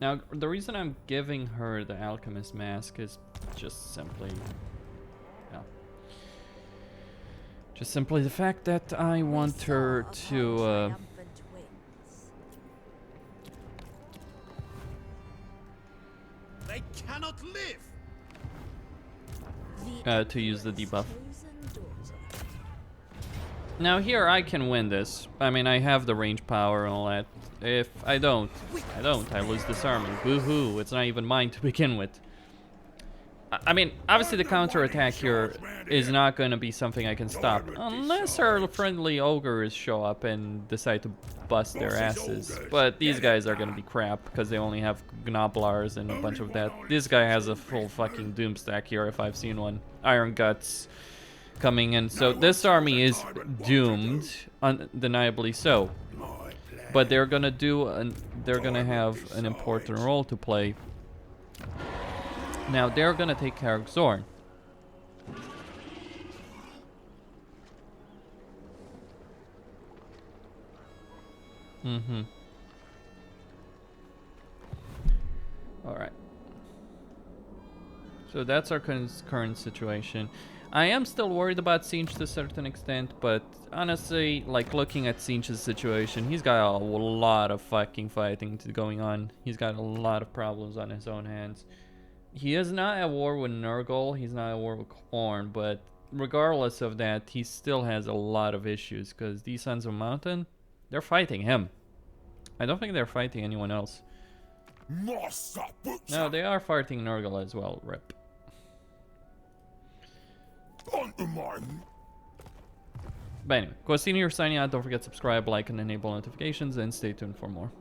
Now, the reason I'm giving her the Alchemist Mask is just simply... yeah. Just simply the fact that I want her to... They cannot live! to use the debuff. Now here I can win this. I mean, I have the range power and all that. If I don't, I lose this army. Woohoo, it's not even mine to begin with. I mean, obviously the counterattack here is not going to be something I can stop. Unless our friendly ogres show up and decide to bust their asses. But these guys are going to be crap, because they only have gnoblars and a bunch of that. This guy has a full fucking doom stack here, if I've seen one. Iron Guts coming in. So this army is doomed, undeniably so. But they're going to do, they're going to have an important role to play. Now they're gonna take care of Zorn. Alright. So that's our current situation. I am still worried about Siege to a certain extent, but honestly, like looking at Siege's situation, he's got a lot of fucking fighting going on. He's got a lot of problems on his own hands. He is not at war with Nurgle, he's not at war with Khorne, but regardless of that, he still has a lot of issues, because these Sons of Mountain, they're fighting him. I don't think they're fighting anyone else. No, they are fighting Nurgle as well, rip. But anyway, Costina here signing out. Don't forget to subscribe, like, and enable notifications, and stay tuned for more.